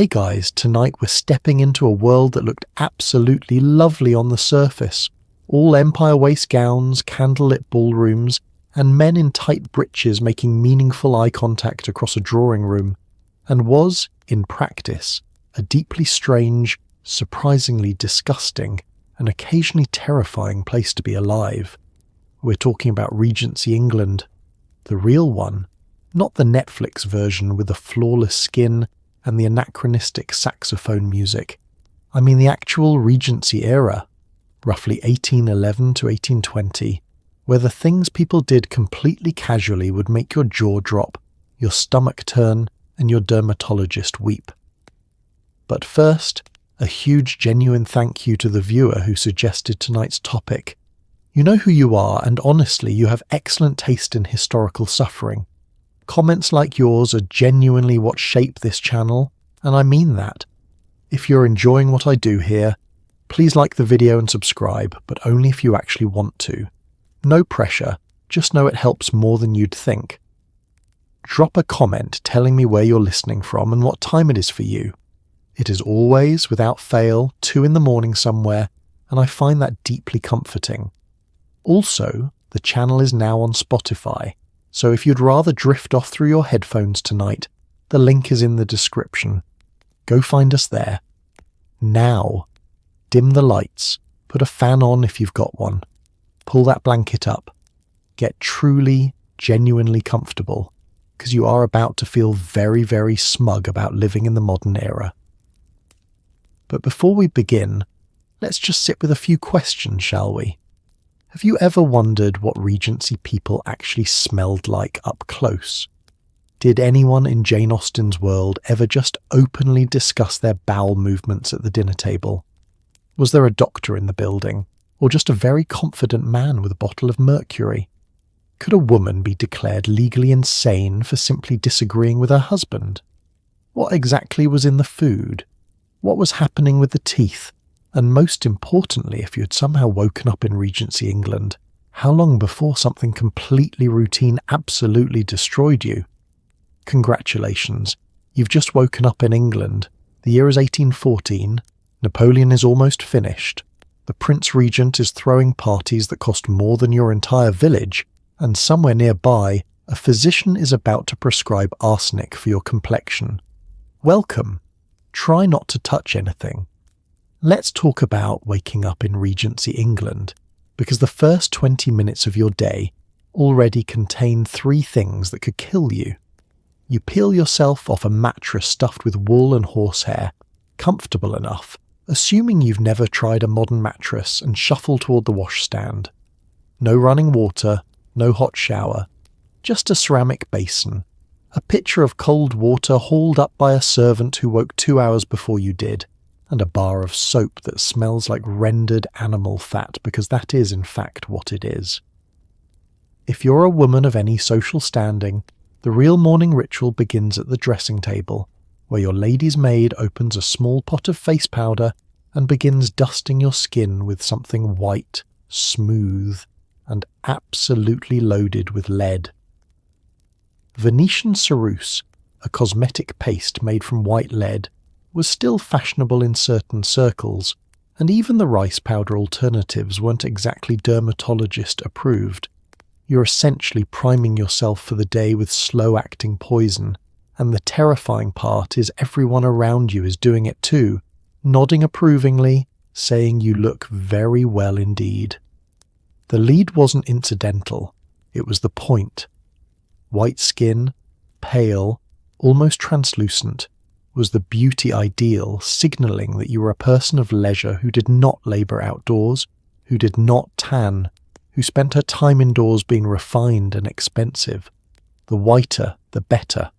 Hey guys, tonight we're stepping into a world that looked absolutely lovely on the surface. All empire waist gowns, candlelit ballrooms, and men in tight breeches making meaningful eye contact across a drawing room, and was, in practice, a deeply strange, surprisingly disgusting, and occasionally terrifying place to be alive. We're talking about Regency England, the real one, not the Netflix version with the flawless skin and the anachronistic saxophone music. I mean the actual Regency era, roughly 1811 to 1820, where the things people did completely casually would make your jaw drop, your stomach turn, and your dermatologist weep. But first, a huge genuine thank you to the viewer who suggested tonight's topic. You know who you are, and honestly, you have excellent taste in historical suffering. Comments like yours are genuinely what shape this channel, and I mean that. If you're enjoying what I do here, please like the video and subscribe, but only if you actually want to. No pressure, just know it helps more than you'd think. Drop a comment telling me where you're listening from and what time it is for you. It is always, without fail, 2 a.m. somewhere, and I find that deeply comforting. Also, the channel is now on Spotify, so if you'd rather drift off through your headphones tonight, the link is in the description. Go find us there. Now, dim the lights, put a fan on if you've got one, pull that blanket up, get truly, genuinely comfortable, because you are about to feel very, very smug about living in the modern era. But before we begin, let's just sit with a few questions, shall we? Have you ever wondered what Regency people actually smelled like up close? Did anyone in Jane Austen's world ever just openly discuss their bowel movements at the dinner table? Was there a doctor in the building, or just a very confident man with a bottle of mercury? Could a woman be declared legally insane for simply disagreeing with her husband? What exactly was in the food? What was happening with the teeth? And most importantly, if you had somehow woken up in Regency England, how long before something completely routine absolutely destroyed you? Congratulations, you've just woken up in England. The year is 1814, Napoleon is almost finished, the Prince Regent is throwing parties that cost more than your entire village, and somewhere nearby, a physician is about to prescribe arsenic for your complexion. Welcome. Try not to touch anything. Let's talk about waking up in Regency England, because the first 20 minutes of your day already contain 3 things that could kill you. You peel yourself off a mattress stuffed with wool and horsehair, comfortable enough, assuming you've never tried a modern mattress, and shuffle toward the washstand. No running water, no hot shower, just a ceramic basin, a pitcher of cold water hauled up by a servant who woke 2 hours before you did, and a bar of soap that smells like rendered animal fat, because that is in fact what it is. If you're a woman of any social standing, the real morning ritual begins at the dressing table, where your lady's maid opens a small pot of face powder and begins dusting your skin with something white, smooth, and absolutely loaded with lead. Venetian ceruse, a cosmetic paste made from white lead, was still fashionable in certain circles, and even the rice powder alternatives weren't exactly dermatologist approved. You're essentially priming yourself for the day with slow-acting poison, and the terrifying part is everyone around you is doing it too, nodding approvingly, saying you look very well indeed. The lead wasn't incidental, it was the point. White skin, pale, almost translucent, was the beauty ideal, signalling that you were a person of leisure who did not labour outdoors, who did not tan, who spent her time indoors being refined and expensive. The whiter, the better.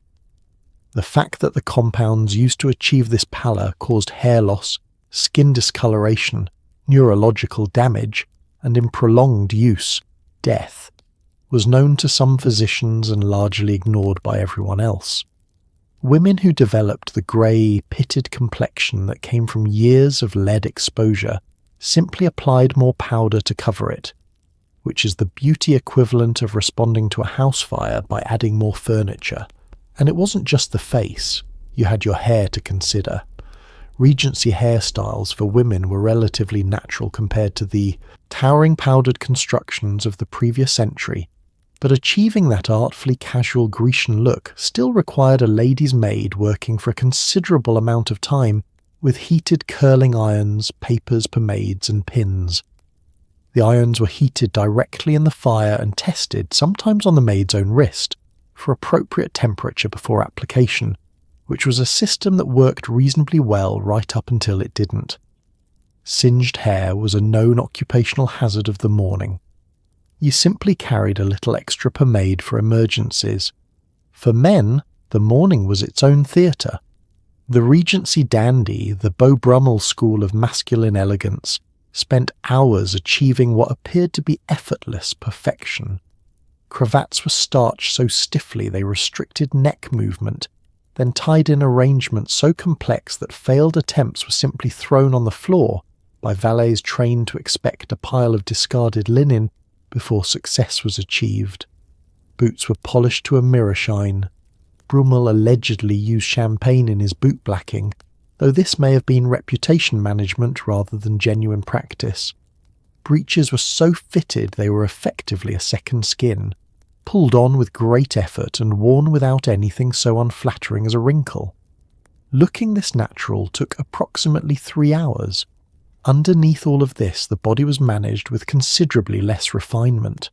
The fact that the compounds used to achieve this pallor caused hair loss, skin discoloration, neurological damage, and in prolonged use, death, was known to some physicians and largely ignored by everyone else. Women who developed the grey, pitted complexion that came from years of lead exposure simply applied more powder to cover it, which is the beauty equivalent of responding to a house fire by adding more furniture. And it wasn't just the face. You had your hair to consider. Regency hairstyles for women were relatively natural compared to the towering powdered constructions of the previous century, but achieving that artfully casual Grecian look still required a lady's maid working for a considerable amount of time with heated curling irons, papers, pomades and pins. The irons were heated directly in the fire and tested, sometimes on the maid's own wrist, for appropriate temperature before application, which was a system that worked reasonably well right up until it didn't. Singed hair was a known occupational hazard of the morning. You simply carried a little extra pomade for emergencies. For men, the morning was its own theatre. The Regency dandy, the Beau Brummel school of masculine elegance, spent hours achieving what appeared to be effortless perfection. Cravats were starched so stiffly they restricted neck movement, then tied in arrangements so complex that failed attempts were simply thrown on the floor by valets trained to expect a pile of discarded linen before success was achieved. Boots were polished to a mirror shine. Brummel allegedly used champagne in his boot blacking, though this may have been reputation management rather than genuine practice. Breeches were so fitted they were effectively a second skin, pulled on with great effort and worn without anything so unflattering as a wrinkle. Looking this natural took approximately 3 hours. Underneath all of this, the body was managed with considerably less refinement.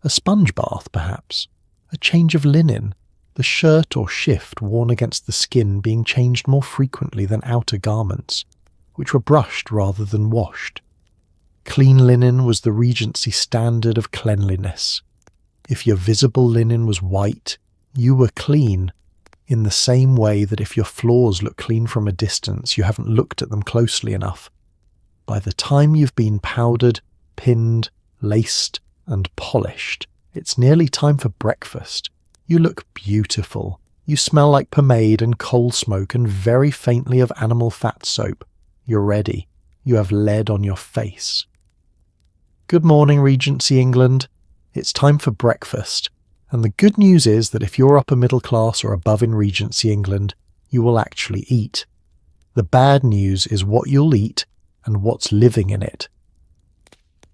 A sponge bath, perhaps, a change of linen, the shirt or shift worn against the skin being changed more frequently than outer garments, which were brushed rather than washed. Clean linen was the Regency standard of cleanliness. If your visible linen was white, you were clean, in the same way that if your floors look clean from a distance, you haven't looked at them closely enough. By the time you've been powdered, pinned, laced, and polished, it's nearly time for breakfast. You look beautiful. You smell like pomade and coal smoke and very faintly of animal fat soap. You're ready. You have lead on your face. Good morning, Regency England. It's time for breakfast. And the good news is that if you're upper middle class or above in Regency England, you will actually eat. The bad news is what you'll eat and what's living in it.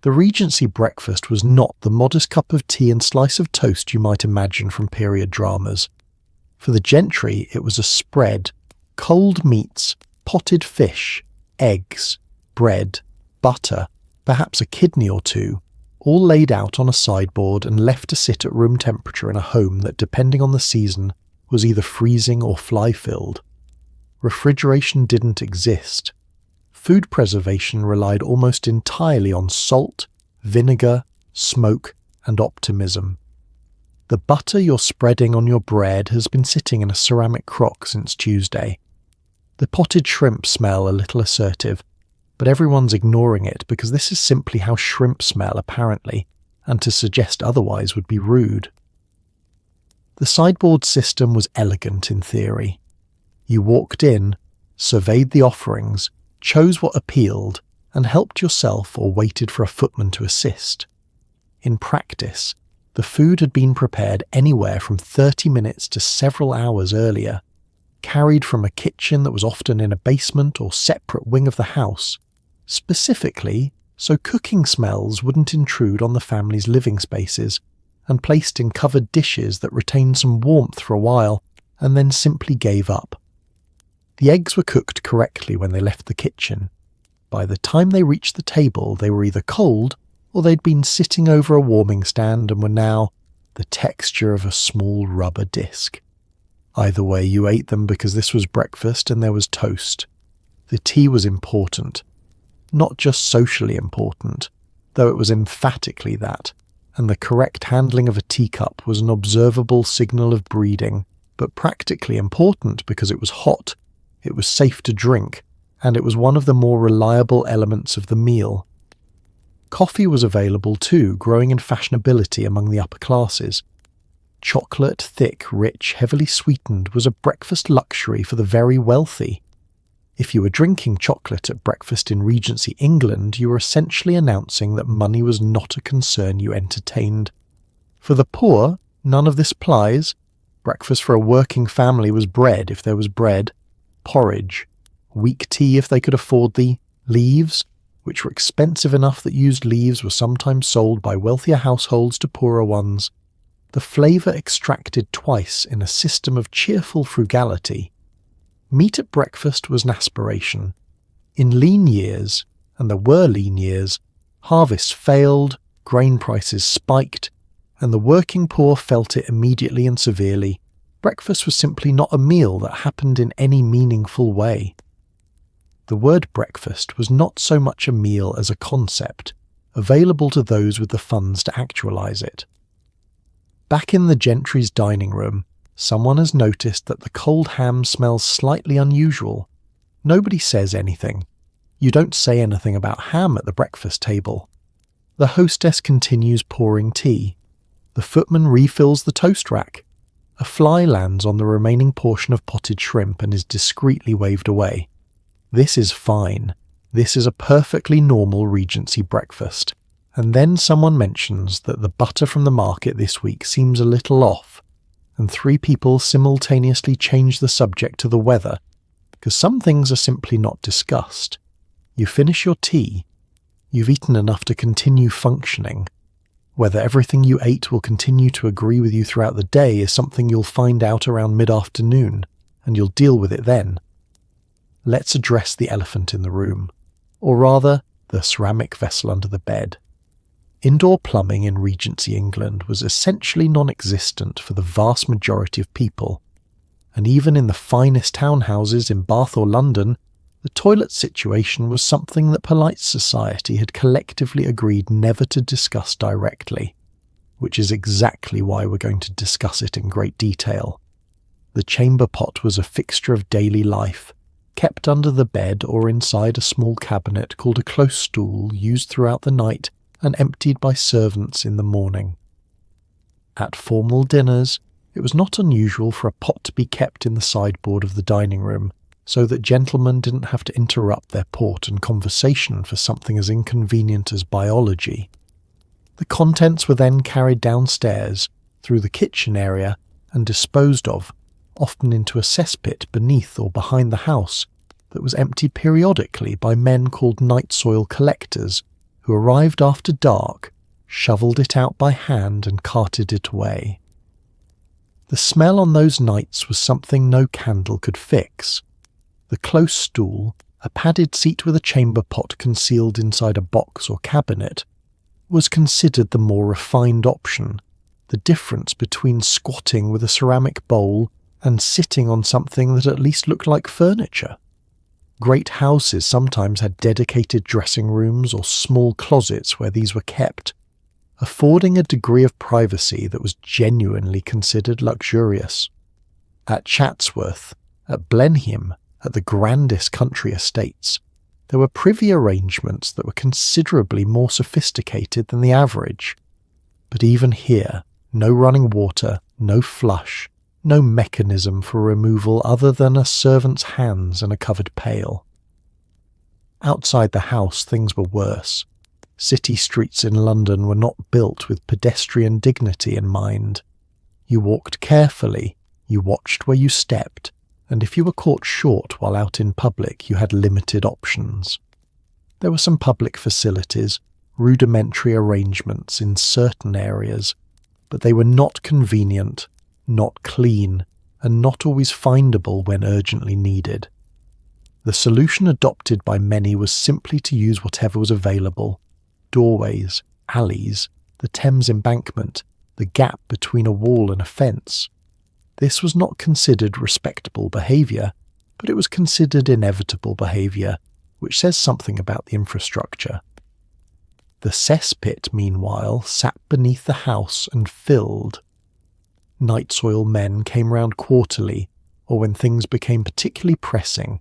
The Regency breakfast was not the modest cup of tea and slice of toast you might imagine from period dramas. For the gentry, it was a spread: cold meats, potted fish, eggs, bread, butter, perhaps a kidney or two, all laid out on a sideboard and left to sit at room temperature in a home that, depending on the season, was either freezing or fly-filled. Refrigeration didn't exist. Food preservation relied almost entirely on salt, vinegar, smoke, and optimism. The butter you're spreading on your bread has been sitting in a ceramic crock since Tuesday. The potted shrimp smell a little assertive, but everyone's ignoring it because this is simply how shrimp smell apparently, and to suggest otherwise would be rude. The sideboard system was elegant in theory. You walked in, surveyed the offerings, chose what appealed, and helped yourself or waited for a footman to assist. In practice, the food had been prepared anywhere from 30 minutes to several hours earlier, carried from a kitchen that was often in a basement or separate wing of the house, specifically so cooking smells wouldn't intrude on the family's living spaces, and placed in covered dishes that retained some warmth for a while and then simply gave up. The eggs were cooked correctly when they left the kitchen. By the time they reached the table, they were either cold or they'd been sitting over a warming stand and were now the texture of a small rubber disc. Either way, you ate them because this was breakfast and there was toast. The tea was important. Not just socially important, though it was emphatically that, and the correct handling of a teacup was an observable signal of breeding, but practically important because it was hot, it was safe to drink, and it was one of the more reliable elements of the meal. Coffee was available too, growing in fashionability among the upper classes. Chocolate, thick, rich, heavily sweetened, was a breakfast luxury for the very wealthy. If you were drinking chocolate at breakfast in Regency England, you were essentially announcing that money was not a concern you entertained. For the poor, none of this applies. Breakfast for a working family was bread if there was bread, porridge, weak tea if they could afford the leaves, which were expensive enough that used leaves were sometimes sold by wealthier households to poorer ones, the flavour extracted twice in a system of cheerful frugality. Meat at breakfast was an aspiration. In lean years, and there were lean years, harvests failed, grain prices spiked, and the working poor felt it immediately and severely. Breakfast was simply not a meal that happened in any meaningful way. The word breakfast was not so much a meal as a concept, available to those with the funds to actualise it. Back in the gentry's dining room, someone has noticed that the cold ham smells slightly unusual. Nobody says anything. You don't say anything about ham at the breakfast table. The hostess continues pouring tea. The footman refills the toast rack. A fly lands on the remaining portion of potted shrimp and is discreetly waved away. This is fine. This is a perfectly normal Regency breakfast. And then someone mentions that the butter from the market this week seems a little off, and 3 people simultaneously change the subject to the weather, because some things are simply not discussed. You finish your tea. You've eaten enough to continue functioning. Whether everything you ate will continue to agree with you throughout the day is something you'll find out around mid-afternoon, and you'll deal with it then. Let's address the elephant in the room, or rather, the ceramic vessel under the bed. Indoor plumbing in Regency England was essentially non-existent for the vast majority of people, and even in the finest townhouses in Bath or London, the toilet situation was something that polite society had collectively agreed never to discuss directly, which is exactly why we're going to discuss it in great detail. The chamber pot was a fixture of daily life, kept under the bed or inside a small cabinet called a close stool used throughout the night and emptied by servants in the morning. At formal dinners, it was not unusual for a pot to be kept in the sideboard of the dining room, so that gentlemen didn't have to interrupt their port and conversation for something as inconvenient as biology. The contents were then carried downstairs, through the kitchen area, and disposed of, often into a cesspit beneath or behind the house that was emptied periodically by men called night soil collectors, who arrived after dark, shovelled it out by hand and carted it away. The smell on those nights was something no candle could fix. The close stool, a padded seat with a chamber pot concealed inside a box or cabinet, was considered the more refined option, the difference between squatting with a ceramic bowl and sitting on something that at least looked like furniture. Great houses sometimes had dedicated dressing rooms or small closets where these were kept, affording a degree of privacy that was genuinely considered luxurious. At Chatsworth, at Blenheim, at the grandest country estates, there were privy arrangements that were considerably more sophisticated than the average. But even here, no running water, no flush, no mechanism for removal other than a servant's hands and a covered pail. Outside the house things were worse. City streets in London were not built with pedestrian dignity in mind. You walked carefully, you watched where you stepped, and if you were caught short while out in public, you had limited options. There were some public facilities, rudimentary arrangements in certain areas, but they were not convenient, not clean, and not always findable when urgently needed. The solution adopted by many was simply to use whatever was available: doorways, alleys, the Thames embankment, the gap between a wall and a fence. This was not considered respectable behaviour, but it was considered inevitable behaviour, which says something about the infrastructure. The cesspit, meanwhile, sat beneath the house and filled. Night soil men came round quarterly, or when things became particularly pressing,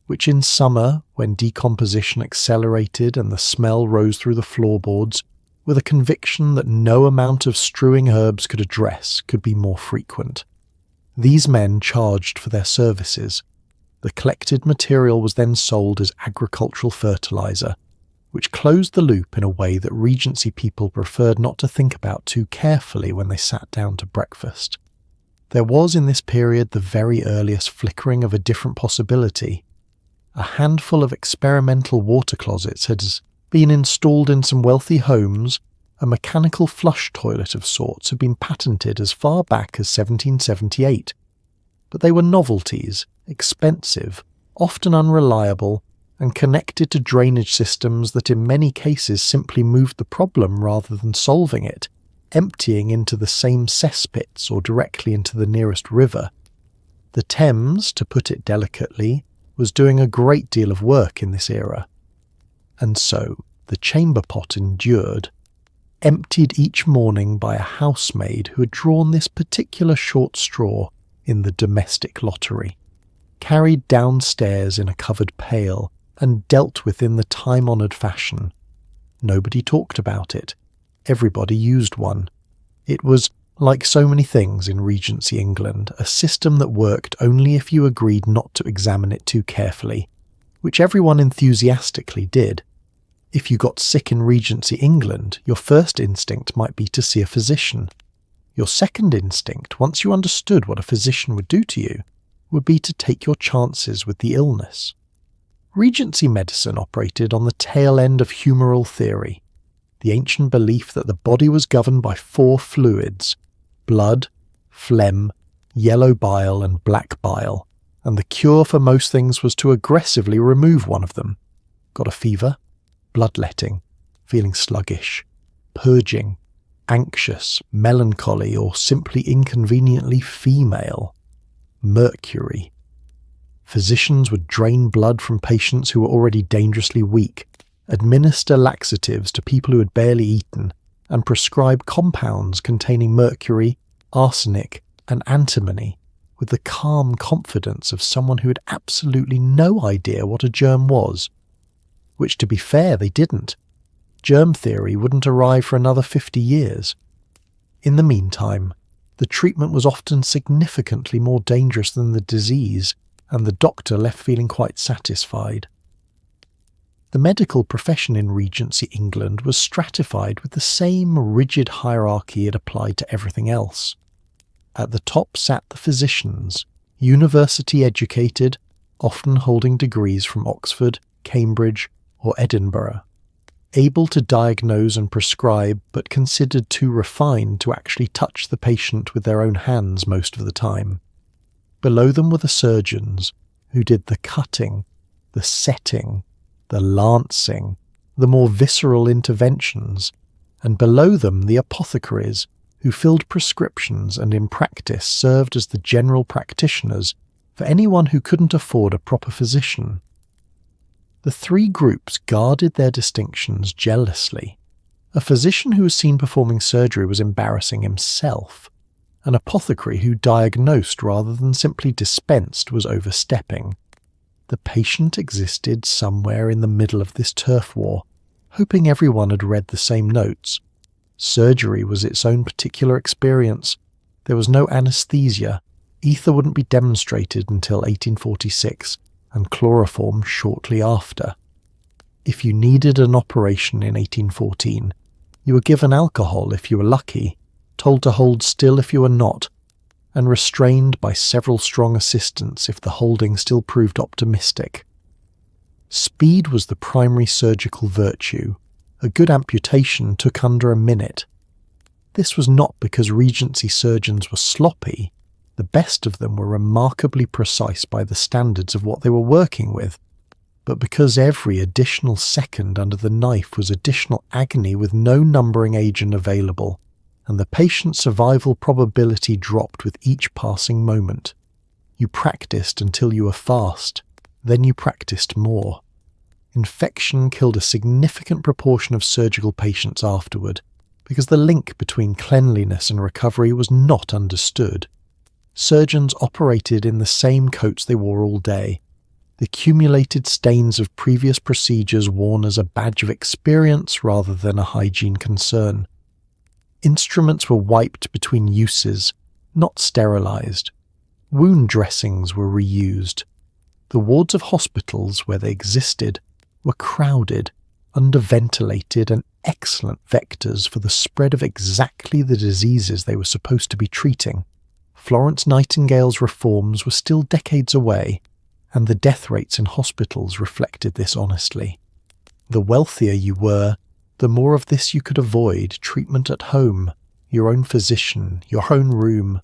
which in summer, when decomposition accelerated and the smell rose through the floorboards, with a conviction that no amount of strewing herbs could address, could be more frequent. These men charged for their services. The collected material was then sold as agricultural fertiliser, which closed the loop in a way that Regency people preferred not to think about too carefully when they sat down to breakfast. There was in this period the very earliest flickering of a different possibility. A handful of experimental water closets had been installed in some wealthy homes. A mechanical flush toilet of sorts had been patented as far back as 1778, but they were novelties, expensive, often unreliable, and connected to drainage systems that in many cases simply moved the problem rather than solving it, emptying into the same cesspits or directly into the nearest river. The Thames, to put it delicately, was doing a great deal of work in this era. And so the chamber pot endured, emptied each morning by a housemaid who had drawn this particular short straw in the domestic lottery, carried downstairs in a covered pail, and dealt with in the time-honoured fashion. Nobody talked about it. Everybody used one. It was, like so many things in Regency England, a system that worked only if you agreed not to examine it too carefully, which everyone enthusiastically did. If you got sick in Regency England, your first instinct might be to see a physician. Your second instinct, once you understood what a physician would do to you, would be to take your chances with the illness. Regency medicine operated on the tail end of humoral theory, the ancient belief that the body was governed by 4 fluids: blood, phlegm, yellow bile and black bile, and the cure for most things was to aggressively remove one of them. Got a fever? Bloodletting, feeling sluggish, purging, anxious, melancholy, or simply inconveniently female. Mercury. Physicians would drain blood from patients who were already dangerously weak, administer laxatives to people who had barely eaten, and prescribe compounds containing mercury, arsenic, and antimony with the calm confidence of someone who had absolutely no idea what a germ was. Which, to be fair, they didn't. Germ theory wouldn't arrive for another 50 years. In the meantime, the treatment was often significantly more dangerous than the disease, and the doctor left feeling quite satisfied. The medical profession in Regency England was stratified with the same rigid hierarchy it applied to everything else. At the top sat the physicians, university-educated, often holding degrees from Oxford, Cambridge, or Edinburgh, able to diagnose and prescribe but considered too refined to actually touch the patient with their own hands most of the time. Below them were the surgeons, who did the cutting, the setting, the lancing, the more visceral interventions, and below them the apothecaries, who filled prescriptions and in practice served as the general practitioners for anyone who couldn't afford a proper physician. The 3 groups guarded their distinctions jealously. A physician who was seen performing surgery was embarrassing himself. An apothecary who diagnosed rather than simply dispensed was overstepping. The patient existed somewhere in the middle of this turf war, hoping everyone had read the same notes. Surgery was its own particular experience. There was no anaesthesia. Ether wouldn't be demonstrated until 1846, and chloroform shortly after. If you needed an operation in 1814, you were given alcohol if you were lucky, told to hold still if you were not, and restrained by several strong assistants if the holding still proved optimistic. Speed was the primary surgical virtue. A good amputation took under a minute. This was not because Regency surgeons were sloppy. The best of them were remarkably precise by the standards of what they were working with, but because every additional second under the knife was additional agony with no numbering agent available, and the patient's survival probability dropped with each passing moment. You practiced until you were fast, then you practiced more. Infection killed a significant proportion of surgical patients afterward, because the link between cleanliness and recovery was not understood. Surgeons operated in the same coats they wore all day, the accumulated stains of previous procedures worn as a badge of experience rather than a hygiene concern. Instruments were wiped between uses, not sterilized. Wound dressings were reused. The wards of hospitals, where they existed, were crowded, underventilated, and excellent vectors for the spread of exactly the diseases they were supposed to be treating. Florence Nightingale's reforms were still decades away, and the death rates in hospitals reflected this honestly. The wealthier you were, the more of this you could avoid: treatment at home, your own physician, your own room.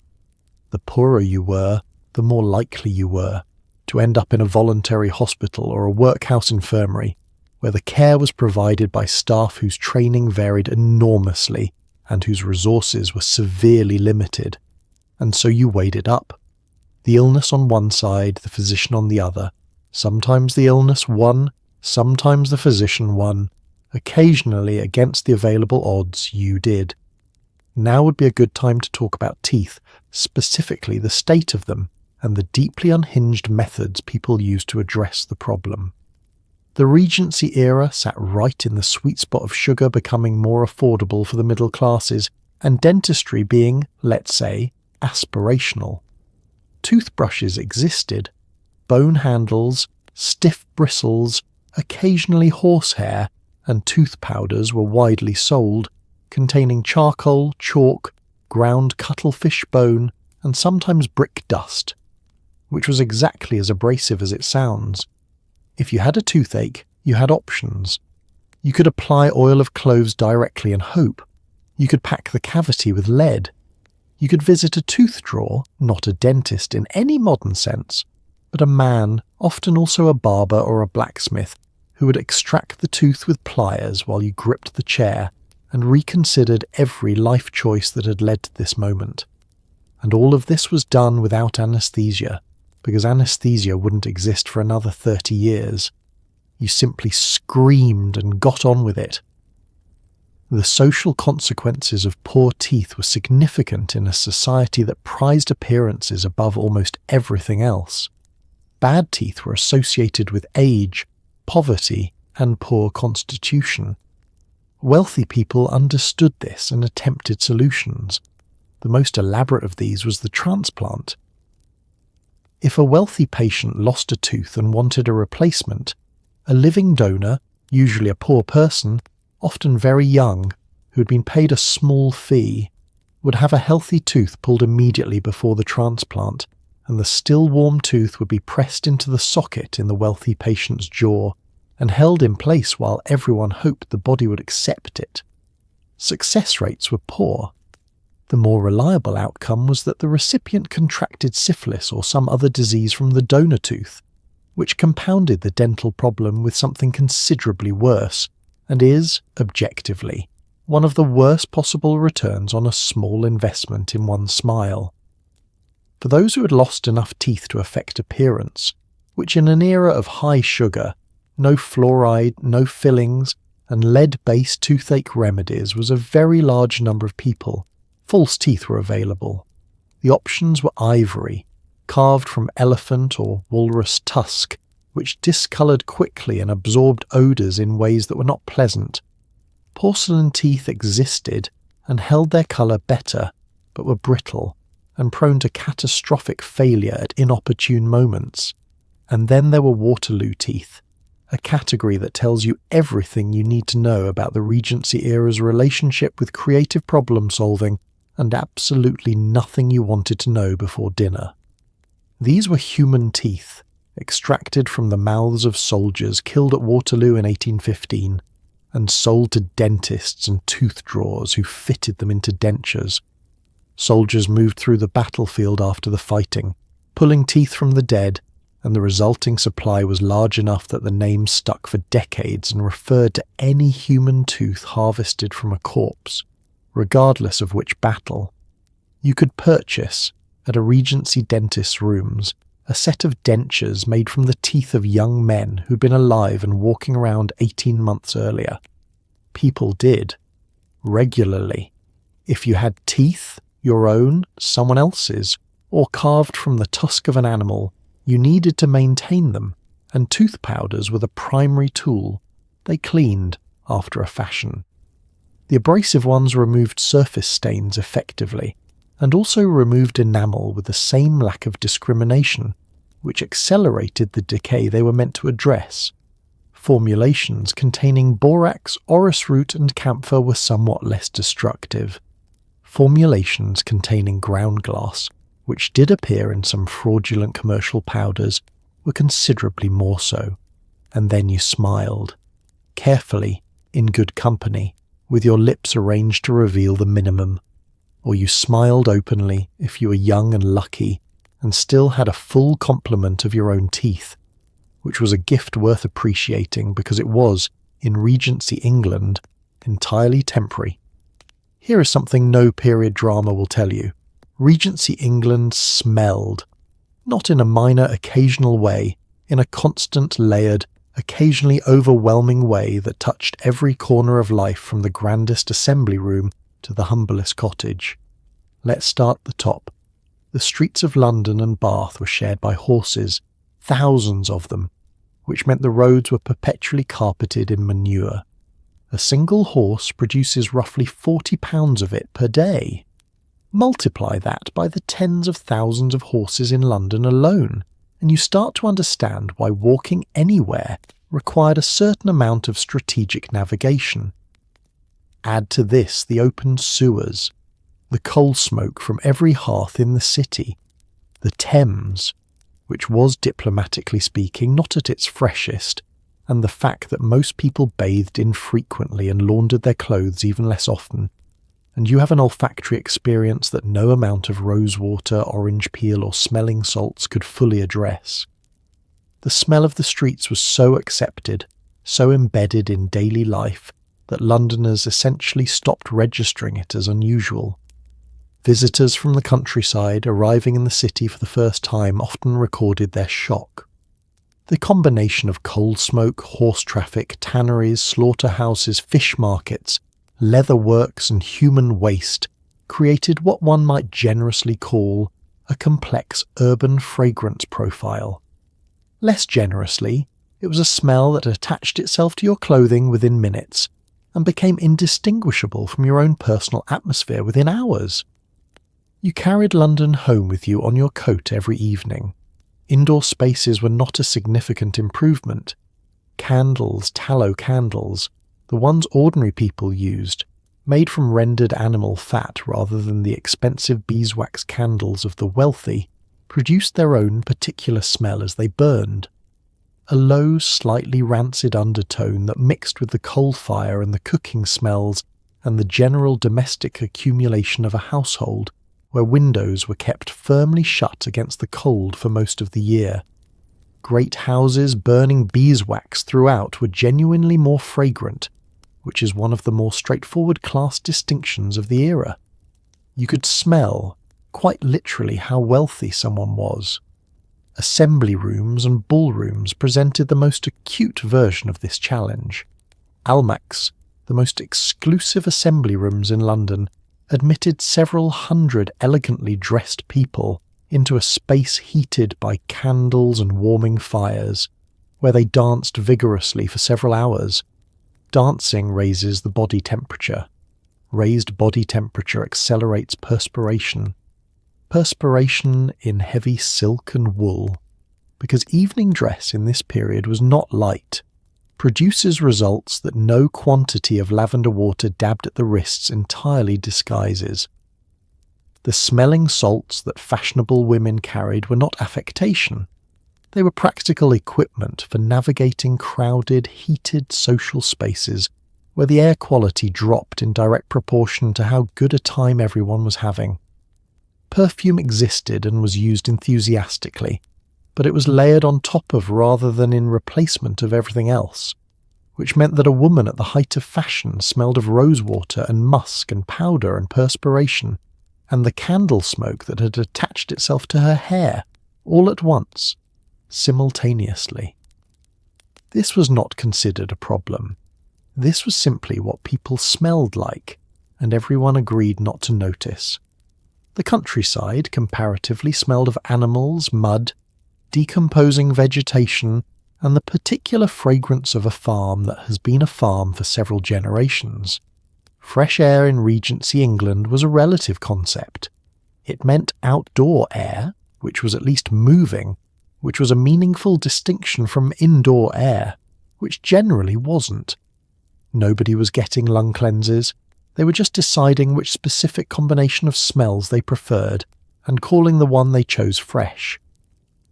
The poorer you were, the more likely you were to end up in a voluntary hospital or a workhouse infirmary, where the care was provided by staff whose training varied enormously and whose resources were severely limited. And so you weighed it up. The illness on one side, the physician on the other. Sometimes the illness won, sometimes the physician won. Occasionally, against the available odds, you did. Now would be a good time to talk about teeth, specifically the state of them, and the deeply unhinged methods people used to address the problem. The Regency era sat right in the sweet spot of sugar becoming more affordable for the middle classes, and dentistry being, let's say, aspirational. Toothbrushes existed. Bone handles, stiff bristles, occasionally horsehair, and tooth powders were widely sold, containing charcoal, chalk, ground cuttlefish bone, and sometimes brick dust, which was exactly as abrasive as it sounds. If you had a toothache, you had options. You could apply oil of cloves directly and hope. You could pack the cavity with lead. You could visit a tooth drawer, not a dentist in any modern sense, but a man, often also a barber or a blacksmith, who would extract the tooth with pliers while you gripped the chair and reconsidered every life choice that had led to this moment. And all of this was done without anesthesia, because anesthesia wouldn't exist for another 30 years. You simply screamed and got on with it. The social consequences of poor teeth were significant in a society that prized appearances above almost everything else. Bad teeth were associated with age, poverty, and poor constitution. Wealthy people understood this and attempted solutions. The most elaborate of these was the transplant. If a wealthy patient lost a tooth and wanted a replacement, a living donor, usually a poor person, often very young, who had been paid a small fee, would have a healthy tooth pulled immediately before the transplant, and the still warm tooth would be pressed into the socket in the wealthy patient's jaw and held in place while everyone hoped the body would accept it. Success rates were poor. The more reliable outcome was that the recipient contracted syphilis or some other disease from the donor tooth, which compounded the dental problem with something considerably worse, and is, objectively, one of the worst possible returns on a small investment in one smile. For those who had lost enough teeth to affect appearance, which in an era of high sugar, no fluoride, no fillings, and lead-based toothache remedies was a very large number of people, false teeth were available. The options were ivory, carved from elephant or walrus tusk, which discoloured quickly and absorbed odours in ways that were not pleasant. Porcelain teeth existed and held their colour better, but were brittle and prone to catastrophic failure at inopportune moments. And then there were Waterloo teeth, a category that tells you everything you need to know about the Regency era's relationship with creative problem-solving and absolutely nothing you wanted to know before dinner. These were human teeth, extracted from the mouths of soldiers killed at Waterloo in 1815, and sold to dentists and tooth drawers who fitted them into dentures. Soldiers moved through the battlefield after the fighting, pulling teeth from the dead, and the resulting supply was large enough that the name stuck for decades and referred to any human tooth harvested from a corpse, regardless of which battle. You could purchase, at a Regency dentist's rooms, a set of dentures made from the teeth of young men who'd been alive and walking around 18 months earlier. People did. Regularly. If you had teeth, your own, someone else's, or carved from the tusk of an animal, you needed to maintain them, and tooth powders were the primary tool. They cleaned, after a fashion. The abrasive ones removed surface stains effectively, and also removed enamel with the same lack of discrimination, which accelerated the decay they were meant to address. Formulations containing borax, orris root, and camphor were somewhat less destructive. Formulations containing ground glass, which did appear in some fraudulent commercial powders, were considerably more so. And then you smiled, carefully, in good company, with your lips arranged to reveal the minimum. Or you smiled openly if you were young and lucky and still had a full complement of your own teeth, which was a gift worth appreciating because it was, in Regency England, entirely temporary. Here is something no period drama will tell you. Regency England smelled, not in a minor occasional way, in a constant, layered, occasionally overwhelming way that touched every corner of life from the grandest assembly room to the humblest cottage. Let's start at the top. The streets of London and Bath were shared by horses, thousands of them, which meant the roads were perpetually carpeted in manure. A single horse produces roughly 40 pounds of it per day. Multiply that by the tens of thousands of horses in London alone, and you start to understand why walking anywhere required a certain amount of strategic navigation. Add to this the open sewers, the coal smoke from every hearth in the city, the Thames, which was, diplomatically speaking, not at its freshest, and the fact that most people bathed infrequently and laundered their clothes even less often, and you have an olfactory experience that no amount of rosewater, orange peel or smelling salts could fully address. The smell of the streets was so accepted, so embedded in daily life, that Londoners essentially stopped registering it as unusual. Visitors from the countryside arriving in the city for the first time often recorded their shock. The combination of coal smoke, horse traffic, tanneries, slaughterhouses, fish markets, leather works and human waste created what one might generously call a complex urban fragrance profile. Less generously, it was a smell that attached itself to your clothing within minutes and became indistinguishable from your own personal atmosphere within hours. You carried London home with you on your coat every evening. Indoor spaces were not a significant improvement. Candles, tallow candles, the ones ordinary people used, made from rendered animal fat rather than the expensive beeswax candles of the wealthy, produced their own particular smell as they burned. A low, slightly rancid undertone that mixed with the coal fire and the cooking smells and the general domestic accumulation of a household where windows were kept firmly shut against the cold for most of the year. Great houses burning beeswax throughout were genuinely more fragrant, which is one of the more straightforward class distinctions of the era. You could smell, quite literally, how wealthy someone was. Assembly rooms and ballrooms presented the most acute version of this challenge. Almack's, the most exclusive assembly rooms in London, admitted several hundred elegantly dressed people into a space heated by candles and warming fires, where they danced vigorously for several hours. Dancing raises the body temperature. Raised body temperature accelerates perspiration. Perspiration in heavy silk and wool, because evening dress in this period was not light, produces results that no quantity of lavender water dabbed at the wrists entirely disguises. The smelling salts that fashionable women carried were not affectation. They were practical equipment for navigating crowded, heated social spaces where the air quality dropped in direct proportion to how good a time everyone was having. Perfume existed and was used enthusiastically, but it was layered on top of rather than in replacement of everything else, which meant that a woman at the height of fashion smelled of rosewater and musk and powder and perspiration, and the candle smoke that had attached itself to her hair, all at once, simultaneously. This was not considered a problem. This was simply what people smelled like, and everyone agreed not to notice. The countryside comparatively smelled of animals, mud, decomposing vegetation, and the particular fragrance of a farm that has been a farm for several generations. Fresh air in Regency England was a relative concept. It meant outdoor air, which was at least moving, which was a meaningful distinction from indoor air, which generally wasn't. Nobody was getting lung cleanses. They were just deciding which specific combination of smells they preferred, and calling the one they chose fresh.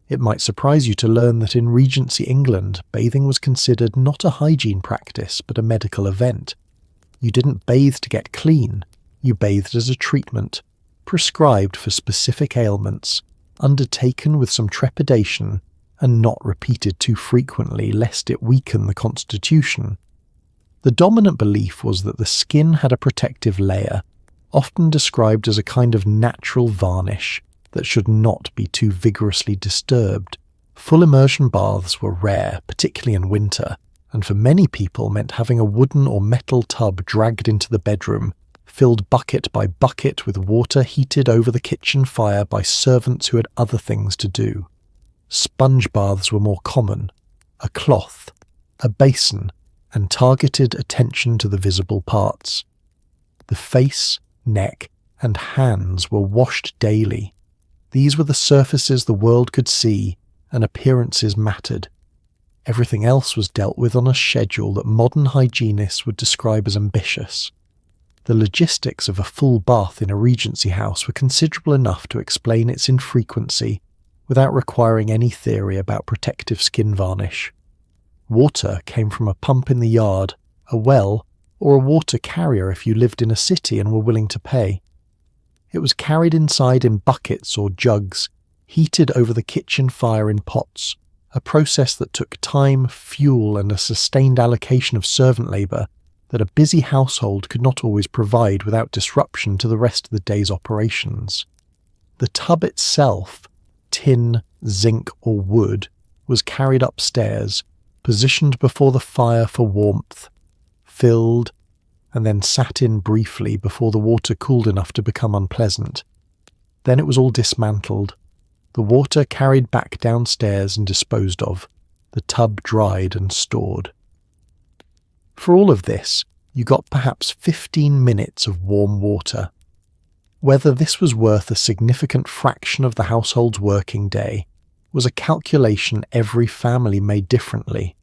It might surprise you to learn that in Regency England, bathing was considered not a hygiene practice but a medical event. You didn't bathe to get clean, you bathed as a treatment, prescribed for specific ailments, undertaken with some trepidation, and not repeated too frequently lest it weaken the constitution. The dominant belief was that the skin had a protective layer, often described as a kind of natural varnish, that should not be too vigorously disturbed. Full immersion baths were rare, particularly in winter, and for many people meant having a wooden or metal tub dragged into the bedroom, filled bucket by bucket with water heated over the kitchen fire by servants who had other things to do. Sponge baths were more common, a cloth, a basin, and targeted attention to the visible parts. The face, neck, and hands were washed daily. These were the surfaces the world could see, and appearances mattered. Everything else was dealt with on a schedule that modern hygienists would describe as ambitious. The logistics of a full bath in a Regency house were considerable enough to explain its infrequency without requiring any theory about protective skin varnish. Water came from a pump in the yard, a well, or a water carrier if you lived in a city and were willing to pay. It was carried inside in buckets or jugs, heated over the kitchen fire in pots, a process that took time, fuel, and a sustained allocation of servant labour that a busy household could not always provide without disruption to the rest of the day's operations. The tub itself, tin, zinc, or wood, was carried upstairs, positioned before the fire for warmth, filled, and then sat in briefly before the water cooled enough to become unpleasant. Then it was all dismantled, the water carried back downstairs and disposed of, the tub dried and stored. For all of this, you got perhaps 15 minutes of warm water. Whether this was worth a significant fraction of the household's working day was a calculation every family made differently.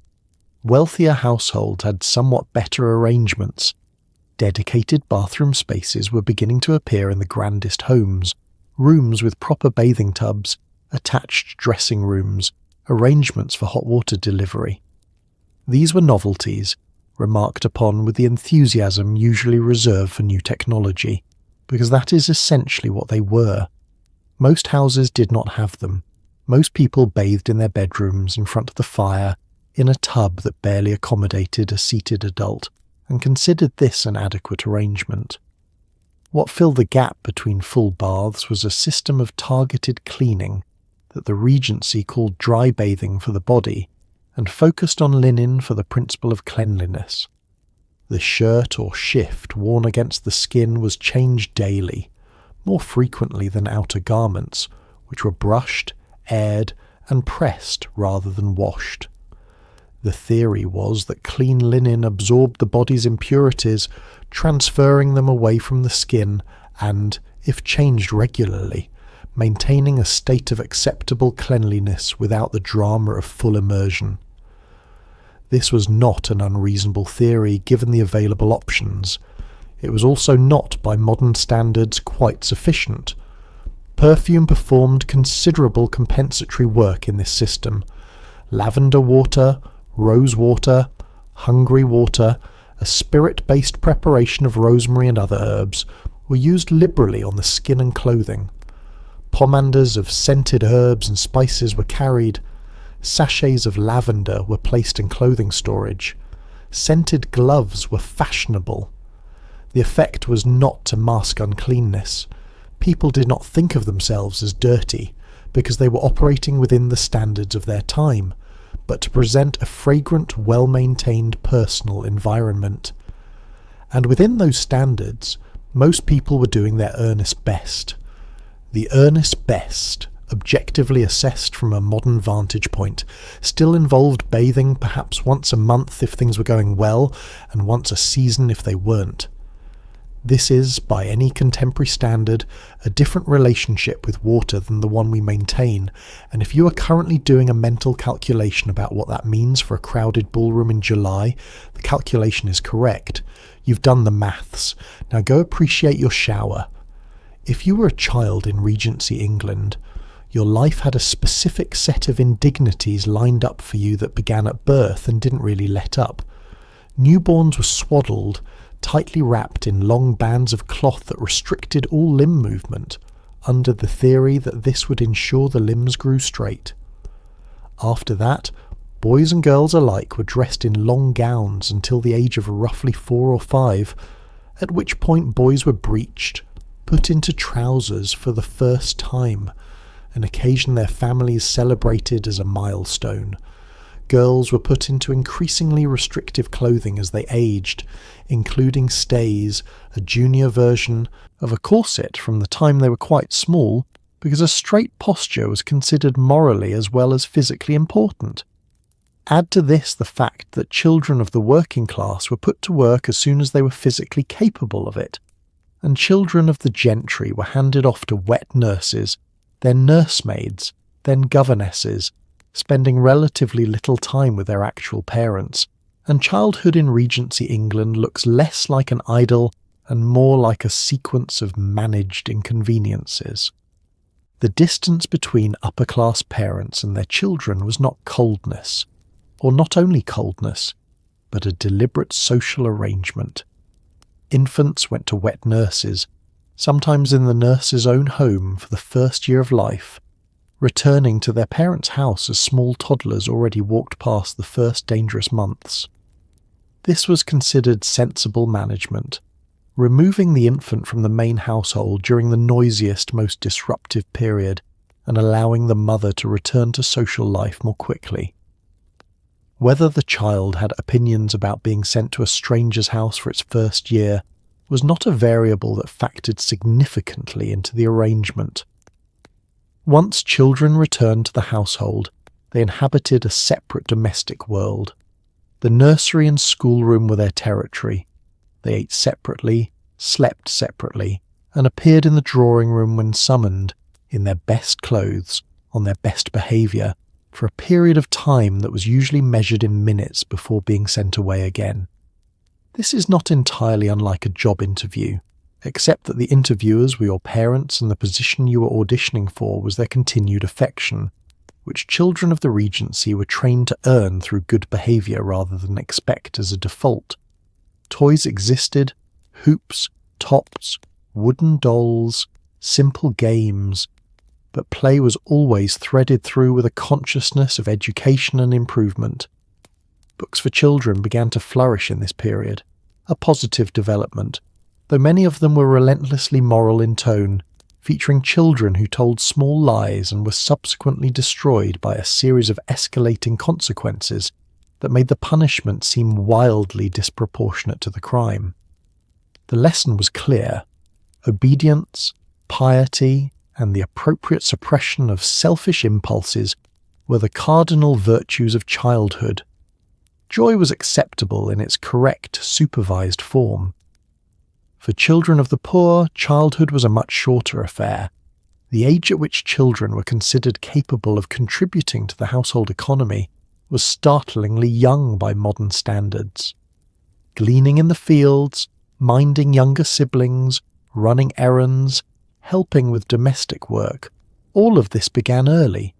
Wealthier households had somewhat better arrangements. Dedicated bathroom spaces were beginning to appear in the grandest homes, rooms with proper bathing tubs, attached dressing rooms, arrangements for hot water delivery. These were novelties, remarked upon with the enthusiasm usually reserved for new technology, because that is essentially what they were. Most houses did not have them. Most people bathed in their bedrooms in front of the fire, in a tub that barely accommodated a seated adult, and considered this an adequate arrangement. What filled the gap between full baths was a system of targeted cleaning that the Regency called dry bathing for the body, and focused on linen for the principle of cleanliness. The shirt or shift worn against the skin was changed daily, more frequently than outer garments, which were brushed, aired, and pressed rather than washed. The theory was that clean linen absorbed the body's impurities, transferring them away from the skin and, if changed regularly, maintaining a state of acceptable cleanliness without the drama of full immersion. This was not an unreasonable theory given the available options. It was also not, by modern standards, quite sufficient. Perfume performed considerable compensatory work in this system. Lavender water, rose water, hungry water, a spirit-based preparation of rosemary and other herbs were used liberally on the skin and clothing. Pomanders of scented herbs and spices were carried. Sachets of lavender were placed in clothing storage. Scented gloves were fashionable. The effect was not to mask uncleanness. People did not think of themselves as dirty because they were operating within the standards of their time, but to present a fragrant, well-maintained personal environment. And within those standards, most people were doing their earnest best. The earnest best, objectively assessed from a modern vantage point, still involved bathing perhaps once a month if things were going well, and once a season if they weren't. This is, by any contemporary standard, a different relationship with water than the one we maintain, and if you are currently doing a mental calculation about what that means for a crowded ballroom in July, the calculation is correct. You've done the maths. Now go appreciate your shower. If you were a child in Regency England, your life had a specific set of indignities lined up for you that began at birth and didn't really let up. Newborns were swaddled, tightly wrapped in long bands of cloth that restricted all limb movement, under the theory that this would ensure the limbs grew straight. After that, boys and girls alike were dressed in long gowns until the age of roughly 4 or 5, at which point boys were breeched, put into trousers for the first time, an occasion their families celebrated as a milestone. Girls were put into increasingly restrictive clothing as they aged, including stays, a junior version of a corset from the time they were quite small, because a straight posture was considered morally as well as physically important. Add to this the fact that children of the working class were put to work as soon as they were physically capable of it, and children of the gentry were handed off to wet nurses, then nursemaids, then governesses, spending relatively little time with their actual parents, and childhood in Regency England looks less like an idyll and more like a sequence of managed inconveniences. The distance between upper-class parents and their children was not coldness, or not only coldness, but a deliberate social arrangement. Infants went to wet nurses, sometimes in the nurse's own home for the first year of life, returning to their parents' house as small toddlers already walked past the first dangerous months. This was considered sensible management, removing the infant from the main household during the noisiest, most disruptive period and allowing the mother to return to social life more quickly. Whether the child had opinions about being sent to a stranger's house for its first year was not a variable that factored significantly into the arrangement. Once children returned to the household, they inhabited a separate domestic world. The nursery and schoolroom were their territory. They ate separately, slept separately, and appeared in the drawing room when summoned, in their best clothes, on their best behaviour, for a period of time that was usually measured in minutes before being sent away again. This is not entirely unlike a job interview, except that the interviewers were your parents and the position you were auditioning for was their continued affection, which children of the Regency were trained to earn through good behaviour rather than expect as a default. Toys existed, hoops, tops, wooden dolls, simple games, but play was always threaded through with a consciousness of education and improvement. Books for children began to flourish in this period, a positive development, though many of them were relentlessly moral in tone, featuring children who told small lies and were subsequently destroyed by a series of escalating consequences that made the punishment seem wildly disproportionate to the crime. The lesson was clear: obedience, piety, and the appropriate suppression of selfish impulses were the cardinal virtues of childhood. Joy was acceptable in its correct, supervised form. For children of the poor, childhood was a much shorter affair. The age at which children were considered capable of contributing to the household economy was startlingly young by modern standards. Gleaning in the fields, minding younger siblings, running errands, helping with domestic work, all of this began early.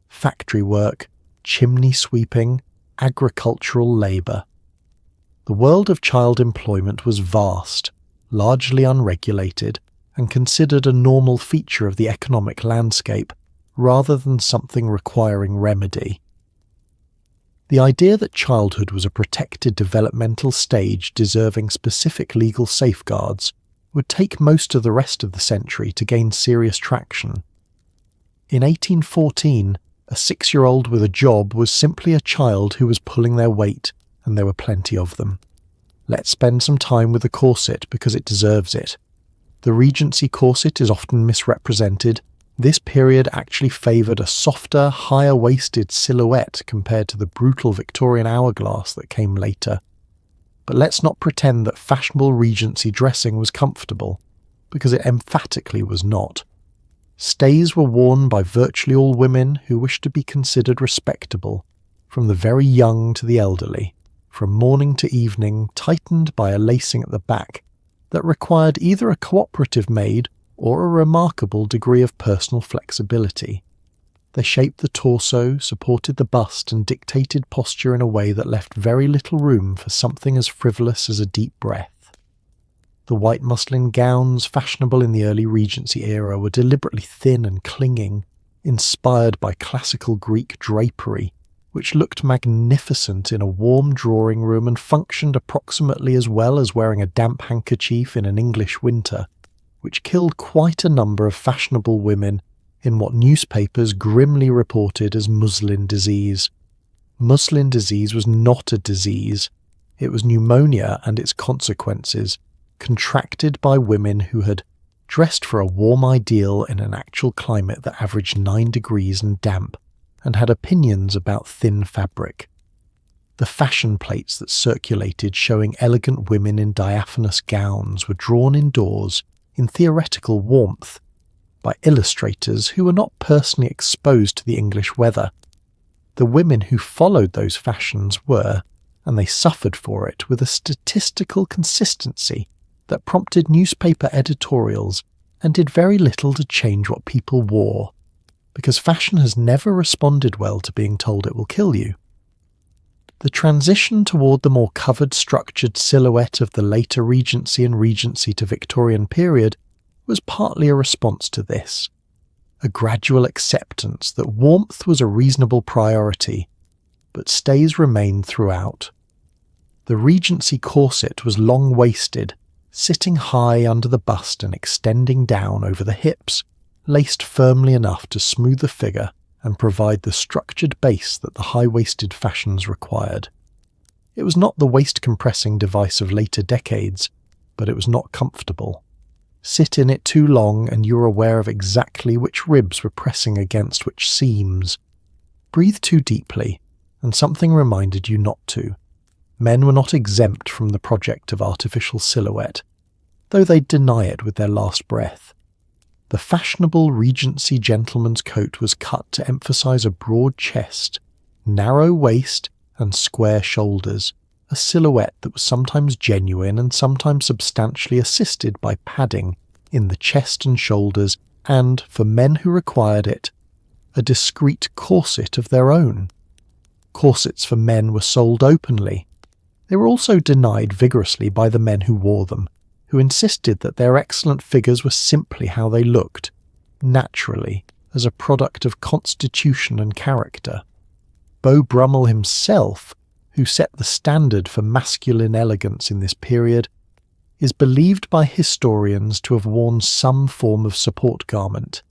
Factory work, chimney sweeping, agricultural labour. The world of child employment was vast, largely unregulated, and considered a normal feature of the economic landscape, rather than something requiring remedy. The idea that childhood was a protected developmental stage deserving specific legal safeguards would take most of the rest of the century to gain serious traction. In 1814, a 6-year-old with a job was simply a child who was pulling their weight, and there were plenty of them. Let's spend some time with the corset because it deserves it. The Regency corset is often misrepresented. This period actually favoured a softer, higher-waisted silhouette compared to the brutal Victorian hourglass that came later. But let's not pretend that fashionable Regency dressing was comfortable, because it emphatically was not. Stays were worn by virtually all women who wished to be considered respectable, from the very young to the elderly, from morning to evening, tightened by a lacing at the back that required either a cooperative maid or a remarkable degree of personal flexibility. They shaped the torso, supported the bust, and dictated posture in a way that left very little room for something as frivolous as a deep breath. The white muslin gowns fashionable in the early Regency era were deliberately thin and clinging, inspired by classical Greek drapery, which looked magnificent in a warm drawing room and functioned approximately as well as wearing a damp handkerchief in an English winter, which killed quite a number of fashionable women in what newspapers grimly reported as muslin disease. Muslin disease was not a disease. It was pneumonia and its consequences, contracted by women who had dressed for a warm ideal in an actual climate that averaged 9 degrees and damp, and had opinions about thin fabric. The fashion plates that circulated showing elegant women in diaphanous gowns were drawn indoors in theoretical warmth by illustrators who were not personally exposed to the English weather. The women who followed those fashions were, and they suffered for it, with a statistical consistency that prompted newspaper editorials and did very little to change what people wore, because fashion has never responded well to being told it will kill you. The transition toward the more covered, structured silhouette of the later Regency and Regency to Victorian period was partly a response to this, a gradual acceptance that warmth was a reasonable priority, but stays remained throughout. The Regency corset was long-waisted, sitting high under the bust and extending down over the hips, laced firmly enough to smooth the figure and provide the structured base that the high-waisted fashions required. It was not the waist-compressing device of later decades, but it was not comfortable. Sit in it too long and you were aware of exactly which ribs were pressing against which seams. Breathe too deeply, and something reminded you not to. Men were not exempt from the project of artificial silhouette, though they'd deny it with their last breath. The fashionable Regency gentleman's coat was cut to emphasize a broad chest, narrow waist, and square shoulders, a silhouette that was sometimes genuine and sometimes substantially assisted by padding in the chest and shoulders and, for men who required it, a discreet corset of their own. Corsets for men were sold openly. They were also denied vigorously by the men who wore them, who insisted that their excellent figures were simply how they looked, naturally, as a product of constitution and character. Beau Brummel himself, who set the standard for masculine elegance in this period, is believed by historians to have worn some form of support garment.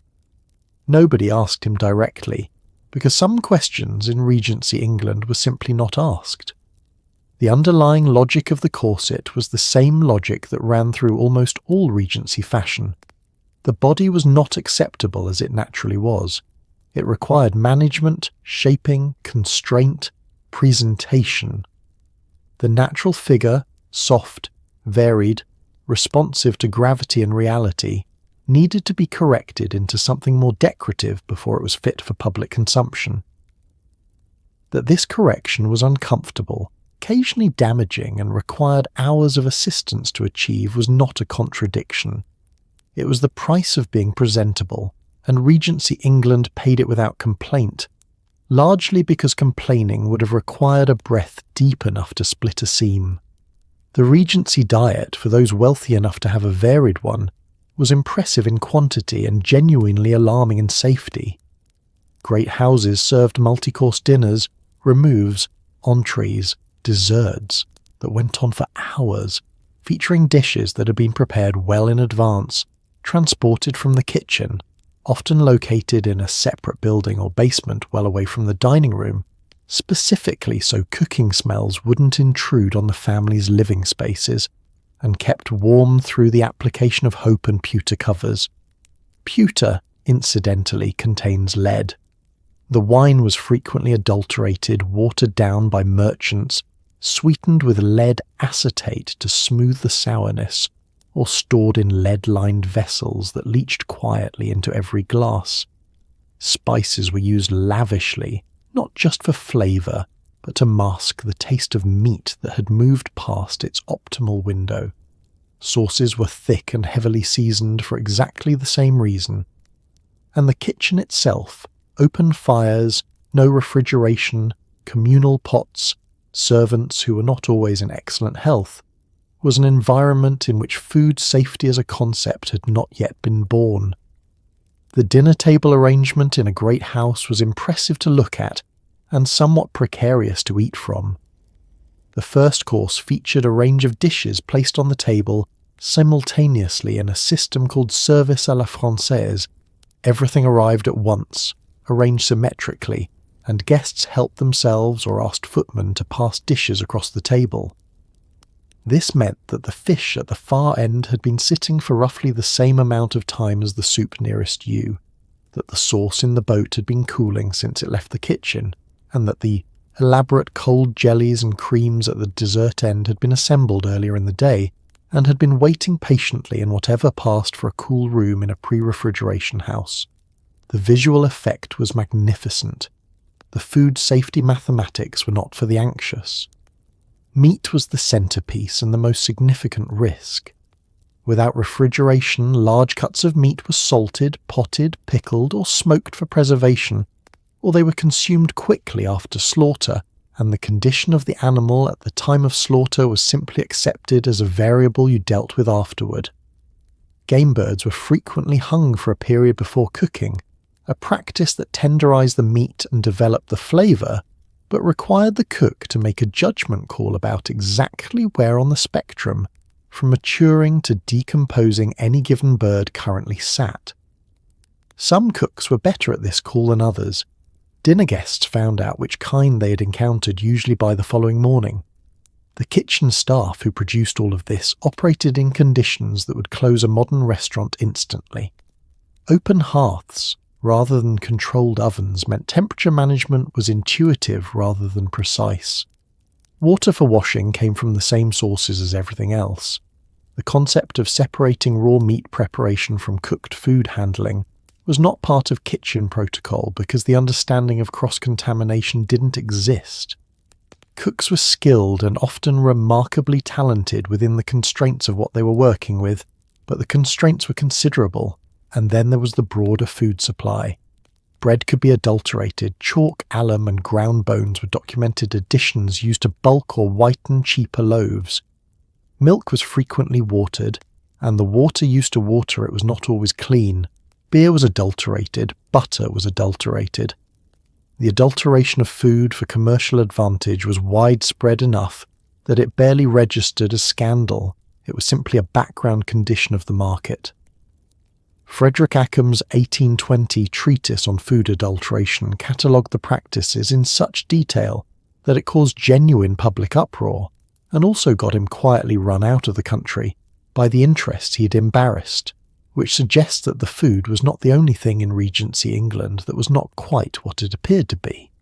Nobody asked him directly, because some questions in Regency England were simply not asked. The underlying logic of the corset was the same logic that ran through almost all Regency fashion. The body was not acceptable as it naturally was. It required management, shaping, constraint, presentation. The natural figure, soft, varied, responsive to gravity and reality, needed to be corrected into something more decorative before it was fit for public consumption. That this correction was uncomfortable, occasionally damaging, and required hours of assistance to achieve was not a contradiction. It was the price of being presentable, and Regency England paid it without complaint, largely because complaining would have required a breath deep enough to split a seam. The Regency diet, for those wealthy enough to have a varied one, was impressive in quantity and genuinely alarming in safety. Great houses served multi-course dinners, removes, entrees, desserts that went on for hours, featuring dishes that had been prepared well in advance, transported from the kitchen, often located in a separate building or basement well away from the dining room, specifically so cooking smells wouldn't intrude on the family's living spaces, and kept warm through the application of hope and pewter covers. Pewter, incidentally, contains lead. The wine was frequently adulterated, watered down by merchants, sweetened with lead acetate to smooth the sourness, or stored in lead-lined vessels that leached quietly into every glass. Spices were used lavishly, not just for flavour, but to mask the taste of meat that had moved past its optimal window. Sauces were thick and heavily seasoned for exactly the same reason. And the kitchen itself, open fires, no refrigeration, communal pots, servants who were not always in excellent health, was an environment in which food safety as a concept had not yet been born. The dinner table arrangement in a great house was impressive to look at and somewhat precarious to eat from. The first course featured a range of dishes placed on the table simultaneously in a system called service à la française. Everything arrived at once, arranged symmetrically, and guests helped themselves or asked footmen to pass dishes across the table. This meant that the fish at the far end had been sitting for roughly the same amount of time as the soup nearest you, that the sauce in the boat had been cooling since it left the kitchen, and that the elaborate cold jellies and creams at the dessert end had been assembled earlier in the day and had been waiting patiently in whatever passed for a cool room in a pre-refrigeration house. The visual effect was magnificent. The food safety mathematics were not for the anxious. Meat was the centerpiece and the most significant risk. Without refrigeration, large cuts of meat were salted, potted, pickled, or smoked for preservation, or they were consumed quickly after slaughter, and the condition of the animal at the time of slaughter was simply accepted as a variable you dealt with afterward. Game birds were frequently hung for a period before cooking, a practice that tenderized the meat and developed the flavour, but required the cook to make a judgment call about exactly where on the spectrum, from maturing to decomposing any given bird currently sat. Some cooks were better at this call than others. Dinner guests found out which kind they had encountered usually by the following morning. The kitchen staff who produced all of this operated in conditions that would close a modern restaurant instantly. Open hearths, rather than controlled ovens, meant temperature management was intuitive rather than precise. Water for washing came from the same sources as everything else. The concept of separating raw meat preparation from cooked food handling was not part of kitchen protocol because the understanding of cross-contamination didn't exist. Cooks were skilled and often remarkably talented within the constraints of what they were working with, but the constraints were considerable, and then there was the broader food supply. Bread could be adulterated, chalk, alum, and ground bones were documented additions used to bulk or whiten cheaper loaves. Milk was frequently watered, and the water used to water it was not always clean. Beer was adulterated, butter was adulterated. The adulteration of food for commercial advantage was widespread enough that it barely registered as scandal. It was simply a background condition of the market. Frederick Ockham's 1820 treatise on food adulteration catalogued the practices in such detail that it caused genuine public uproar, and also got him quietly run out of the country by the interests he had embarrassed, which suggests that the food was not the only thing in Regency England that was not quite what it appeared to be.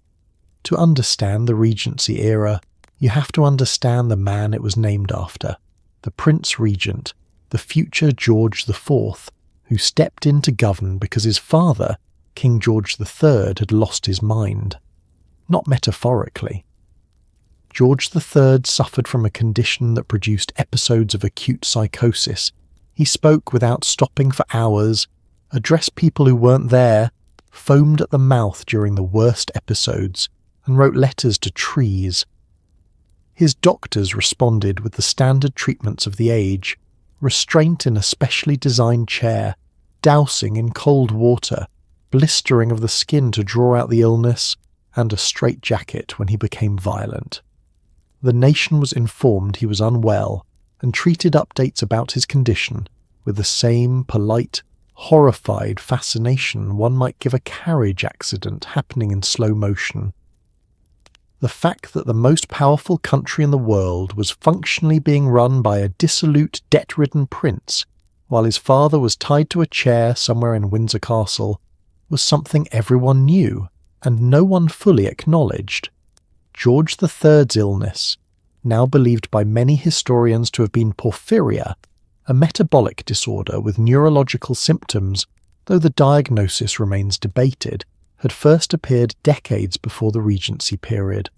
To understand the Regency era, you have to understand the man it was named after, the Prince Regent, the future George IV, who stepped in to govern because his father, King George III, had lost his mind. Not metaphorically. George III suffered from a condition that produced episodes of acute psychosis. He spoke without stopping for hours, addressed people who weren't there, foamed at the mouth during the worst episodes, and wrote letters to trees. His doctors responded with the standard treatments of the age: restraint in a specially designed chair, dousing in cold water, blistering of the skin to draw out the illness, and a straitjacket when he became violent. The nation was informed he was unwell, and treated updates about his condition with the same polite, horrified fascination one might give a carriage accident happening in slow motion. The fact that the most powerful country in the world was functionally being run by a dissolute, debt-ridden prince, while his father was tied to a chair somewhere in Windsor Castle, was something everyone knew, and no one fully acknowledged. George III's illness, now believed by many historians to have been porphyria, a metabolic disorder with neurological symptoms, though the diagnosis remains debated, had first appeared decades before the Regency period,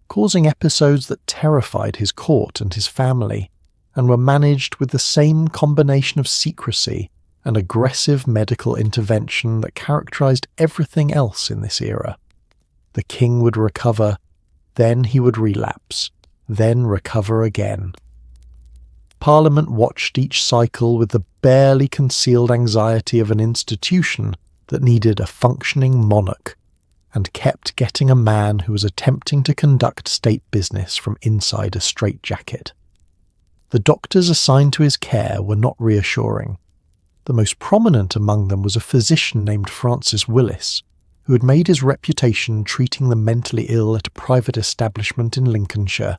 causing episodes that terrified his court and his family. and were managed with the same combination of secrecy and aggressive medical intervention that characterized everything else in this era. The king would recover, then he would relapse, then recover again. Parliament watched each cycle with the barely concealed anxiety of an institution that needed a functioning monarch, and kept getting a man who was attempting to conduct state business from inside a straitjacket. The doctors assigned to his care were not reassuring. The most prominent among them was a physician named Francis Willis, who had made his reputation treating the mentally ill at a private establishment in Lincolnshire,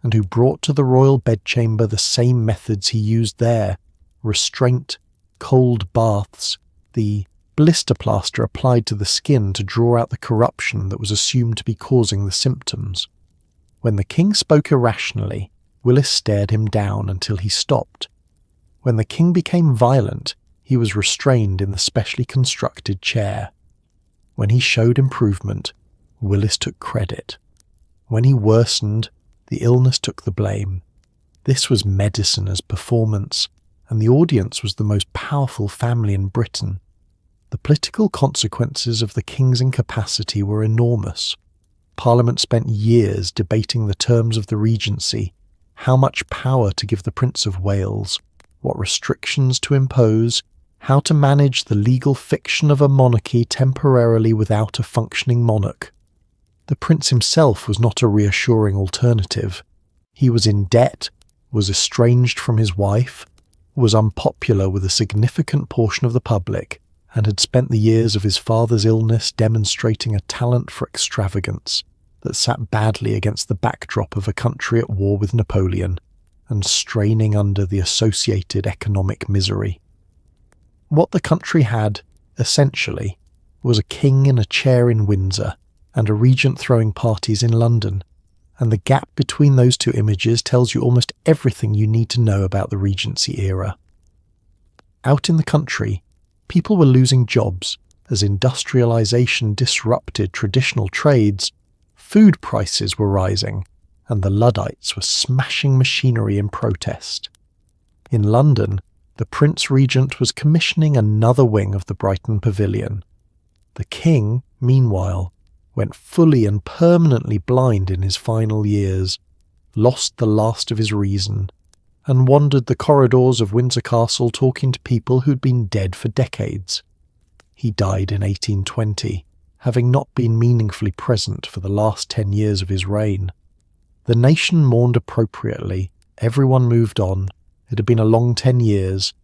and who brought to the royal bedchamber the same methods he used there: restraint, cold baths, the blister plaster applied to the skin to draw out the corruption that was assumed to be causing the symptoms. When the king spoke irrationally, Willis stared him down until he stopped. When the king became violent, he was restrained in the specially constructed chair. When he showed improvement, Willis took credit. When he worsened, the illness took the blame. This was medicine as performance, and the audience was the most powerful family in Britain. The political consequences of the king's incapacity were enormous. Parliament spent years debating the terms of the Regency, how much power to give the Prince of Wales, what restrictions to impose, how to manage the legal fiction of a monarchy temporarily without a functioning monarch. The prince himself was not a reassuring alternative. He was in debt, was estranged from his wife, was unpopular with a significant portion of the public, and had spent the years of his father's illness demonstrating a talent for extravagance that sat badly against the backdrop of a country at war with Napoleon and straining under the associated economic misery. What the country had, essentially, was a king in a chair in Windsor and a regent throwing parties in London, and the gap between those two images tells you almost everything you need to know about the Regency era. Out in the country, people were losing jobs as industrialisation disrupted traditional trades, food prices were rising, and the Luddites were smashing machinery in protest. In London, the Prince Regent was commissioning another wing of the Brighton Pavilion. The King, meanwhile, went fully and permanently blind in his final years, lost the last of his reason, and wandered the corridors of Windsor Castle talking to people who'd been dead for decades. He died in 1820, having not been meaningfully present for the last 10 years of his reign. The nation mourned appropriately, everyone moved on. It had been a long 10 years.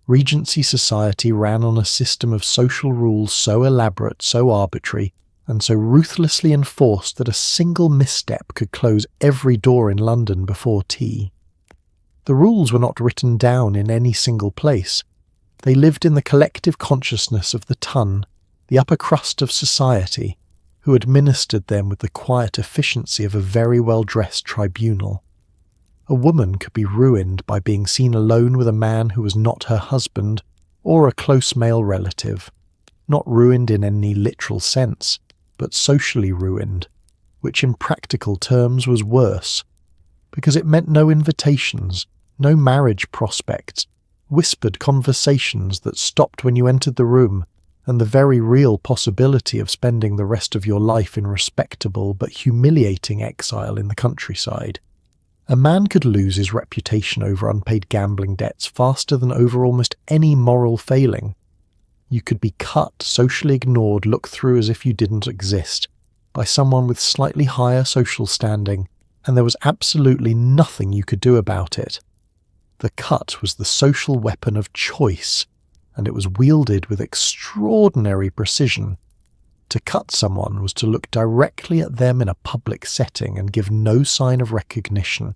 Regency society ran on a system of social rules so elaborate, so arbitrary, and so ruthlessly enforced that a single misstep could close every door in London before tea. The rules were not written down in any single place. They lived in the collective consciousness of the ton, the upper crust of society, who administered them with the quiet efficiency of a very well-dressed tribunal. A woman could be ruined by being seen alone with a man who was not her husband or a close male relative, not ruined in any literal sense, but socially ruined, which in practical terms was worse, because it meant no invitations, no marriage prospects, whispered conversations that stopped when you entered the room, and the very real possibility of spending the rest of your life in respectable but humiliating exile in the countryside. A man could lose his reputation over unpaid gambling debts faster than over almost any moral failing. You could be cut, socially ignored, looked through as if you didn't exist, by someone with slightly higher social standing, and there was absolutely nothing you could do about it. The cut was the social weapon of choice, and it was wielded with extraordinary precision. To cut someone was to look directly at them in a public setting and give no sign of recognition,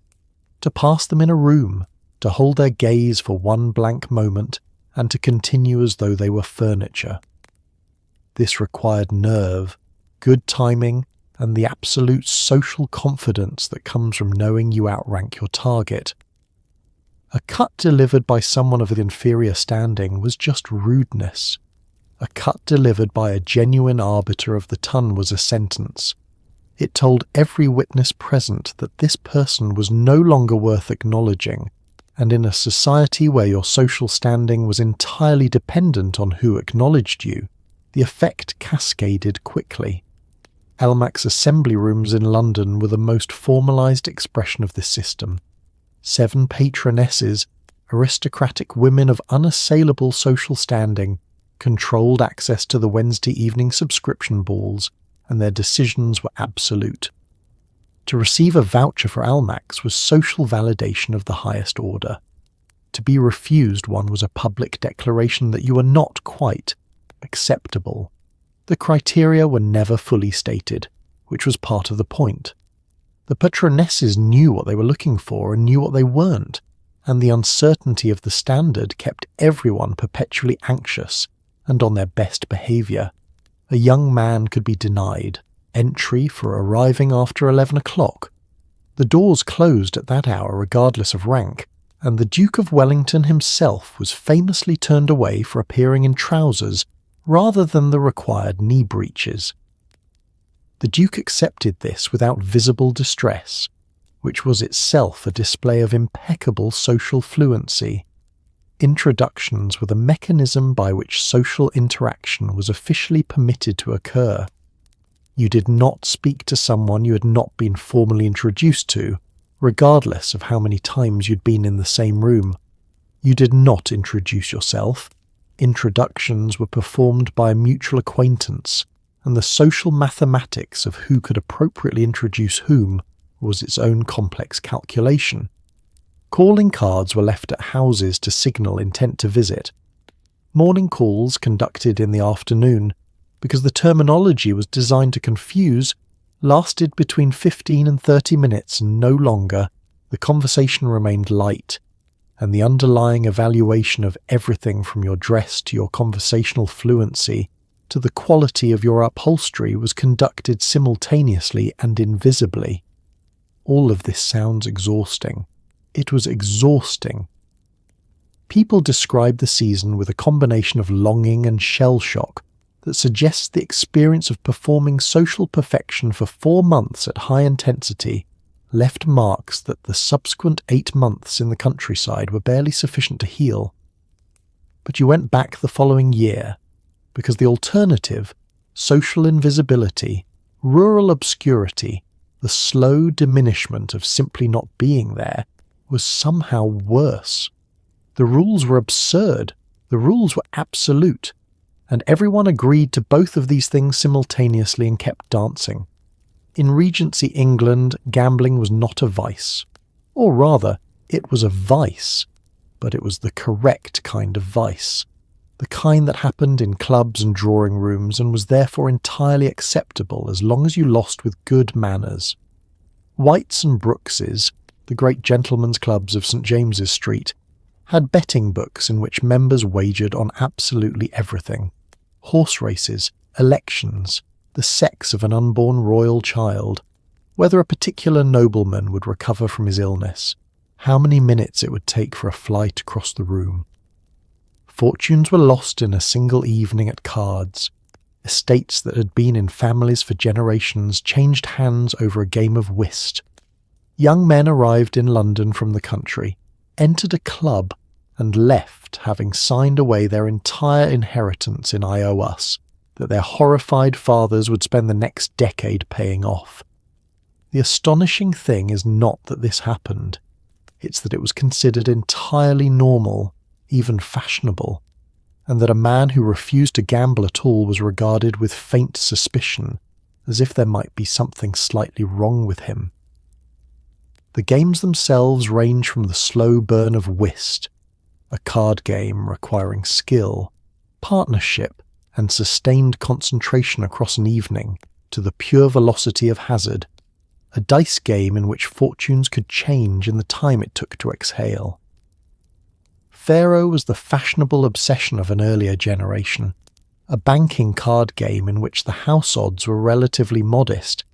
to pass them in a room, to hold their gaze for one blank moment, and to continue as though they were furniture. This required nerve, good timing, and the absolute social confidence that comes from knowing you outrank your target. A cut delivered by someone of inferior standing was just rudeness. A cut delivered by a genuine arbiter of the ton was a sentence. It told every witness present that this person was no longer worth acknowledging, and in a society where your social standing was entirely dependent on who acknowledged you, the effect cascaded quickly. Elmac's assembly rooms in London were the most formalised expression of this system. 7 patronesses, aristocratic women of unassailable social standing, controlled access to the Wednesday evening subscription balls, and their decisions were absolute. To receive a voucher for Almack's was social validation of the highest order. To be refused one was a public declaration that you were not quite acceptable. The criteria were never fully stated, which was part of the point. The patronesses knew what they were looking for and knew what they weren't, and the uncertainty of the standard kept everyone perpetually anxious and on their best behaviour. A young man could be denied entry for arriving after 11 o'clock. The doors closed at that hour regardless of rank, and the Duke of Wellington himself was famously turned away for appearing in trousers rather than the required knee breeches. The Duke accepted this without visible distress, which was itself a display of impeccable social fluency. Introductions were the mechanism by which social interaction was officially permitted to occur. You did not speak to someone you had not been formally introduced to, regardless of how many times you'd been in the same room. You did not introduce yourself. Introductions were performed by a mutual acquaintance, and the social mathematics of who could appropriately introduce whom was its own complex calculation. Calling cards were left at houses to signal intent to visit. Morning calls conducted in the afternoon, because the terminology was designed to confuse, lasted between 15 and 30 minutes and no longer. The conversation remained light, and the underlying evaluation of everything from your dress to your conversational fluency to the quality of your upholstery was conducted simultaneously and invisibly. All of this sounds exhausting. It was exhausting. People describe the season with a combination of longing and shell shock that suggests the experience of performing social perfection for 4 months at high intensity left marks that the subsequent 8 months in the countryside were barely sufficient to heal. But you went back the following year, because the alternative, social invisibility, rural obscurity, the slow diminishment of simply not being there, was somehow worse. The rules were absurd, the rules were absolute, and everyone agreed to both of these things simultaneously and kept dancing. In Regency England, gambling was not a vice. Or rather, it was a vice, but it was the correct kind of vice. The kind that happened in clubs and drawing rooms and was therefore entirely acceptable as long as you lost with good manners. White's and Brooks's, the great gentlemen's clubs of St James's Street, had betting books in which members wagered on absolutely everything. Horse races, elections, the sex of an unborn royal child, whether a particular nobleman would recover from his illness, how many minutes it would take for a flight across the room. Fortunes were lost in a single evening at cards. Estates that had been in families for generations changed hands over a game of whist. Young men arrived in London from the country, entered a club, and left having signed away their entire inheritance in I O Us, that their horrified fathers would spend the next decade paying off. The astonishing thing is not that this happened. It's that it was considered entirely normal, even fashionable, and that a man who refused to gamble at all was regarded with faint suspicion, as if there might be something slightly wrong with him. The games themselves range from the slow burn of whist, a card game requiring skill, partnership, and sustained concentration across an evening, to the pure velocity of hazard, a dice game in which fortunes could change in the time it took to exhale. Faro was the fashionable obsession of an earlier generation, a banking card game in which the house odds were relatively modest,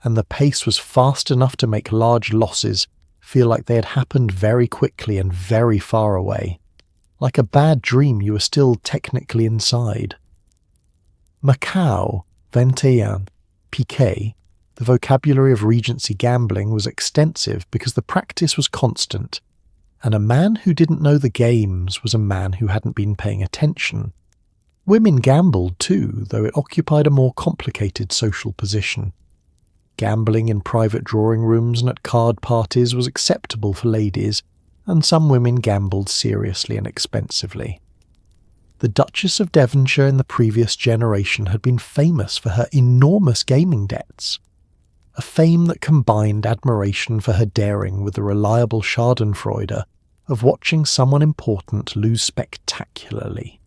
and the pace was fast enough to make large losses feel like they had happened very quickly and very far away. Like a bad dream, you were still technically inside. Macao, 21, piquet, the vocabulary of Regency gambling was extensive because the practice was constant, and a man who didn't know the games was a man who hadn't been paying attention. Women gambled too, though it occupied a more complicated social position. Gambling in private drawing rooms and at card parties was acceptable for ladies, and some women gambled seriously and expensively. The Duchess of Devonshire in the previous generation had been famous for her enormous gaming debts, a fame that combined admiration for her daring with the reliable schadenfreude of watching someone important lose spectacularly.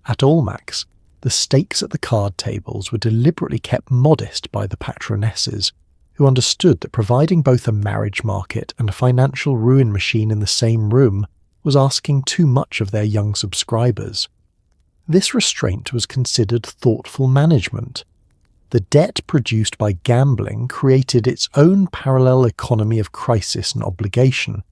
At Almack's, the stakes at the card tables were deliberately kept modest by the patronesses, who understood that providing both a marriage market and a financial ruin machine in the same room was asking too much of their young subscribers. This restraint was considered thoughtful management. The debt produced by gambling created its own parallel economy of crisis and obligation.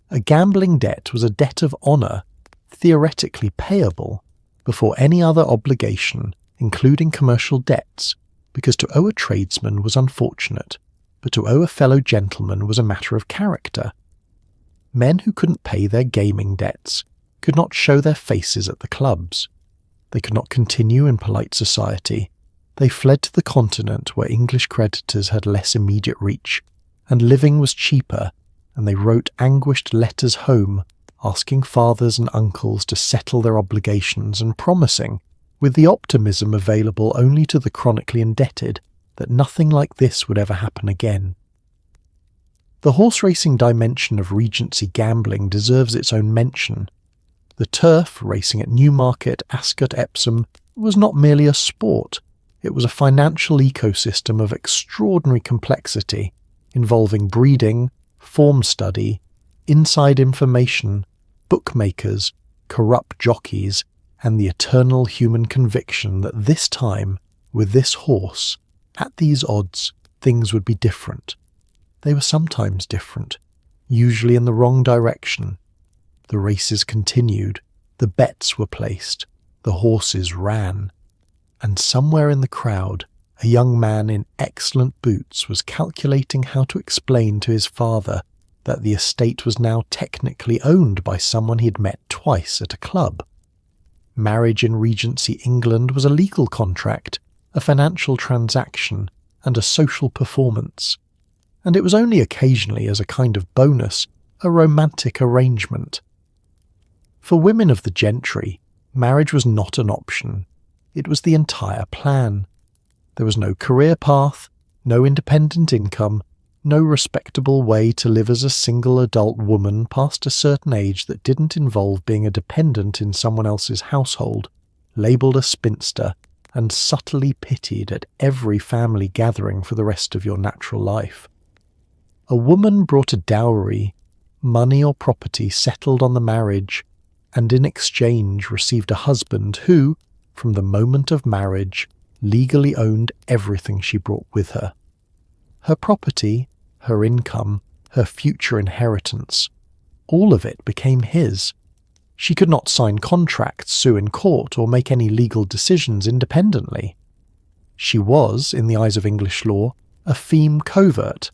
A gambling debt was a debt of honour, theoretically payable, before any other obligation, including commercial debts, because to owe a tradesman was unfortunate, but to owe a fellow gentleman was a matter of character. Men who couldn't pay their gaming debts could not show their faces at the clubs. They could not continue in polite society. They fled to the continent where English creditors had less immediate reach, and living was cheaper, and they wrote anguished letters home, asking fathers and uncles to settle their obligations and promising, with the optimism available only to the chronically indebted, that nothing like this would ever happen again. The horse racing dimension of Regency gambling deserves its own mention. The turf, racing at Newmarket, Ascot, Epsom, was not merely a sport, it was a financial ecosystem of extraordinary complexity, involving breeding, form study, inside information, bookmakers, corrupt jockeys, and the eternal human conviction that this time, with this horse, at these odds, things would be different. They were sometimes different, usually in the wrong direction. The races continued, the bets were placed, the horses ran, and somewhere in the crowd, a young man in excellent boots was calculating how to explain to his father that the estate was now technically owned by someone he'd met twice at a club. Marriage in Regency England was a legal contract, a financial transaction, and a social performance. And it was only occasionally, as a kind of bonus, a romantic arrangement. For women of the gentry, marriage was not an option. It was the entire plan. There was no career path, no independent income, no respectable way to live as a single adult woman past a certain age that didn't involve being a dependent in someone else's household, labelled a spinster, and subtly pitied at every family gathering for the rest of your natural life. A woman brought a dowry, money or property settled on the marriage, and in exchange received a husband who, from the moment of marriage, legally owned everything she brought with her. Her property, her income, her future inheritance, all of it became his. She could not sign contracts, sue in court, or make any legal decisions independently. She was, in the eyes of English law, a feme covert,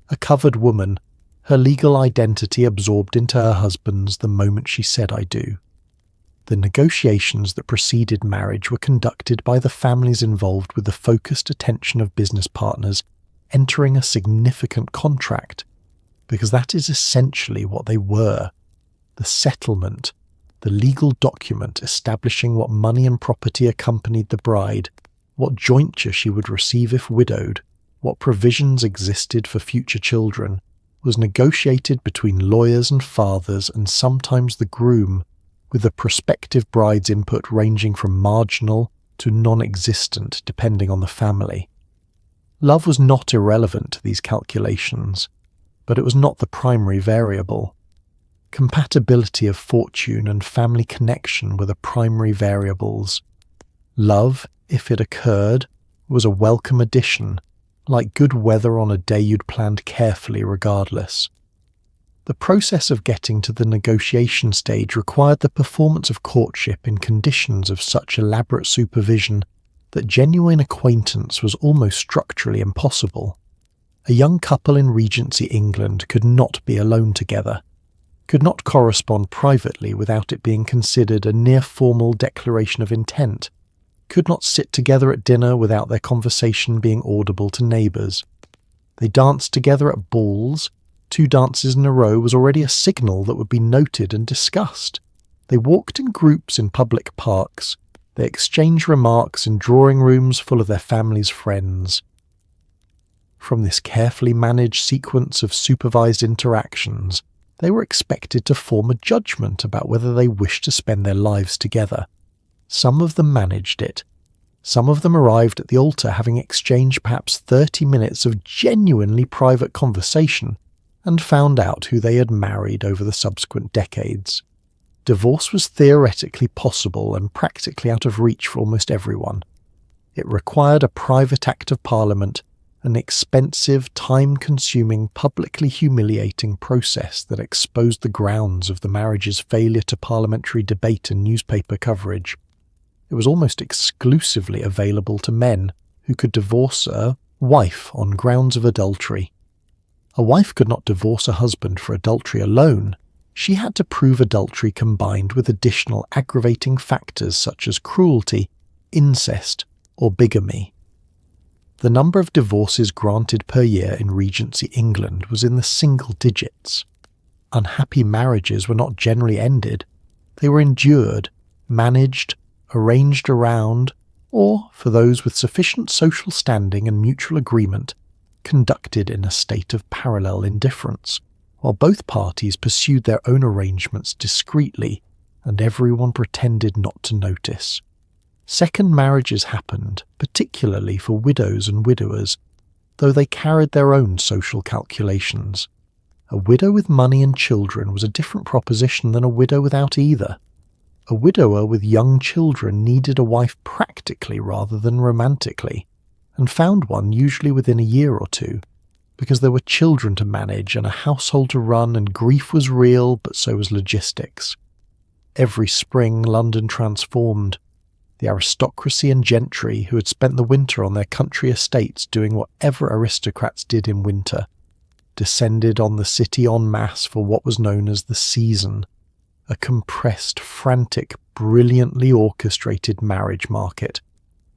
a covered woman, her legal identity absorbed into her husband's the moment she said "I do." The negotiations that preceded marriage were conducted by the families involved with the focused attention of business partners entering a significant contract, because that is essentially what they were: the settlement, the legal document establishing what money and property accompanied the bride, what jointure she would receive if widowed, what provisions existed for future children, was negotiated between lawyers and fathers and sometimes the groom, with the prospective bride's input ranging from marginal to non-existent depending on the family. Love was not irrelevant to these calculations, but it was not the primary variable. Compatibility of fortune and family connection were the primary variables. Love, if it occurred, was a welcome addition, like good weather on a day you'd planned carefully regardless. The process of getting to the negotiation stage required the performance of courtship in conditions of such elaborate supervision that genuine acquaintance was almost structurally impossible. A young couple in Regency England could not be alone together. could not correspond privately without it being considered a near-formal declaration of intent, could not sit together at dinner without their conversation being audible to neighbours. They danced together at balls. 2 dances in a row was already a signal that would be noted and discussed. They walked in groups in public parks. They exchanged remarks in drawing rooms full of their family's friends. From this carefully managed sequence of supervised interactions, they were expected to form a judgment about whether they wished to spend their lives together. Some of them managed it. Some of them arrived at the altar having exchanged perhaps 30 minutes of genuinely private conversation and found out who they had married over the subsequent decades. Divorce was theoretically possible and practically out of reach for almost everyone. It required a private act of Parliament, an expensive, time-consuming, publicly humiliating process that exposed the grounds of the marriage's failure to parliamentary debate and newspaper coverage. It was almost exclusively available to men who could divorce a wife on grounds of adultery. A wife could not divorce a husband for adultery alone. She had to prove adultery combined with additional aggravating factors such as cruelty, incest, or bigamy. The number of divorces granted per year in Regency England was in the single digits. Unhappy marriages were not generally ended. They were endured, managed, arranged around, or, for those with sufficient social standing and mutual agreement, conducted in a state of parallel indifference, while both parties pursued their own arrangements discreetly and everyone pretended not to notice. Second marriages happened, particularly for widows and widowers, though they carried their own social calculations. A widow with money and children was a different proposition than a widow without either. A widower with young children needed a wife practically rather than romantically, and found one usually within a year or 2, because there were children to manage and a household to run, and grief was real, but so was logistics. Every spring London transformed. The aristocracy and gentry who had spent the winter on their country estates doing whatever aristocrats did in winter, descended on the city en masse for what was known as the season, a compressed, frantic, brilliantly orchestrated marriage market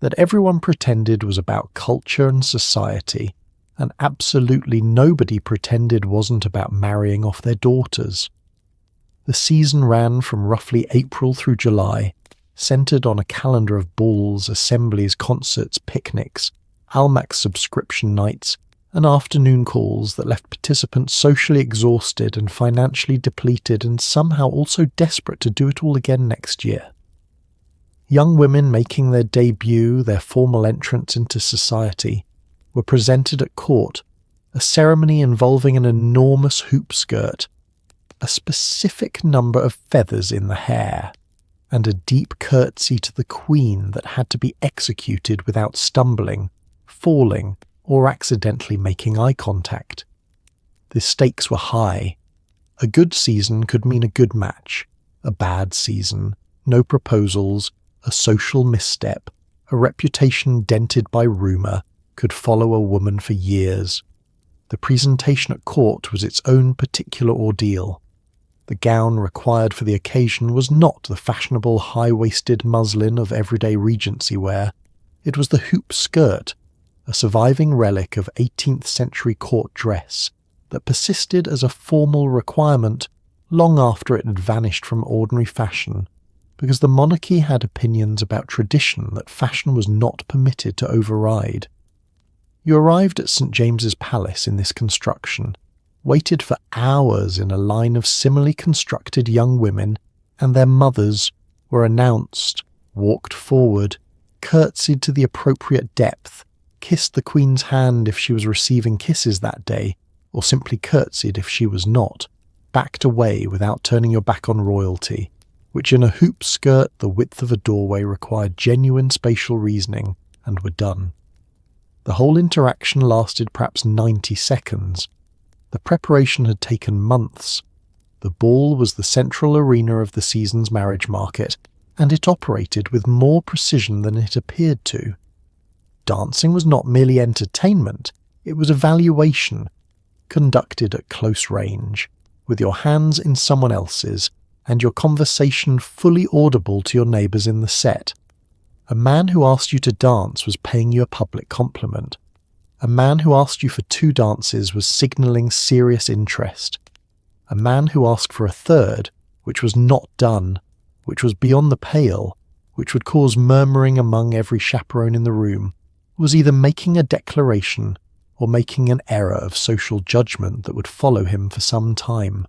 that everyone pretended was about culture and society, and absolutely nobody pretended wasn't about marrying off their daughters. The season ran from roughly April through July, centred on a calendar of balls, assemblies, concerts, picnics, Almac subscription nights, and afternoon calls that left participants socially exhausted and financially depleted and somehow also desperate to do it all again next year. Young women making their debut, their formal entrance into society, were presented at court, a ceremony involving an enormous hoop skirt, a specific number of feathers in the hair, and a deep curtsy to the Queen that had to be executed without stumbling, falling, or accidentally making eye contact. The stakes were high. A good season could mean a good match. A bad season, no proposals, a social misstep, a reputation dented by rumour, could follow a woman for years. The presentation at court was its own particular ordeal. The gown required for the occasion was not the fashionable high-waisted muslin of everyday Regency wear. It was the hoop skirt, a surviving relic of 18th century court dress that persisted as a formal requirement long after it had vanished from ordinary fashion, because the monarchy had opinions about tradition that fashion was not permitted to override. You arrived at St. James's Palace in this construction, waited for hours in a line of similarly constructed young women, and their mothers were announced, walked forward, curtsied to the appropriate depth, kissed the Queen's hand if she was receiving kisses that day, or simply curtsied if she was not, backed away without turning your back on royalty, which in a hoop skirt the width of a doorway required genuine spatial reasoning, and were done. The whole interaction lasted perhaps 90 seconds. The preparation had taken months. The ball was the central arena of the season's marriage market, and it operated with more precision than it appeared to. Dancing was not merely entertainment, it was evaluation, conducted at close range, with your hands in someone else's, and your conversation fully audible to your neighbours in the set. A man who asked you to dance was paying you a public compliment. A man who asked you for 2 dances was signalling serious interest. A man who asked for a third, which was not done, which was beyond the pale, which would cause murmuring among every chaperone in the room, was either making a declaration or making an error of social judgment that would follow him for some time.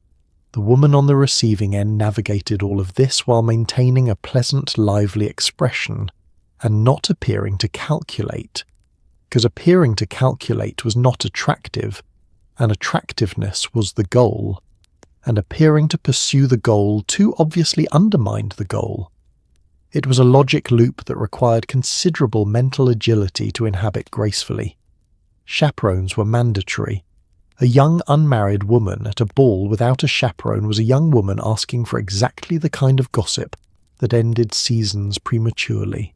The woman on the receiving end navigated all of this while maintaining a pleasant, lively expression and not appearing to calculate, because appearing to calculate was not attractive, and attractiveness was the goal, and appearing to pursue the goal too obviously undermined the goal. It was a logic loop that required considerable mental agility to inhabit gracefully. Chaperones were mandatory. A young unmarried woman at a ball without a chaperone was a young woman asking for exactly the kind of gossip that ended seasons prematurely.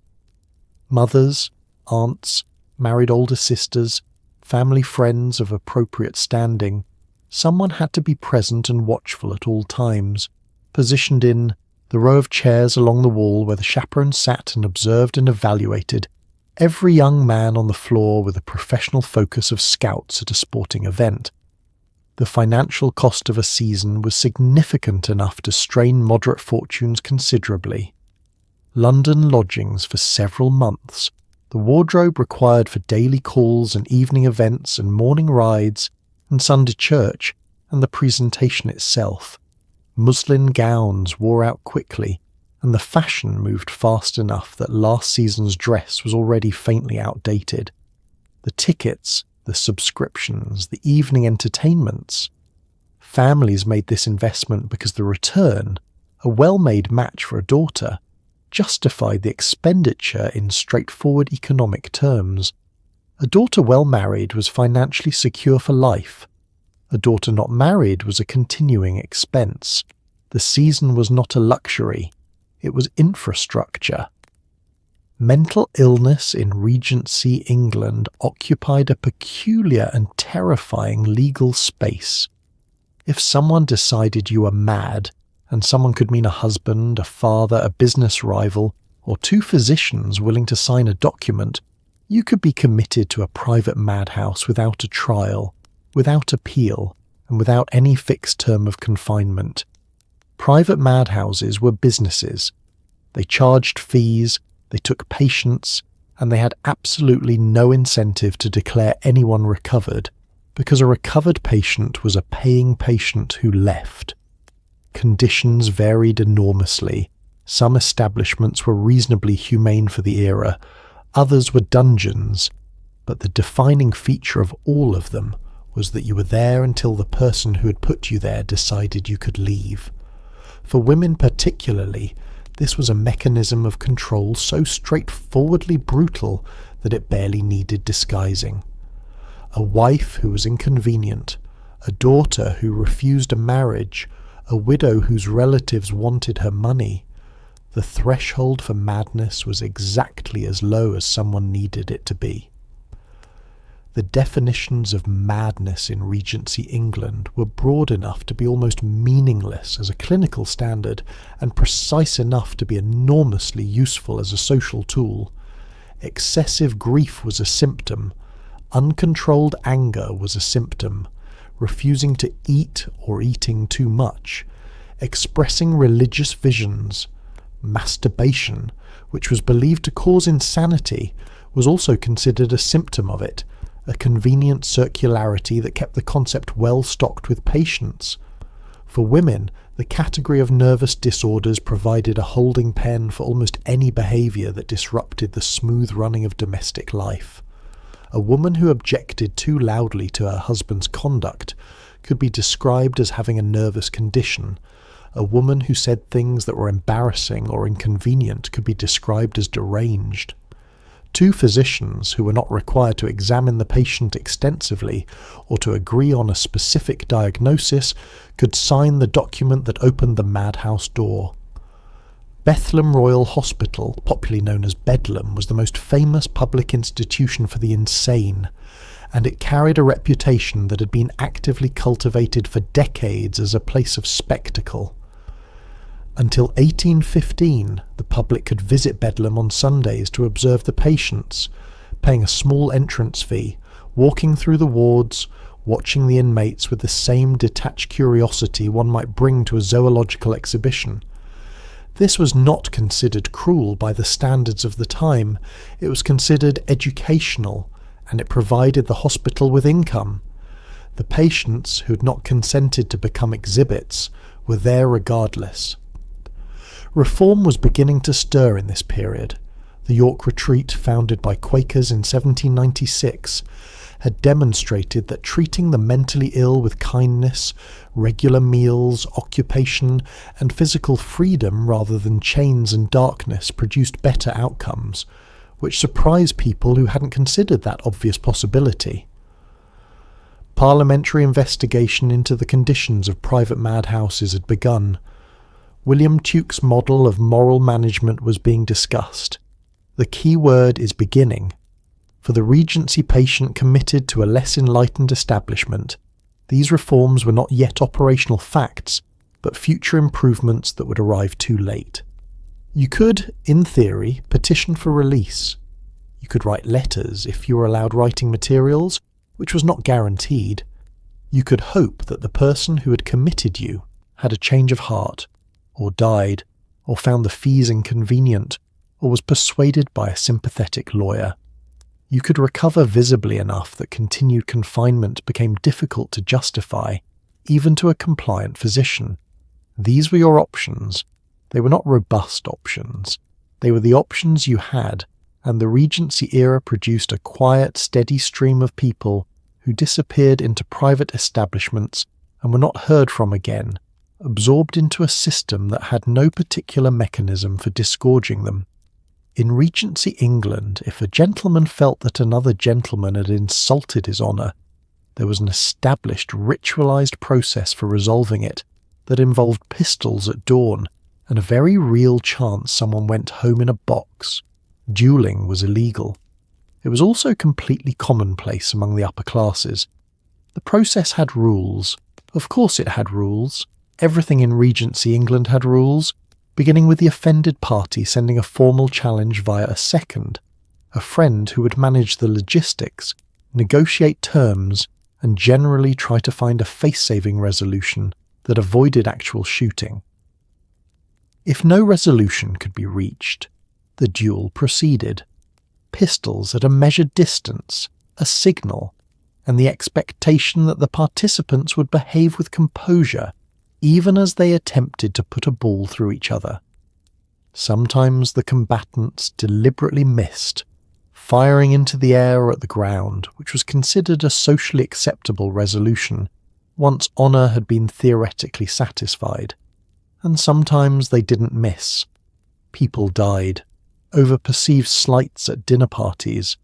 Mothers, aunts, married older sisters, family friends of appropriate standing, someone had to be present and watchful at all times, positioned in the row of chairs along the wall where the chaperone sat and observed and evaluated every young man on the floor with a professional focus of scouts at a sporting event. The financial cost of a season was significant enough to strain moderate fortunes considerably. London lodgings for several months, the wardrobe required for daily calls and evening events and morning rides and Sunday church, and the presentation itself. Muslin gowns wore out quickly, and the fashion moved fast enough that last season's dress was already faintly outdated. The tickets, the subscriptions, the evening entertainments. Families made this investment because the return, a well-made match for a daughter, justified the expenditure in straightforward economic terms. A daughter well married was financially secure for life. A daughter not married was a continuing expense. The season was not a luxury. It was infrastructure. Mental illness in Regency England occupied a peculiar and terrifying legal space. If someone decided you were mad, and someone could mean a husband, a father, a business rival, or 2 physicians willing to sign a document, you could be committed to a private madhouse without a trial, without appeal, and without any fixed term of confinement. Private madhouses were businesses. They charged fees, they took patients, and they had absolutely no incentive to declare anyone recovered, because a recovered patient was a paying patient who left. Conditions varied enormously. Some establishments were reasonably humane for the era, others were dungeons, but the defining feature of all of them was that you were there until the person who had put you there decided you could leave. For women particularly, this was a mechanism of control so straightforwardly brutal that it barely needed disguising. A wife who was inconvenient, a daughter who refused a marriage, a widow whose relatives wanted her money. The threshold for madness was exactly as low as someone needed it to be. The definitions of madness in Regency England were broad enough to be almost meaningless as a clinical standard and precise enough to be enormously useful as a social tool. Excessive grief was a symptom. Uncontrolled anger was a symptom. Refusing to eat or eating too much. Expressing religious visions. Masturbation, which was believed to cause insanity, was also considered a symptom of it, a convenient circularity that kept the concept well stocked with patients. For women, the category of nervous disorders provided a holding pen for almost any behaviour that disrupted the smooth running of domestic life. A woman who objected too loudly to her husband's conduct could be described as having a nervous condition. A woman who said things that were embarrassing or inconvenient could be described as deranged. 2 physicians who were not required to examine the patient extensively or to agree on a specific diagnosis could sign the document that opened the madhouse door. Bethlem Royal Hospital, popularly known as Bedlam, was the most famous public institution for the insane, and it carried a reputation that had been actively cultivated for decades as a place of spectacle. Until 1815, the public could visit Bedlam on Sundays to observe the patients, paying a small entrance fee, walking through the wards, watching the inmates with the same detached curiosity one might bring to a zoological exhibition. This was not considered cruel by the standards of the time. It was considered educational, and it provided the hospital with income. The patients who had not consented to become exhibits were there regardless. Reform was beginning to stir in this period. The York Retreat, founded by Quakers in 1796, had demonstrated that treating the mentally ill with kindness, regular meals, occupation, and physical freedom rather than chains and darkness produced better outcomes, which surprised people who hadn't considered that obvious possibility. Parliamentary investigation into the conditions of private madhouses had begun. William Tuke's model of moral management was being discussed. The key word is beginning. For the Regency patient committed to a less enlightened establishment, these reforms were not yet operational facts, but future improvements that would arrive too late. You could, in theory, petition for release. You could write letters if you were allowed writing materials, which was not guaranteed. You could hope that the person who had committed you had a change of heart, or died, or found the fees inconvenient, or was persuaded by a sympathetic lawyer. You could recover visibly enough that continued confinement became difficult to justify, even to a compliant physician. These were your options. They were not robust options. They were the options you had, and the Regency era produced a quiet, steady stream of people who disappeared into private establishments and were not heard from again, absorbed into a system that had no particular mechanism for disgorging them. In Regency England, if a gentleman felt that another gentleman had insulted his honour, there was an established, ritualised process for resolving it that involved pistols at dawn and a very real chance someone went home in a box. Duelling was illegal. It was also completely commonplace among the upper classes. The process had rules. Of course it had rules. Everything in Regency England had rules, beginning with the offended party sending a formal challenge via a second, a friend who would manage the logistics, negotiate terms, and generally try to find a face-saving resolution that avoided actual shooting. If no resolution could be reached, the duel proceeded. Pistols at a measured distance, a signal, and the expectation that the participants would behave with composure even as they attempted to put a ball through each other. Sometimes the combatants deliberately missed, firing into the air or at the ground, which was considered a socially acceptable resolution, once honour had been theoretically satisfied. And sometimes they didn't miss. People died, over perceived slights at dinner parties,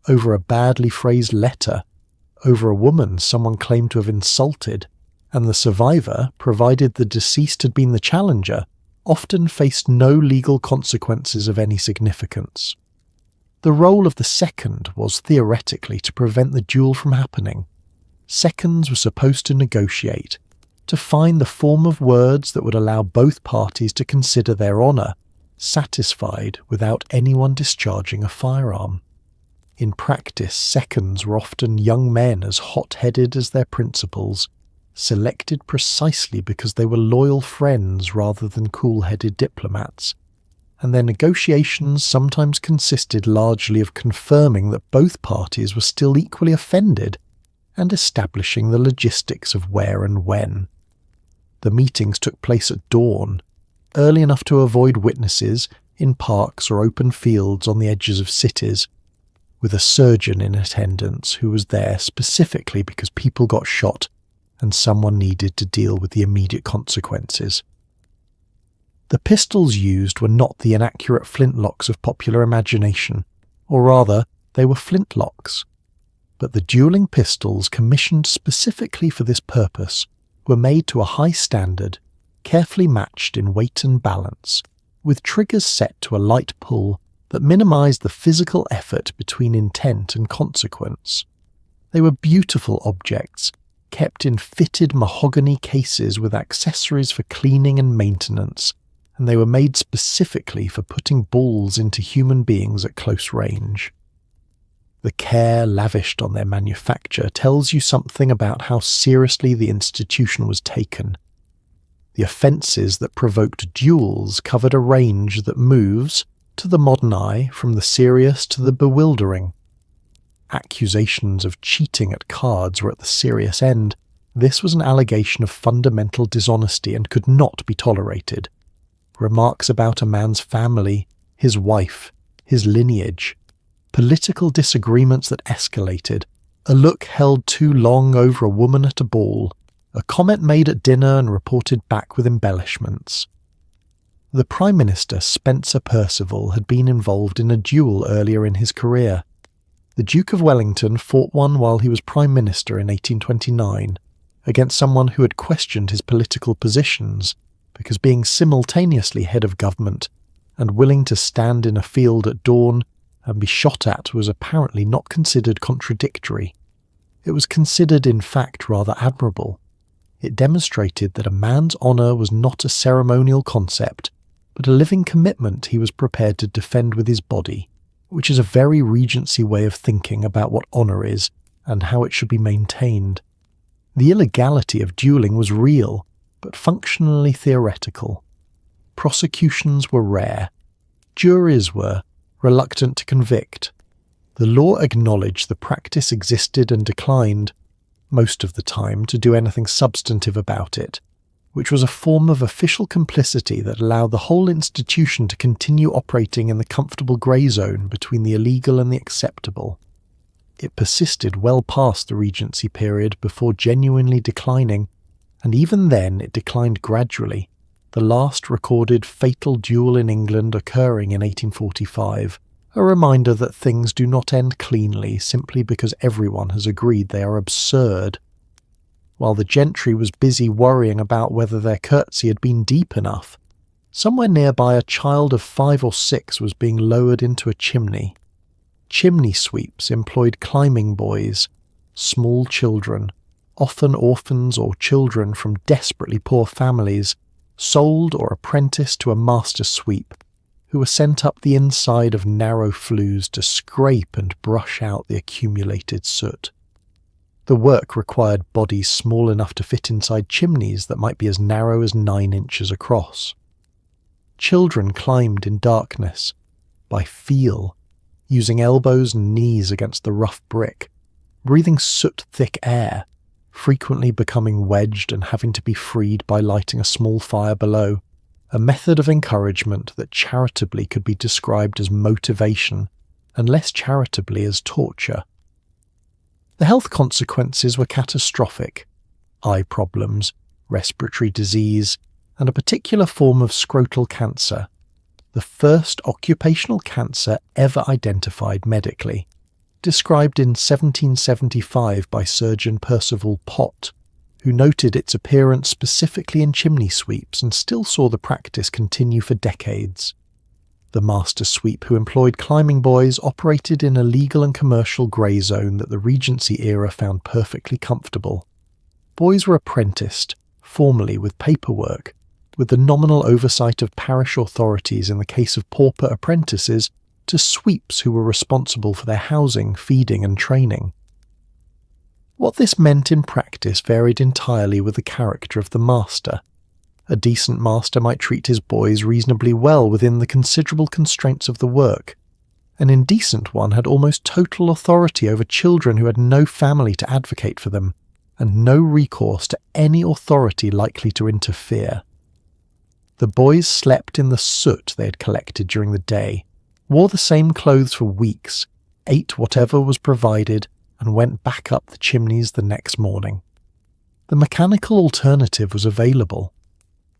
over a badly phrased letter, over a woman someone claimed to have insulted, and the survivor, provided the deceased had been the challenger, often faced no legal consequences of any significance. The role of the second was theoretically to prevent the duel from happening. Seconds were supposed to negotiate, to find the form of words that would allow both parties to consider their honour satisfied without anyone discharging a firearm. In practice, seconds were often young men as hot-headed as their principals, selected precisely because they were loyal friends rather than cool-headed diplomats, and their negotiations sometimes consisted largely of confirming that both parties were still equally offended and establishing the logistics of where and when. The meetings took place at dawn, early enough to avoid witnesses, in parks or open fields on the edges of cities, with a surgeon in attendance who was there specifically because people got shot and someone needed to deal with the immediate consequences. The pistols used were not the inaccurate flintlocks of popular imagination, or rather, they were flintlocks. But the duelling pistols commissioned specifically for this purpose were made to a high standard, carefully matched in weight and balance, with triggers set to a light pull that minimised the physical effort between intent and consequence. They were beautiful objects, kept in fitted mahogany cases with accessories for cleaning and maintenance, and they were made specifically for putting balls into human beings at close range. The care lavished on their manufacture tells you something about how seriously the institution was taken. The offences that provoked duels covered a range that moves, to the modern eye, from the serious to the bewildering. Accusations of cheating at cards were at the serious end. This was an allegation of fundamental dishonesty and could not be tolerated. Remarks about a man's family, his wife, his lineage, political disagreements that escalated, a look held too long over a woman at a ball, a comment made at dinner and reported back with embellishments. The Prime Minister, Spencer Perceval, had been involved in a duel earlier in his career. The Duke of Wellington fought one while he was Prime Minister in 1829, against someone who had questioned his political positions, because being simultaneously head of government and willing to stand in a field at dawn and be shot at was apparently not considered contradictory. It was considered, in fact, rather admirable. It demonstrated that a man's honour was not a ceremonial concept, but a living commitment he was prepared to defend with his body, which is a very Regency way of thinking about what honour is and how it should be maintained. The illegality of duelling was real, but functionally theoretical. Prosecutions were rare. Juries were reluctant to convict. The law acknowledged the practice existed and declined, most of the time, to do anything substantive about it, which was a form of official complicity that allowed the whole institution to continue operating in the comfortable grey zone between the illegal and the acceptable. It persisted well past the Regency period before genuinely declining, and even then it declined gradually, the last recorded fatal duel in England occurring in 1845, a reminder that things do not end cleanly simply because everyone has agreed they are absurd. While the gentry was busy worrying about whether their curtsy had been deep enough, somewhere nearby a child of 5 or 6 was being lowered into a chimney. Chimney sweeps employed climbing boys, small children, often orphans or children from desperately poor families, sold or apprenticed to a master sweep, who were sent up the inside of narrow flues to scrape and brush out the accumulated soot. The work required bodies small enough to fit inside chimneys that might be as narrow as 9 inches across. Children climbed in darkness, by feel, using elbows and knees against the rough brick, breathing soot-thick air, frequently becoming wedged and having to be freed by lighting a small fire below, a method of encouragement that charitably could be described as motivation and less charitably as torture. The health consequences were catastrophic: eye problems, respiratory disease, and a particular form of scrotal cancer, the first occupational cancer ever identified medically, described in 1775 by Surgeon Percival Pott, who noted its appearance specifically in chimney sweeps and still saw the practice continue for decades. The master sweep who employed climbing boys operated in a legal and commercial grey zone that the Regency era found perfectly comfortable. Boys were apprenticed, formally with paperwork, with the nominal oversight of parish authorities in the case of pauper apprentices, to sweeps who were responsible for their housing, feeding and training. What this meant in practice varied entirely with the character of the master. A decent master might treat his boys reasonably well within the considerable constraints of the work. An indecent one had almost total authority over children who had no family to advocate for them, and no recourse to any authority likely to interfere. The boys slept in the soot they had collected during the day, wore the same clothes for weeks, ate whatever was provided, and went back up the chimneys the next morning. The mechanical alternative was available.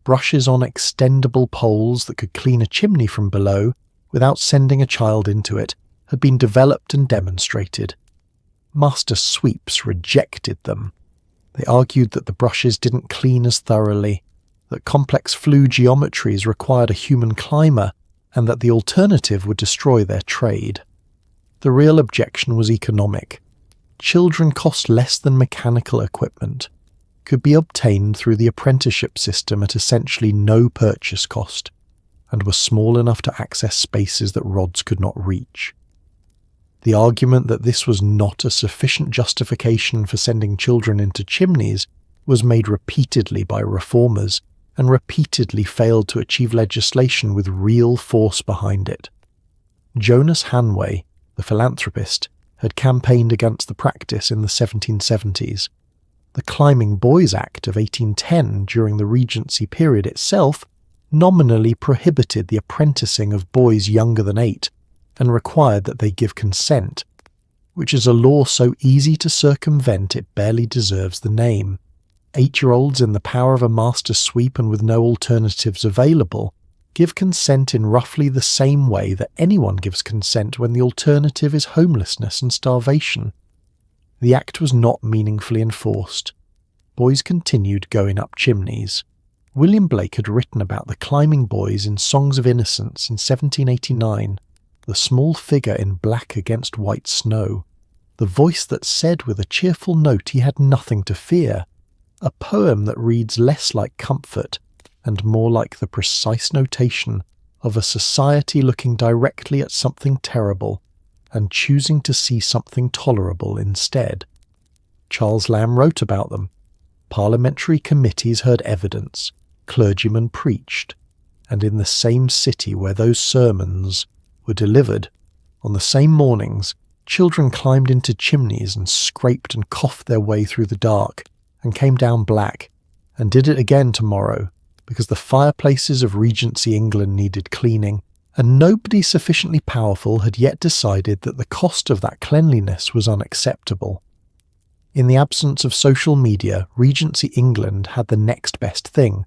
Brushes on extendable poles that could clean a chimney from below without sending a child into it had been developed and demonstrated. Master sweeps rejected them. They argued that the brushes didn't clean as thoroughly, that complex flue geometries required a human climber, and that the alternative would destroy their trade. The real objection was economic. children cost less than mechanical equipment, could be obtained through the apprenticeship system at essentially no purchase cost, and were small enough to access spaces that rods could not reach. The argument that this was not a sufficient justification for sending children into chimneys was made repeatedly by reformers, and repeatedly failed to achieve legislation with real force behind it. Jonas Hanway, the philanthropist, had campaigned against the practice in the 1770s. The Climbing Boys Act of 1810 during the Regency period itself nominally prohibited the apprenticing of boys younger than 8 and required that they give consent, which is a law so easy to circumvent it barely deserves the name. 8-year-olds in the power of a master sweep and with no alternatives available give consent in roughly the same way that anyone gives consent when the alternative is homelessness and starvation. The act was not meaningfully enforced. Boys continued going up chimneys. William Blake had written about the climbing boys in Songs of Innocence in 1789, the small figure in black against white snow, the voice that said with a cheerful note he had nothing to fear, a poem that reads less like comfort and more like the precise notation of a society looking directly at something terrible and choosing to see something tolerable instead. Charles Lamb wrote about them. Parliamentary committees heard evidence, clergymen preached, and in the same city where those sermons were delivered, on the same mornings, children climbed into chimneys and scraped and coughed their way through the dark, and came down black, and did it again tomorrow, because the fireplaces of Regency England needed cleaning, and nobody sufficiently powerful had yet decided that the cost of that cleanliness was unacceptable. In the absence of social media, Regency England had the next best thing: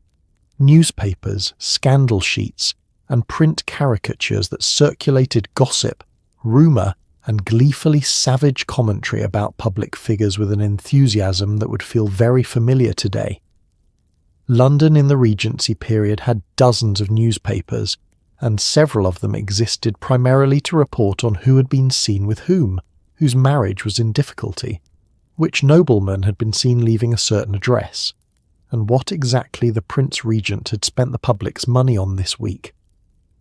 newspapers, scandal sheets, and print caricatures that circulated gossip, rumour, and gleefully savage commentary about public figures with an enthusiasm that would feel very familiar today. London in the Regency period had dozens of newspapers, and several of them existed primarily to report on who had been seen with whom, whose marriage was in difficulty, which nobleman had been seen leaving a certain address, and what exactly the Prince Regent had spent the public's money on this week.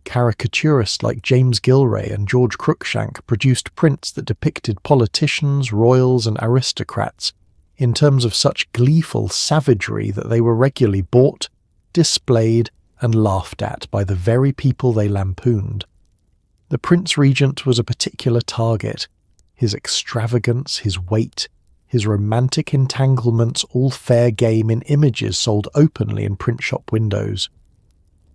Caricaturists like James Gilray and George Cruikshank produced prints that depicted politicians, royals, and aristocrats in terms of such gleeful savagery that they were regularly bought, displayed, and laughed at by the very people they lampooned. The Prince Regent was a particular target, his extravagance, his weight, his romantic entanglements all fair game in images sold openly in print shop windows.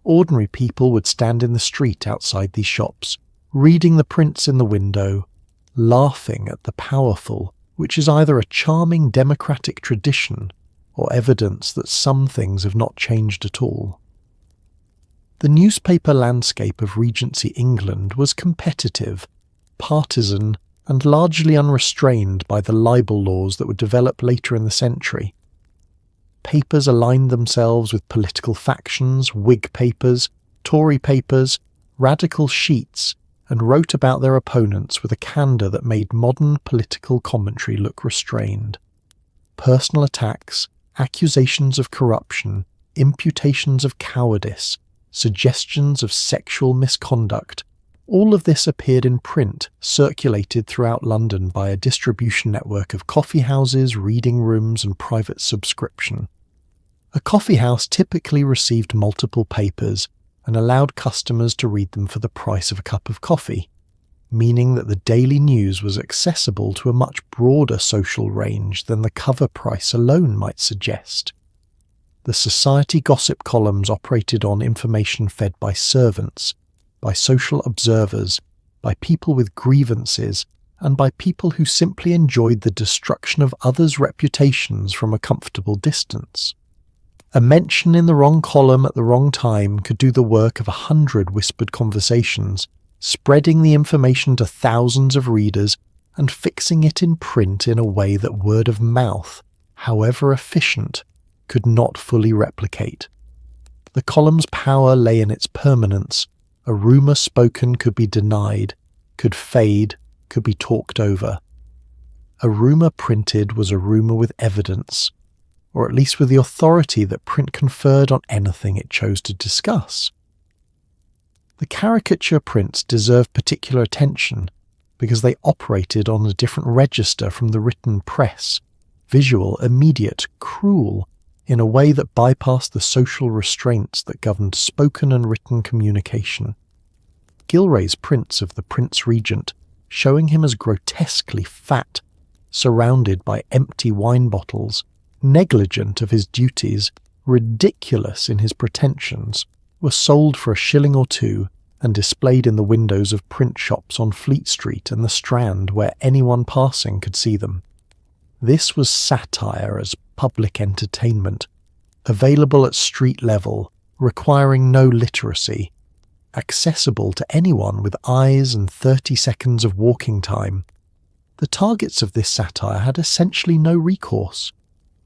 Ordinary people would stand in the street outside these shops, reading the prints in the window, laughing at the powerful, which is either a charming democratic tradition or evidence that some things have not changed at all. The newspaper landscape of Regency England was competitive, partisan, and largely unrestrained by the libel laws that would develop later in the century. Papers aligned themselves with political factions, Whig papers, Tory papers, radical sheets, and wrote about their opponents with a candour that made modern political commentary look restrained. Personal attacks, accusations of corruption, imputations of cowardice, suggestions of sexual misconduct, all of this appeared in print, circulated throughout London by a distribution network of coffee houses, reading rooms, and private subscription. A coffee house typically received multiple papers and allowed customers to read them for the price of a cup of coffee, meaning that the daily news was accessible to a much broader social range than the cover price alone might suggest. The society gossip columns operated on information fed by servants, by social observers, by people with grievances, and by people who simply enjoyed the destruction of others' reputations from a comfortable distance. A mention in the wrong column at the wrong time could do the work of 100 whispered conversations, spreading the information to thousands of readers and fixing it in print in a way that word of mouth, however efficient, could not fully replicate. The column's power lay in its permanence. A rumour spoken could be denied, could fade, could be talked over. A rumour printed was a rumour with evidence, or at least with the authority that print conferred on anything it chose to discuss. The caricature prints deserve particular attention because they operated on a different register from the written press, visual, immediate, cruel, in a way that bypassed the social restraints that governed spoken and written communication. Gilray's prints of the Prince Regent, showing him as grotesquely fat, surrounded by empty wine bottles, negligent of his duties, ridiculous in his pretensions, were sold for £1 or £2 and displayed in the windows of print shops on Fleet Street and the Strand where anyone passing could see them. This was satire as public entertainment, available at street level, requiring no literacy, accessible to anyone with eyes and 30 seconds of walking time. The targets of this satire had essentially no recourse.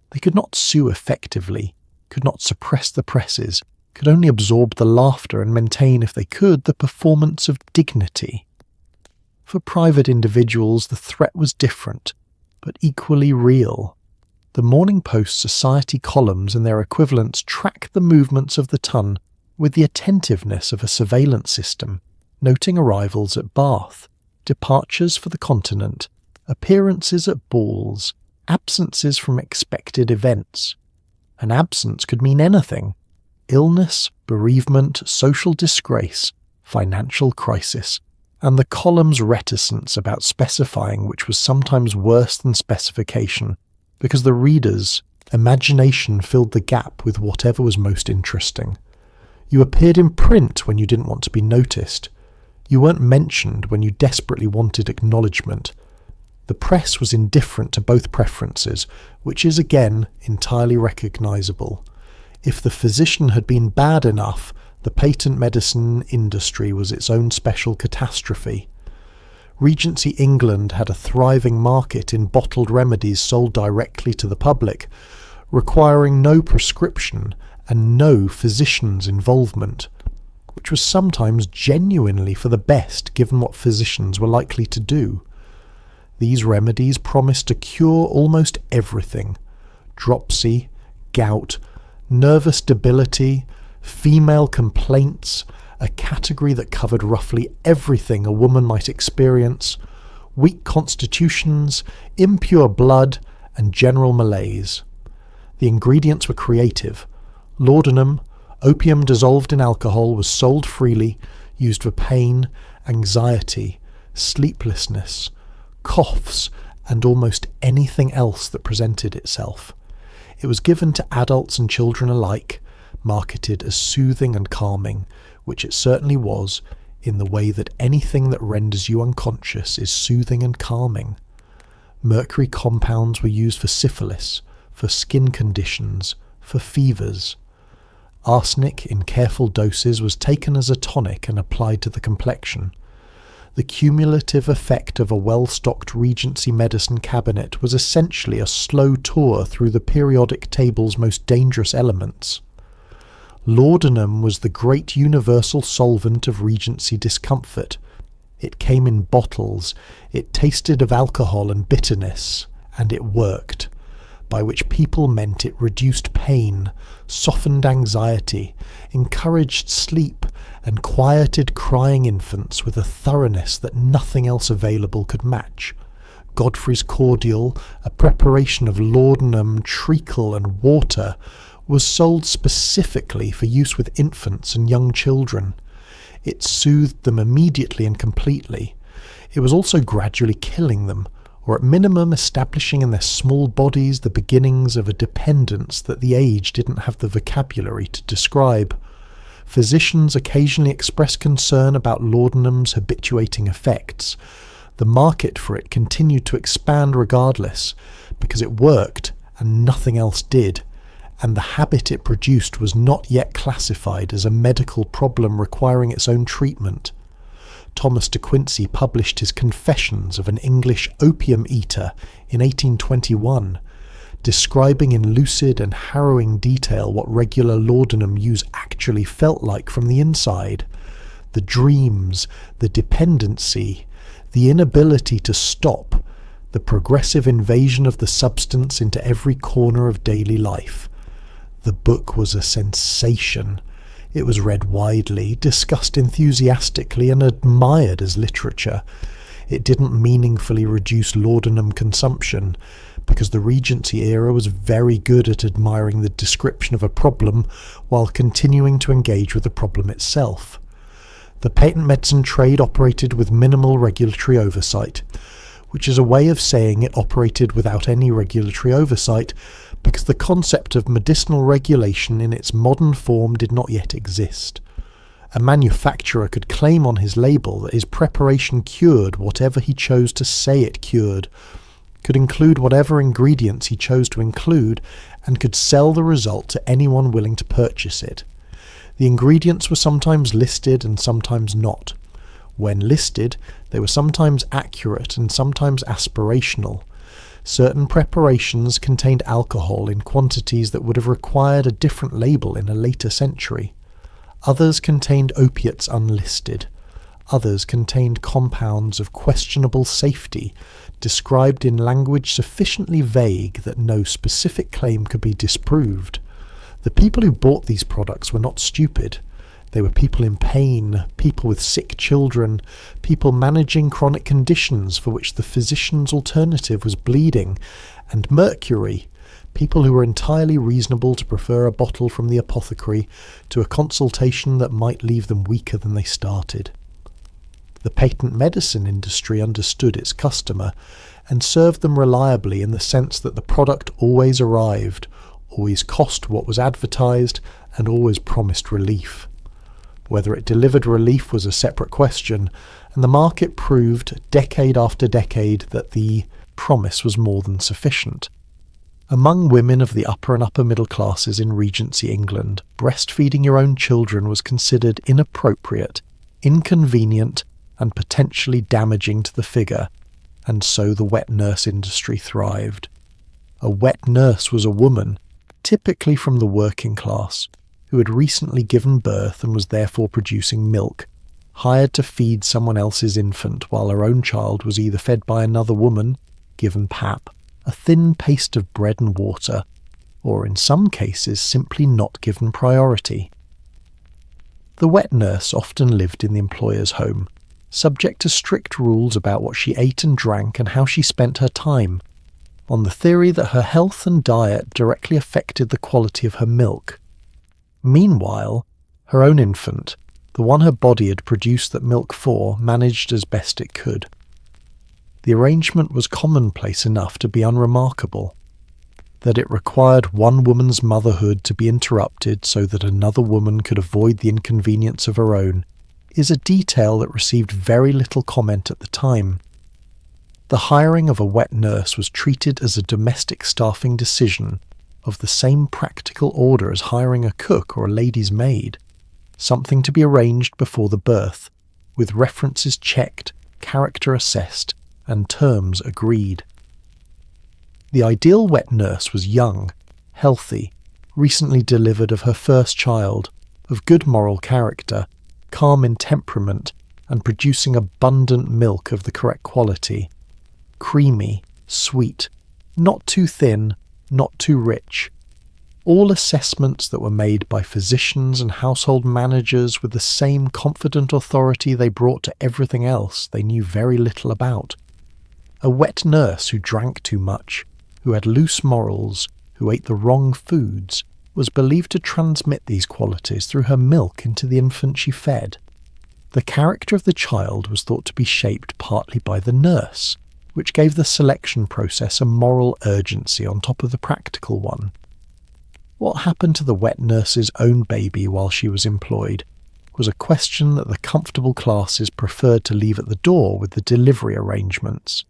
They could not sue effectively, could not suppress the presses, could only absorb the laughter and maintain, if they could, the performance of dignity. For private individuals, the threat was different, but equally real. The Morning Post society columns and their equivalents tracked the movements of the ton with the attentiveness of a surveillance system, noting arrivals at Bath, departures for the continent, appearances at balls, absences from expected events. An absence could mean anything: illness, bereavement, social disgrace, financial crisis, and the column's reticence about specifying, which was sometimes worse than specification, because the reader's imagination filled the gap with whatever was most interesting. You appeared in print when you didn't want to be noticed. You weren't mentioned when you desperately wanted acknowledgement. The press was indifferent to both preferences, which is again entirely recognisable. If the physician had been bad enough, the patent medicine industry was its own special catastrophe. Regency England had a thriving market in bottled remedies sold directly to the public, requiring no prescription and no physician's involvement, which was sometimes genuinely for the best given what physicians were likely to do. These remedies promised to cure almost everything: dropsy, gout, nervous debility, female complaints, a category that covered roughly everything a woman might experience, weak constitutions, impure blood, and general malaise. The ingredients were creative. Laudanum, opium dissolved in alcohol, was sold freely, used for pain, anxiety, sleeplessness, coughs, and almost anything else that presented itself. It was given to adults and children alike, marketed as soothing and calming, which it certainly was, in the way that anything that renders you unconscious is soothing and calming. Mercury compounds were used for syphilis, for skin conditions, for fevers. Arsenic in careful doses was taken as a tonic and applied to the complexion. The cumulative effect of a well-stocked Regency medicine cabinet was essentially a slow tour through the periodic table's most dangerous elements. Laudanum was the great universal solvent of Regency discomfort. It came in bottles, it tasted of alcohol and bitterness, and it worked, by which people meant it reduced pain, softened anxiety, encouraged sleep, and quieted crying infants with a thoroughness that nothing else available could match. Godfrey's cordial, a preparation of laudanum, treacle, and water, was sold specifically for use with infants and young children. It soothed them immediately and completely. It was also gradually killing them, or at minimum establishing in their small bodies the beginnings of a dependence that the age didn't have the vocabulary to describe. Physicians occasionally expressed concern about laudanum's habituating effects. The market for it continued to expand regardless, because it worked and nothing else did, and the habit it produced was not yet classified as a medical problem requiring its own treatment. Thomas de Quincey published his Confessions of an English Opium Eater in 1821, describing in lucid and harrowing detail what regular laudanum use actually felt like from the inside. The dreams, the dependency, the inability to stop, the progressive invasion of the substance into every corner of daily life. The book was a sensation. It was read widely, discussed enthusiastically, and admired as literature. It didn't meaningfully reduce laudanum consumption, because the Regency era was very good at admiring the description of a problem while continuing to engage with the problem itself. The patent medicine trade operated with minimal regulatory oversight, which is a way of saying it operated without any regulatory oversight, because the concept of medicinal regulation in its modern form did not yet exist. A manufacturer could claim on his label that his preparation cured whatever he chose to say it cured, could include whatever ingredients he chose to include, and could sell the result to anyone willing to purchase it. The ingredients were sometimes listed and sometimes not. When listed, they were sometimes accurate and sometimes aspirational. Certain preparations contained alcohol in quantities that would have required a different label in a later century. Others contained opiates unlisted. Others contained compounds of questionable safety, described in language sufficiently vague that no specific claim could be disproved. The people who bought these products were not stupid. They were people in pain, people with sick children, people managing chronic conditions for which the physician's alternative was bleeding, and mercury, people who were entirely reasonable to prefer a bottle from the apothecary to a consultation that might leave them weaker than they started. The patent medicine industry understood its customer and served them reliably in the sense that the product always arrived, always cost what was advertised, and always promised relief. Whether it delivered relief was a separate question, and the market proved decade after decade that the promise was more than sufficient. Among women of the upper and upper middle classes in Regency England, breastfeeding your own children was considered inappropriate, inconvenient, and potentially damaging to the figure, and so the wet nurse industry thrived. A wet nurse was a woman, typically from the working class, who had recently given birth and was therefore producing milk, hired to feed someone else's infant while her own child was either fed by another woman, given pap, a thin paste of bread and water, or in some cases simply not given priority. The wet nurse often lived in the employer's home, subject to strict rules about what she ate and drank and how she spent her time, on the theory that her health and diet directly affected the quality of her milk. Meanwhile, her own infant, the one her body had produced that milk for, managed as best it could. The arrangement was commonplace enough to be unremarkable. That it required one woman's motherhood to be interrupted so that another woman could avoid the inconvenience of her own is a detail that received very little comment at the time. The hiring of a wet nurse was treated as a domestic staffing decision of the same practical order as hiring a cook or a lady's maid, something to be arranged before the birth, with references checked, character assessed, and terms agreed. The ideal wet nurse was young, healthy, recently delivered of her first child, of good moral character, calm in temperament, and producing abundant milk of the correct quality. Creamy, sweet, not too thin, not too rich. All assessments that were made by physicians and household managers with the same confident authority they brought to everything else they knew very little about. A wet nurse who drank too much, who had loose morals, who ate the wrong foods, was believed to transmit these qualities through her milk into the infant she fed. The character of the child was thought to be shaped partly by the nurse, which gave the selection process a moral urgency on top of the practical one. What happened to the wet nurse's own baby while she was employed was a question that the comfortable classes preferred to leave at the door with the delivery arrangements.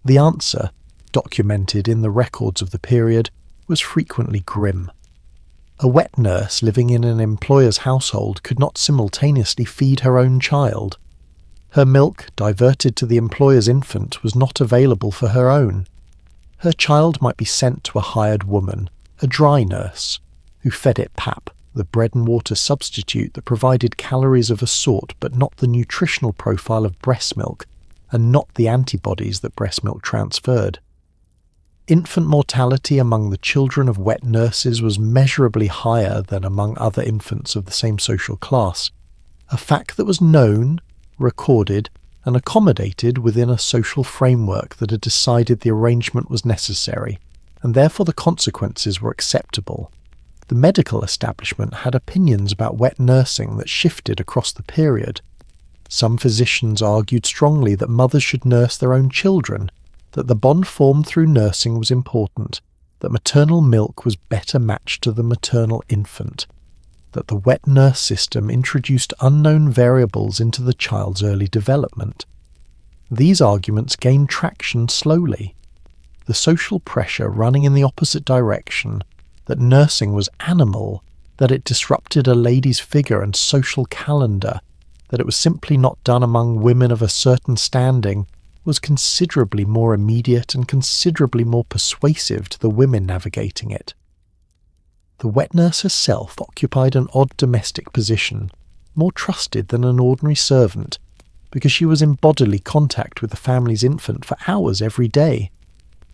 The answer, documented in the records of the period, was frequently grim. A wet nurse living in an employer's household could not simultaneously feed her own child. Her milk, diverted to the employer's infant, was not available for her own. Her child might be sent to a hired woman, a dry nurse, who fed it pap, the bread and water substitute that provided calories of a sort but not the nutritional profile of breast milk, and not the antibodies that breast milk transferred. Infant mortality among the children of wet nurses was measurably higher than among other infants of the same social class, a fact that was known, recorded, and accommodated within a social framework that had decided the arrangement was necessary, and therefore the consequences were acceptable. The medical establishment had opinions about wet nursing that shifted across the period. Some physicians argued strongly that mothers should nurse their own children, that the bond formed through nursing was important, that maternal milk was better matched to the maternal infant, that the wet nurse system introduced unknown variables into the child's early development. These arguments gained traction slowly. The social pressure running in the opposite direction, that nursing was animal, that it disrupted a lady's figure and social calendar, that it was simply not done among women of a certain standing, was considerably more immediate and considerably more persuasive to the women navigating it. The wet nurse herself occupied an odd domestic position, more trusted than an ordinary servant, because she was in bodily contact with the family's infant for hours every day,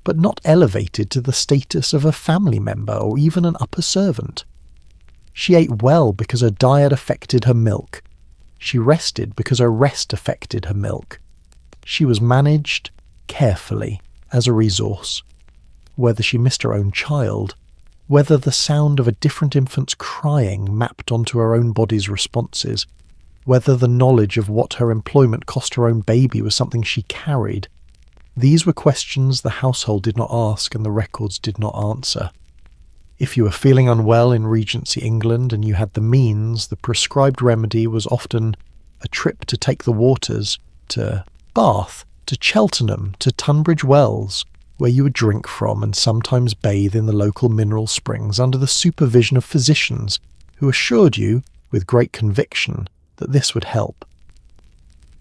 but not elevated to the status of a family member or even an upper servant. She ate well because her diet affected her milk. She rested because her rest affected her milk. She was managed carefully as a resource. Whether she missed her own child, whether the sound of a different infant's crying mapped onto her own body's responses, whether the knowledge of what her employment cost her own baby was something she carried, these were questions the household did not ask and the records did not answer. If you were feeling unwell in Regency England and you had the means, the prescribed remedy was often a trip to take the waters, to Bath, to Cheltenham, to Tunbridge Wells, where you would drink from and sometimes bathe in the local mineral springs under the supervision of physicians who assured you, with great conviction, that this would help.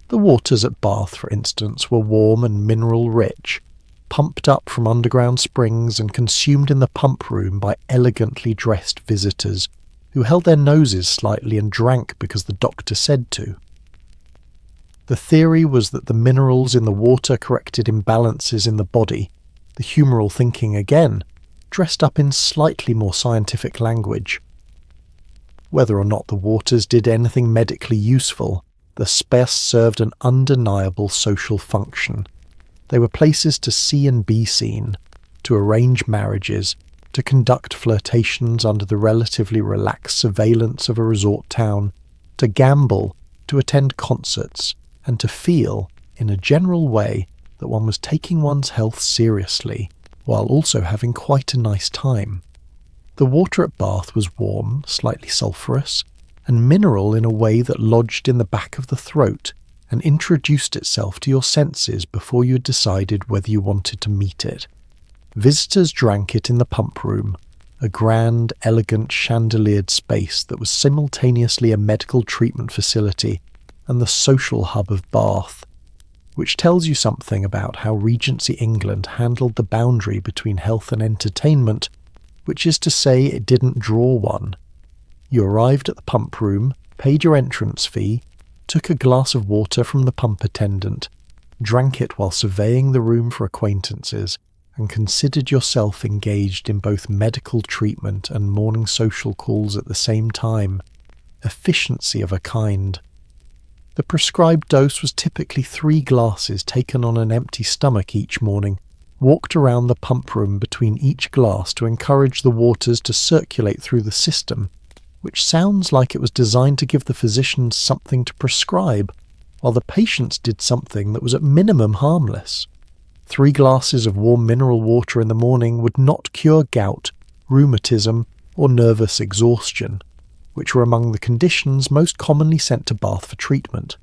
The waters at Bath, for instance, were warm and mineral-rich, pumped up from underground springs and consumed in the pump room by elegantly dressed visitors who held their noses slightly and drank because the doctor said to. The theory was that the minerals in the water corrected imbalances in the body, the humoral thinking again, dressed up in slightly more scientific language. Whether or not the waters did anything medically useful, the space served an undeniable social function. They were places to see and be seen, to arrange marriages, to conduct flirtations under the relatively relaxed surveillance of a resort town, to gamble, to attend concerts, and to feel, in a general way, that one was taking one's health seriously, while also having quite a nice time. The water at Bath was warm, slightly sulphurous, and mineral in a way that lodged in the back of the throat and introduced itself to your senses before you had decided whether you wanted to meet it. Visitors drank it in the pump room, a grand, elegant, chandeliered space that was simultaneously a medical treatment facility and the social hub of Bath, which tells you something about how Regency England handled the boundary between health and entertainment, which is to say it didn't draw one. You arrived at the pump room, paid your entrance fee, took a glass of water from the pump attendant, drank it while surveying the room for acquaintances, and considered yourself engaged in both medical treatment and morning social calls at the same time. Efficiency of a kind. The prescribed dose was typically 3 glasses taken on an empty stomach each morning, walked around the pump room between each glass to encourage the waters to circulate through the system, which sounds like it was designed to give the physicians something to prescribe, while the patients did something that was at minimum harmless. 3 glasses of warm mineral water in the morning would not cure gout, rheumatism, or nervous exhaustion, which were among the conditions most commonly sent to Bath for treatment.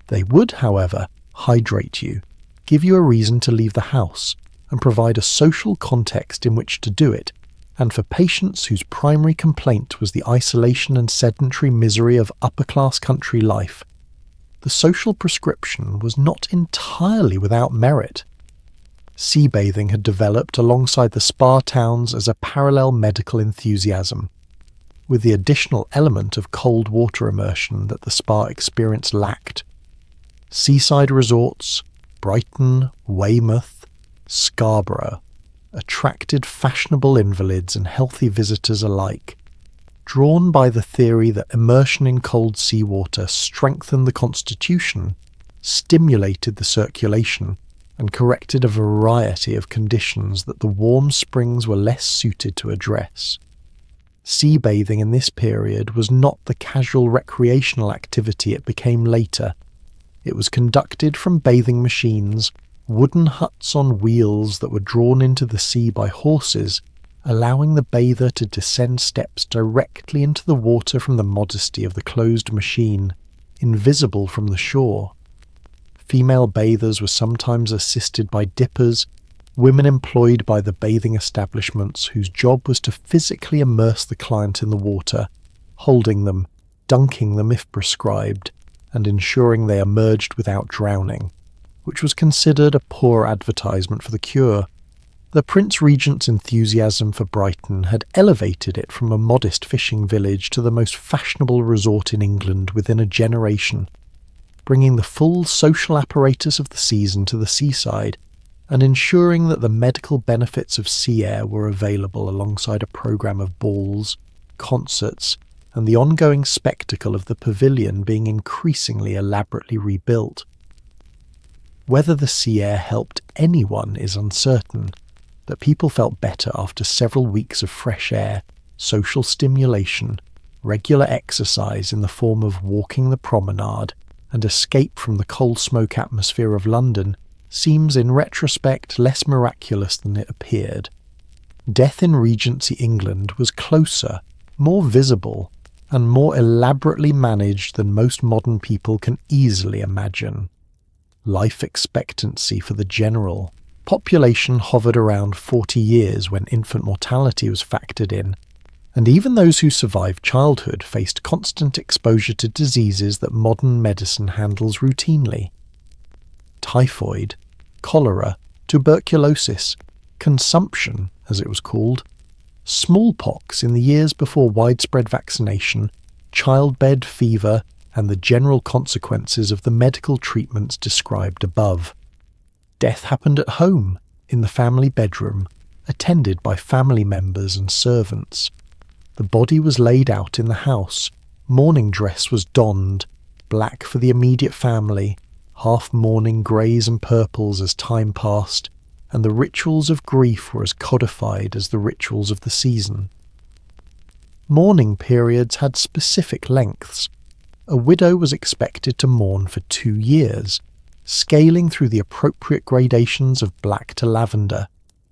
They would, however, hydrate you, give you a reason to leave the house, and provide a social context in which to do it, and for patients whose primary complaint was the isolation and sedentary misery of upper-class country life, the social prescription was not entirely without merit. Sea bathing had developed alongside the spa towns as a parallel medical enthusiasm, with the additional element of cold water immersion that the spa experience lacked. Seaside resorts, Brighton, Weymouth, Scarborough attracted fashionable invalids and healthy visitors alike, drawn by the theory that immersion in cold seawater strengthened the constitution, stimulated the circulation, and corrected a variety of conditions that the warm springs were less suited to address. Sea bathing in this period was not the casual recreational activity it became later. It was conducted from bathing machines, wooden huts on wheels that were drawn into the sea by horses, allowing the bather to descend steps directly into the water from the modesty of the closed machine, invisible from the shore. Female bathers were sometimes assisted by dippers, women employed by the bathing establishments whose job was to physically immerse the client in the water, holding them, dunking them if prescribed, and ensuring they emerged without drowning, which was considered a poor advertisement for the cure. The Prince Regent's enthusiasm for Brighton had elevated it from a modest fishing village to the most fashionable resort in England within a generation, bringing the full social apparatus of the season to the seaside and ensuring that the medical benefits of sea air were available alongside a programme of balls, concerts, and the ongoing spectacle of the pavilion being increasingly elaborately rebuilt. Whether the sea air helped anyone is uncertain, but people felt better after several weeks of fresh air, social stimulation, regular exercise in the form of walking the promenade, and escape from the coal smoke atmosphere of London seems in retrospect less miraculous than it appeared. Death in Regency England was closer, more visible, and more elaborately managed than most modern people can easily imagine. Life expectancy for the general population hovered around 40 years when infant mortality was factored in, and even those who survived childhood faced constant exposure to diseases that modern medicine handles routinely. Typhoid, cholera, tuberculosis, consumption, as it was called, smallpox in the years before widespread vaccination, childbed fever, and the general consequences of the medical treatments described above. Death happened at home, in the family bedroom, attended by family members and servants. The body was laid out in the house, mourning dress was donned, black for the immediate family, half-mourning greys and purples as time passed, and the rituals of grief were as codified as the rituals of the season. Mourning periods had specific lengths. A widow was expected to mourn for 2 years, scaling through the appropriate gradations of black to lavender,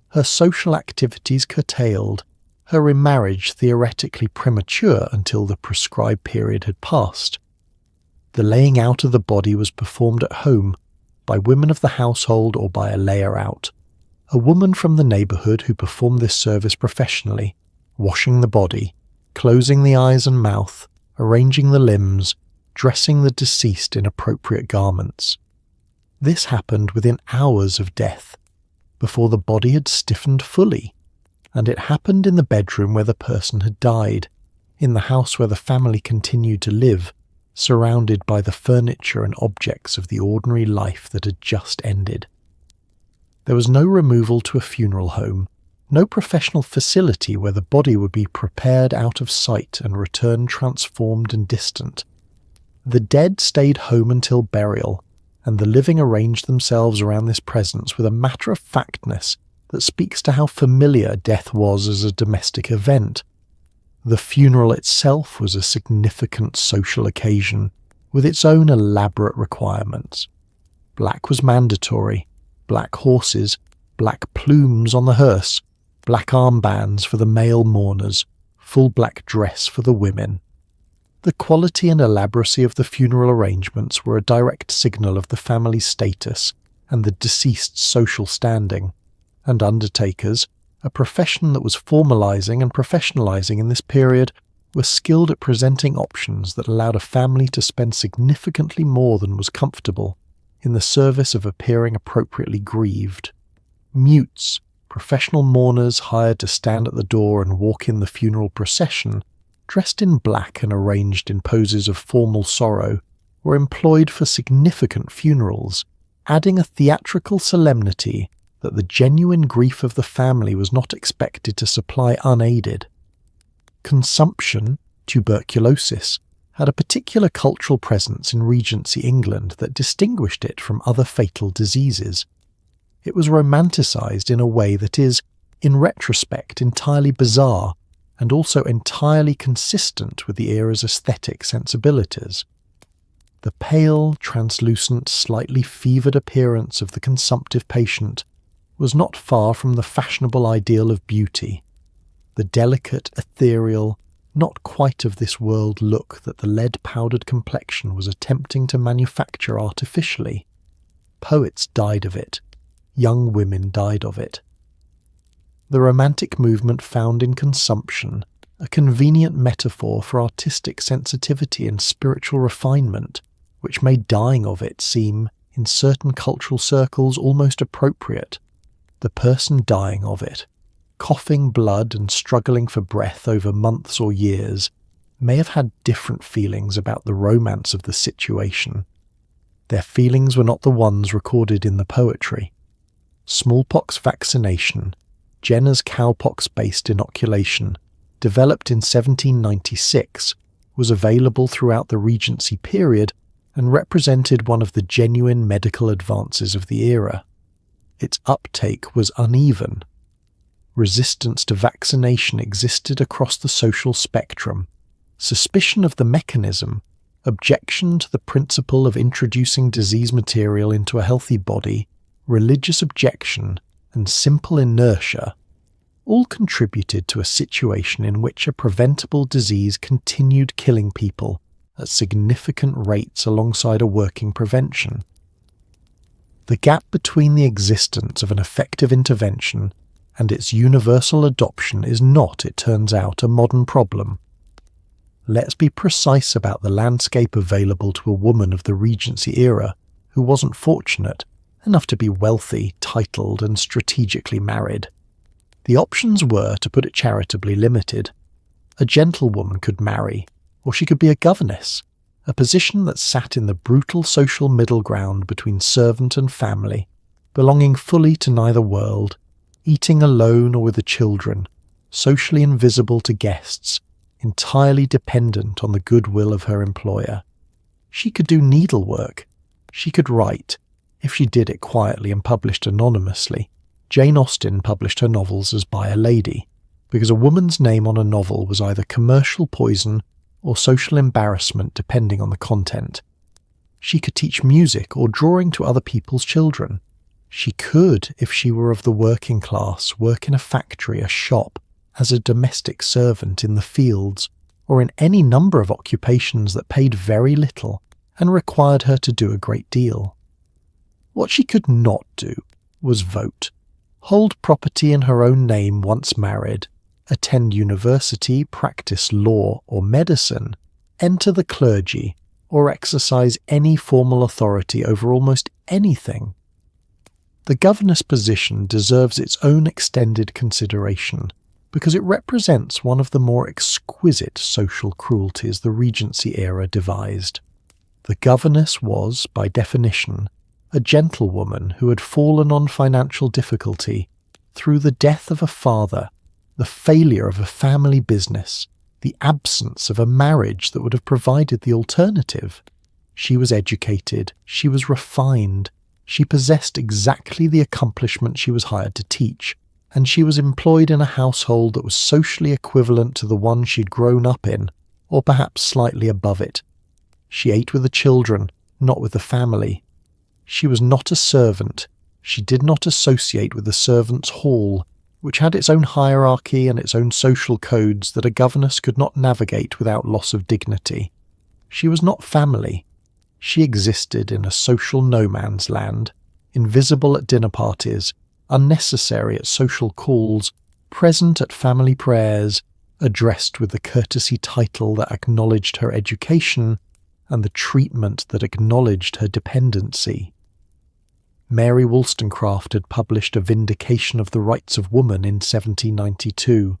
her social activities curtailed, her remarriage theoretically premature until the prescribed period had passed. The laying out of the body was performed at home, by women of the household or by a layer-out, a woman from the neighbourhood who performed this service professionally, washing the body, closing the eyes and mouth, arranging the limbs, dressing the deceased in appropriate garments. This happened within hours of death, before the body had stiffened fully, and it happened in the bedroom where the person had died, in the house where the family continued to live, surrounded by the furniture and objects of the ordinary life that had just ended. There was no removal to a funeral home, no professional facility where the body would be prepared out of sight and returned transformed and distant. The dead stayed home until burial, and the living arranged themselves around this presence with a matter-of-factness that speaks to how familiar death was as a domestic event. The funeral itself was a significant social occasion, with its own elaborate requirements. Black was mandatory, black horses, black plumes on the hearse, black armbands for the male mourners, full black dress for the women. The quality and elaboracy of the funeral arrangements were a direct signal of the family's status and the deceased's social standing, and undertakers, a profession that was formalising and professionalising in this period, were skilled at presenting options that allowed a family to spend significantly more than was comfortable in the service of appearing appropriately grieved. Mutes, professional mourners hired to stand at the door and walk in the funeral procession, dressed in black and arranged in poses of formal sorrow, were employed for significant funerals, adding a theatrical solemnity that the genuine grief of the family was not expected to supply unaided. Consumption, tuberculosis, had a particular cultural presence in Regency England that distinguished it from other fatal diseases. It was romanticised in a way that is, in retrospect, entirely bizarre and also entirely consistent with the era's aesthetic sensibilities. The pale, translucent, slightly fevered appearance of the consumptive patient was not far from the fashionable ideal of beauty, the delicate, ethereal, not quite of this world look that the lead-powdered complexion was attempting to manufacture artificially. Poets died of it. Young women died of it. The Romantic movement found in consumption a convenient metaphor for artistic sensitivity and spiritual refinement, which made dying of it seem, in certain cultural circles, almost appropriate. The person dying of it, coughing blood and struggling for breath over months or years, may have had different feelings about the romance of the situation. Their feelings were not the ones recorded in the poetry. Smallpox vaccination, Jenner's cowpox-based inoculation, developed in 1796, was available throughout the Regency period and represented one of the genuine medical advances of the era. Its uptake was uneven. Resistance to vaccination existed across the social spectrum. Suspicion of the mechanism, objection to the principle of introducing disease material into a healthy body, religious objection, and simple inertia all contributed to a situation in which a preventable disease continued killing people at significant rates alongside a working prevention. The gap between the existence of an effective intervention and its universal adoption is not, it turns out, a modern problem. Let's be precise about the landscape available to a woman of the Regency era who wasn't fortunate enough to be wealthy, titled, and strategically married. The options were, to put it charitably, limited. A gentlewoman could marry, or she could be a governess, a position that sat in the brutal social middle ground between servant and family, belonging fully to neither world, eating alone or with the children, socially invisible to guests, entirely dependent on the goodwill of her employer. She could do needlework. She could write, if she did it quietly and published anonymously. Jane Austen published her novels as by a lady, because a woman's name on a novel was either commercial poison or social embarrassment depending on the content. She could teach music or drawing to other people's children. She could, if she were of the working class, work in a factory, a shop, as a domestic servant in the fields, or in any number of occupations that paid very little and required her to do a great deal. What she could not do was vote, hold property in her own name once married, attend university, practice law or medicine, enter the clergy, or exercise any formal authority over almost anything. The governess position deserves its own extended consideration because it represents one of the more exquisite social cruelties the Regency era devised. The governess was, by definition, a gentlewoman who had fallen on financial difficulty through the death of a father, the failure of a family business, the absence of a marriage that would have provided the alternative. She was educated, she was refined, she possessed exactly the accomplishment she was hired to teach, and she was employed in a household that was socially equivalent to the one she'd grown up in, or perhaps slightly above it. She ate with the children, not with the family. She was not a servant. She did not associate with the servants' hall, which had its own hierarchy and its own social codes that a governess could not navigate without loss of dignity. She was not family. She existed in a social no-man's land, invisible at dinner parties, unnecessary at social calls, present at family prayers, addressed with the courtesy title that acknowledged her education and the treatment that acknowledged her dependency. Mary Wollstonecraft had published A Vindication of the Rights of Woman in 1792,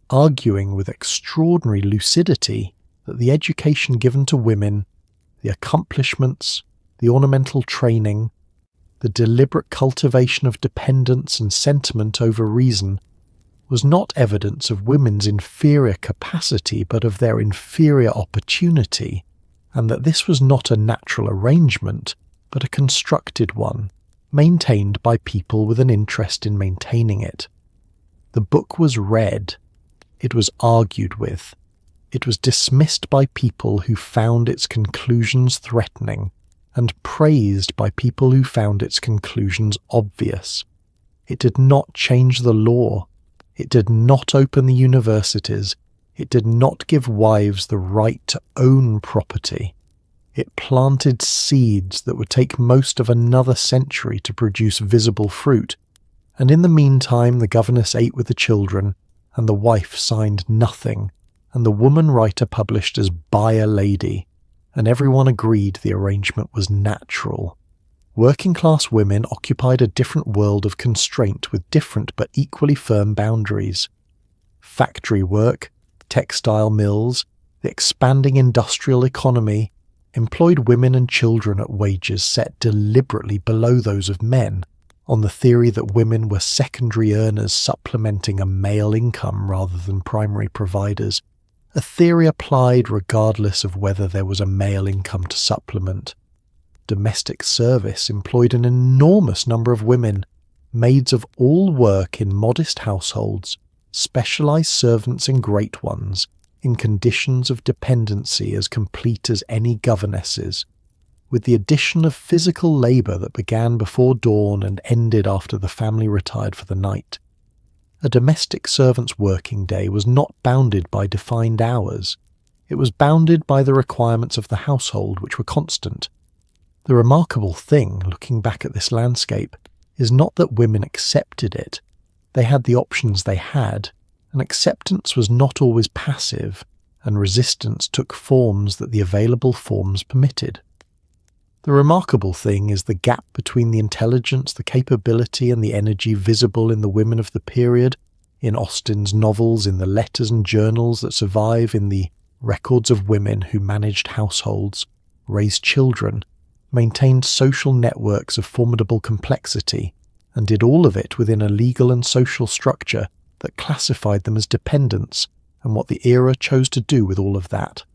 arguing with extraordinary lucidity that the education given to women, the accomplishments, the ornamental training, the deliberate cultivation of dependence and sentiment over reason, was not evidence of women's inferior capacity but of their inferior opportunity, and that this was not a natural arrangement but a constructed one, maintained by people with an interest in maintaining it. The book was read, it was argued with, it was dismissed by people who found its conclusions threatening, and praised by people who found its conclusions obvious. It did not change the law, it did not open the universities, it did not give wives the right to own property. It planted seeds that would take most of another century to produce visible fruit, and in the meantime the governess ate with the children, and the wife signed nothing, and the woman writer published as by a lady, and everyone agreed the arrangement was natural. Working-class women occupied a different world of constraint with different but equally firm boundaries. Factory work, textile mills, the expanding industrial economy, employed women and children at wages set deliberately below those of men, on the theory that women were secondary earners supplementing a male income rather than primary providers, a theory applied regardless of whether there was a male income to supplement. Domestic service employed an enormous number of women, maids of all work in modest households, specialized servants and great ones, in conditions of dependency as complete as any governesses, with the addition of physical labour that began before dawn and ended after the family retired for the night. A domestic servant's working day was not bounded by defined hours. It was bounded by the requirements of the household, which were constant. The remarkable thing, looking back at this landscape, is not that women accepted it. They had the options they had, and acceptance was not always passive, and resistance took forms that the available forms permitted. The remarkable thing is the gap between the intelligence, the capability, and the energy visible in the women of the period, in Austen's novels, in the letters and journals that survive, in the records of women who managed households, raised children, maintained social networks of formidable complexity, and did all of it within a legal and social structure that classified them as dependents, and what the era chose to do with all of that.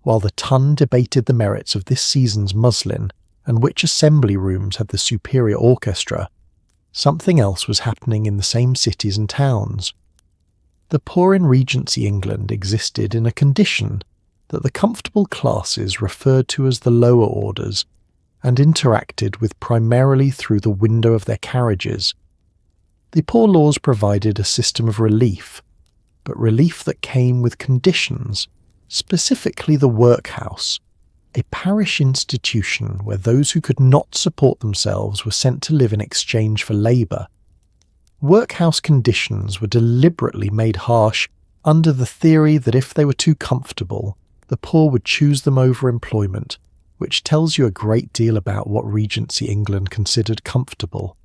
While the Ton debated the merits of this season's muslin, and which assembly rooms had the superior orchestra, something else was happening in the same cities and towns. The poor in Regency England existed in a condition that the comfortable classes referred to as the lower orders, and interacted with primarily through the window of their carriages. The Poor Laws provided a system of relief, but relief that came with conditions, specifically the workhouse, a parish institution where those who could not support themselves were sent to live in exchange for labour. Workhouse conditions were deliberately made harsh under the theory that if they were too comfortable, the poor would choose them over employment, which tells you a great deal about what Regency England considered comfortable.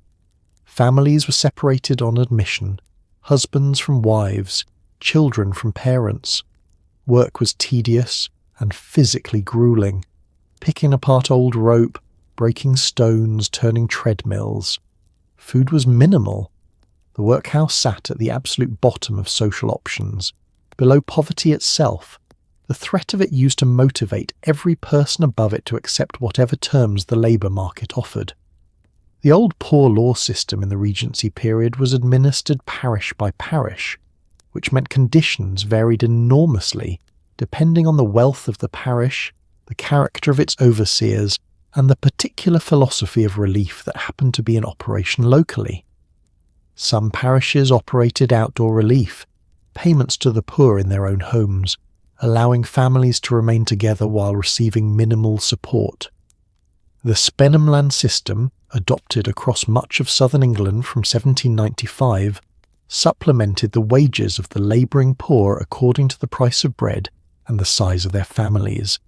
Families were separated on admission, husbands from wives, children from parents. Work was tedious and physically grueling, picking apart old rope, breaking stones, turning treadmills. Food was minimal. The workhouse sat at the absolute bottom of social options, below poverty itself. The threat of it used to motivate every person above it to accept whatever terms the labour market offered. The old poor law system in the Regency period was administered parish by parish, which meant conditions varied enormously depending on the wealth of the parish, the character of its overseers, and the particular philosophy of relief that happened to be in operation locally. Some parishes operated outdoor relief, payments to the poor in their own homes, allowing families to remain together while receiving minimal support. The Spenumland system, adopted across much of southern England from 1795, supplemented the wages of the labouring poor according to the price of bread and the size of their families,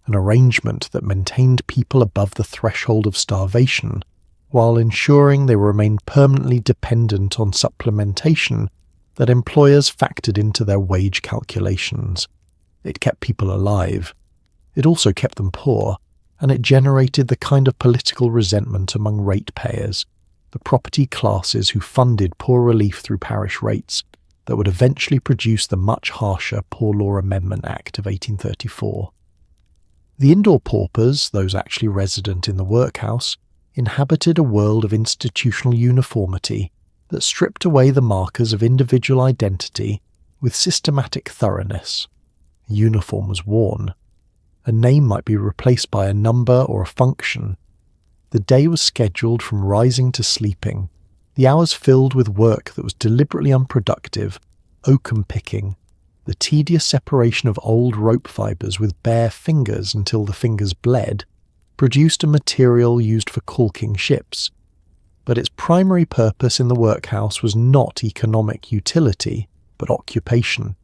an arrangement that maintained people above the threshold of starvation, while ensuring they remained permanently dependent on supplementation that employers factored into their wage calculations. It kept people alive. It also kept them poor, and it generated the kind of political resentment among ratepayers, the property classes who funded poor relief through parish rates, that would eventually produce the much harsher Poor Law Amendment Act of 1834. The indoor paupers, those actually resident in the workhouse, inhabited a world of institutional uniformity that stripped away the markers of individual identity with systematic thoroughness. A uniform was worn. A name might be replaced by a number or a function. The day was scheduled from rising to sleeping, the hours filled with work that was deliberately unproductive, oakum picking, the tedious separation of old rope fibres with bare fingers until the fingers bled, produced a material used for caulking ships. But its primary purpose in the workhouse was not economic utility, but occupation,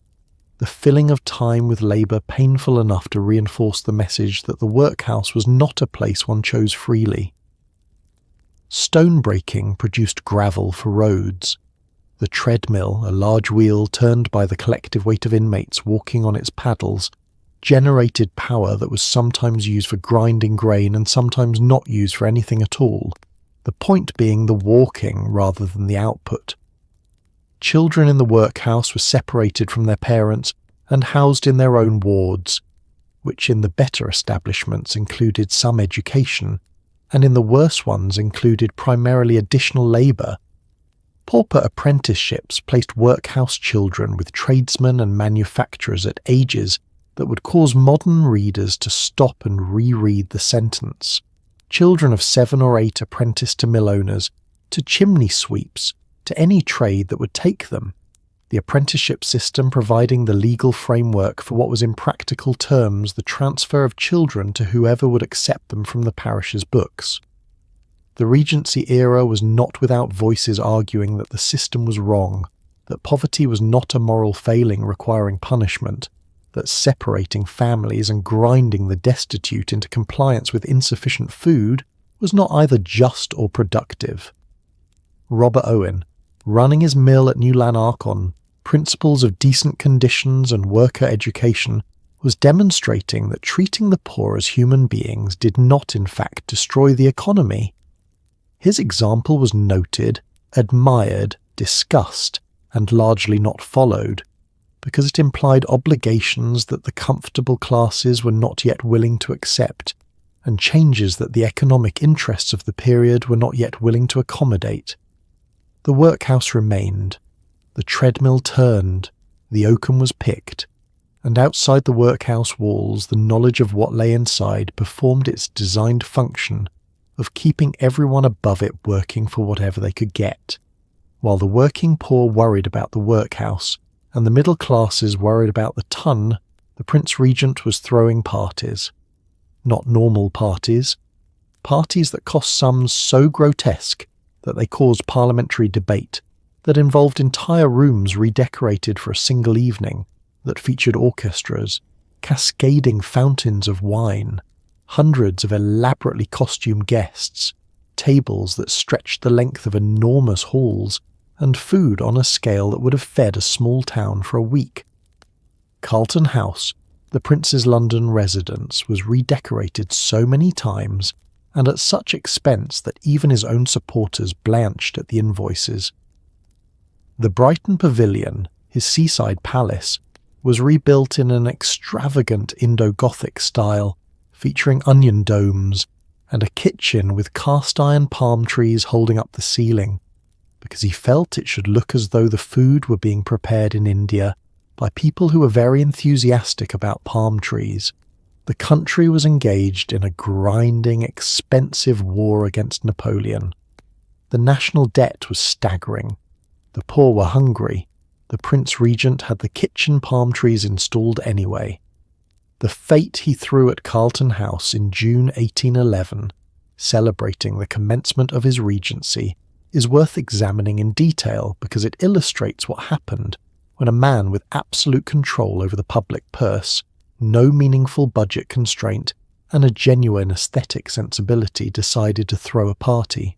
the filling of time with labour painful enough to reinforce the message that the workhouse was not a place one chose freely. Stone breaking produced gravel for roads. The treadmill, a large wheel turned by the collective weight of inmates walking on its paddles, generated power that was sometimes used for grinding grain and sometimes not used for anything at all, the point being the walking rather than the output. Children in the workhouse were separated from their parents and housed in their own wards, which in the better establishments included some education, and in the worse ones included primarily additional labour. Pauper apprenticeships placed workhouse children with tradesmen and manufacturers at ages that would cause modern readers to stop and reread the sentence. Children of 7 or 8 apprenticed to mill owners, to chimney sweeps, to any trade that would take them, the apprenticeship system providing the legal framework for what was in practical terms the transfer of children to whoever would accept them from the parish's books. The Regency era was not without voices arguing that the system was wrong, that poverty was not a moral failing requiring punishment, that separating families and grinding the destitute into compliance with insufficient food was not either just or productive. Robert Owen, running his mill at New Lanark on principles of decent conditions and worker education, was demonstrating that treating the poor as human beings did not in fact destroy the economy. His example was noted, admired, discussed, and largely not followed, because it implied obligations that the comfortable classes were not yet willing to accept, and changes that the economic interests of the period were not yet willing to accommodate. The workhouse remained, the treadmill turned, the oakum was picked, and outside the workhouse walls the knowledge of what lay inside performed its designed function of keeping everyone above it working for whatever they could get, while the working poor worried about the workhouse and the middle classes worried about the ton. The Prince Regent was throwing parties. Not normal parties. Parties that cost sums so grotesque that they caused parliamentary debate, that involved entire rooms redecorated for a single evening, that featured orchestras, cascading fountains of wine, hundreds of elaborately costumed guests, tables that stretched the length of enormous halls, and food on a scale that would have fed a small town for a week. Carlton House, the Prince's London residence, was redecorated so many times and at such expense that even his own supporters blanched at the invoices. The Brighton Pavilion, his seaside palace, was rebuilt in an extravagant Indo-Gothic style, featuring onion domes and a kitchen with cast-iron palm trees holding up the ceiling, because he felt it should look as though the food were being prepared in India by people who were very enthusiastic about palm trees. The country was engaged in a grinding, expensive war against Napoleon. The national debt was staggering. The poor were hungry. The Prince Regent had the kitchen palm trees installed anyway. The fete he threw at Carlton House in June 1811, celebrating the commencement of his regency, is worth examining in detail because it illustrates what happened when a man with absolute control over the public purse, no meaningful budget constraint, and a genuine aesthetic sensibility decided to throw a party.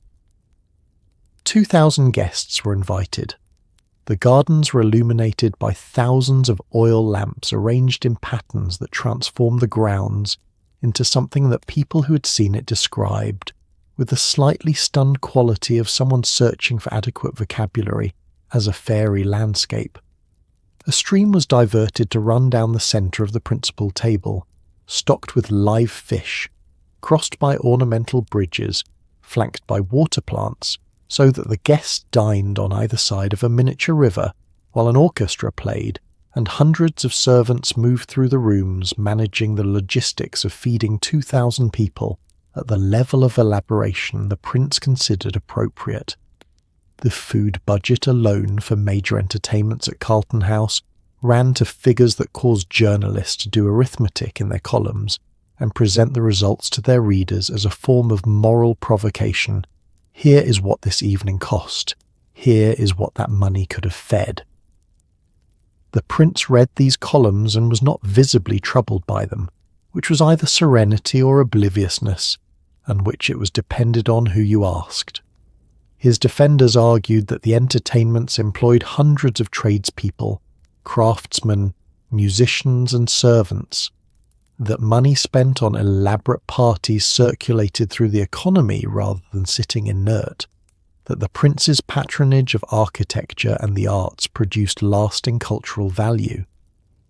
2,000 guests were invited. The gardens were illuminated by thousands of oil lamps arranged in patterns that transformed the grounds into something that people who had seen it described, with the slightly stunned quality of someone searching for adequate vocabulary, as a fairy landscape. A stream was diverted to run down the centre of the principal table, stocked with live fish, crossed by ornamental bridges, flanked by water plants, so that the guests dined on either side of a miniature river, while an orchestra played, and hundreds of servants moved through the rooms managing the logistics of feeding 2,000 people at the level of elaboration the prince considered appropriate. The food budget alone for major entertainments at Carlton House ran to figures that caused journalists to do arithmetic in their columns and present the results to their readers as a form of moral provocation. Here is what this evening cost. Here is what that money could have fed. The prince read these columns and was not visibly troubled by them, which was either serenity or obliviousness, and which it was depended on who you asked. His defenders argued that the entertainments employed hundreds of tradespeople, craftsmen, musicians and servants, that money spent on elaborate parties circulated through the economy rather than sitting inert, that the prince's patronage of architecture and the arts produced lasting cultural value.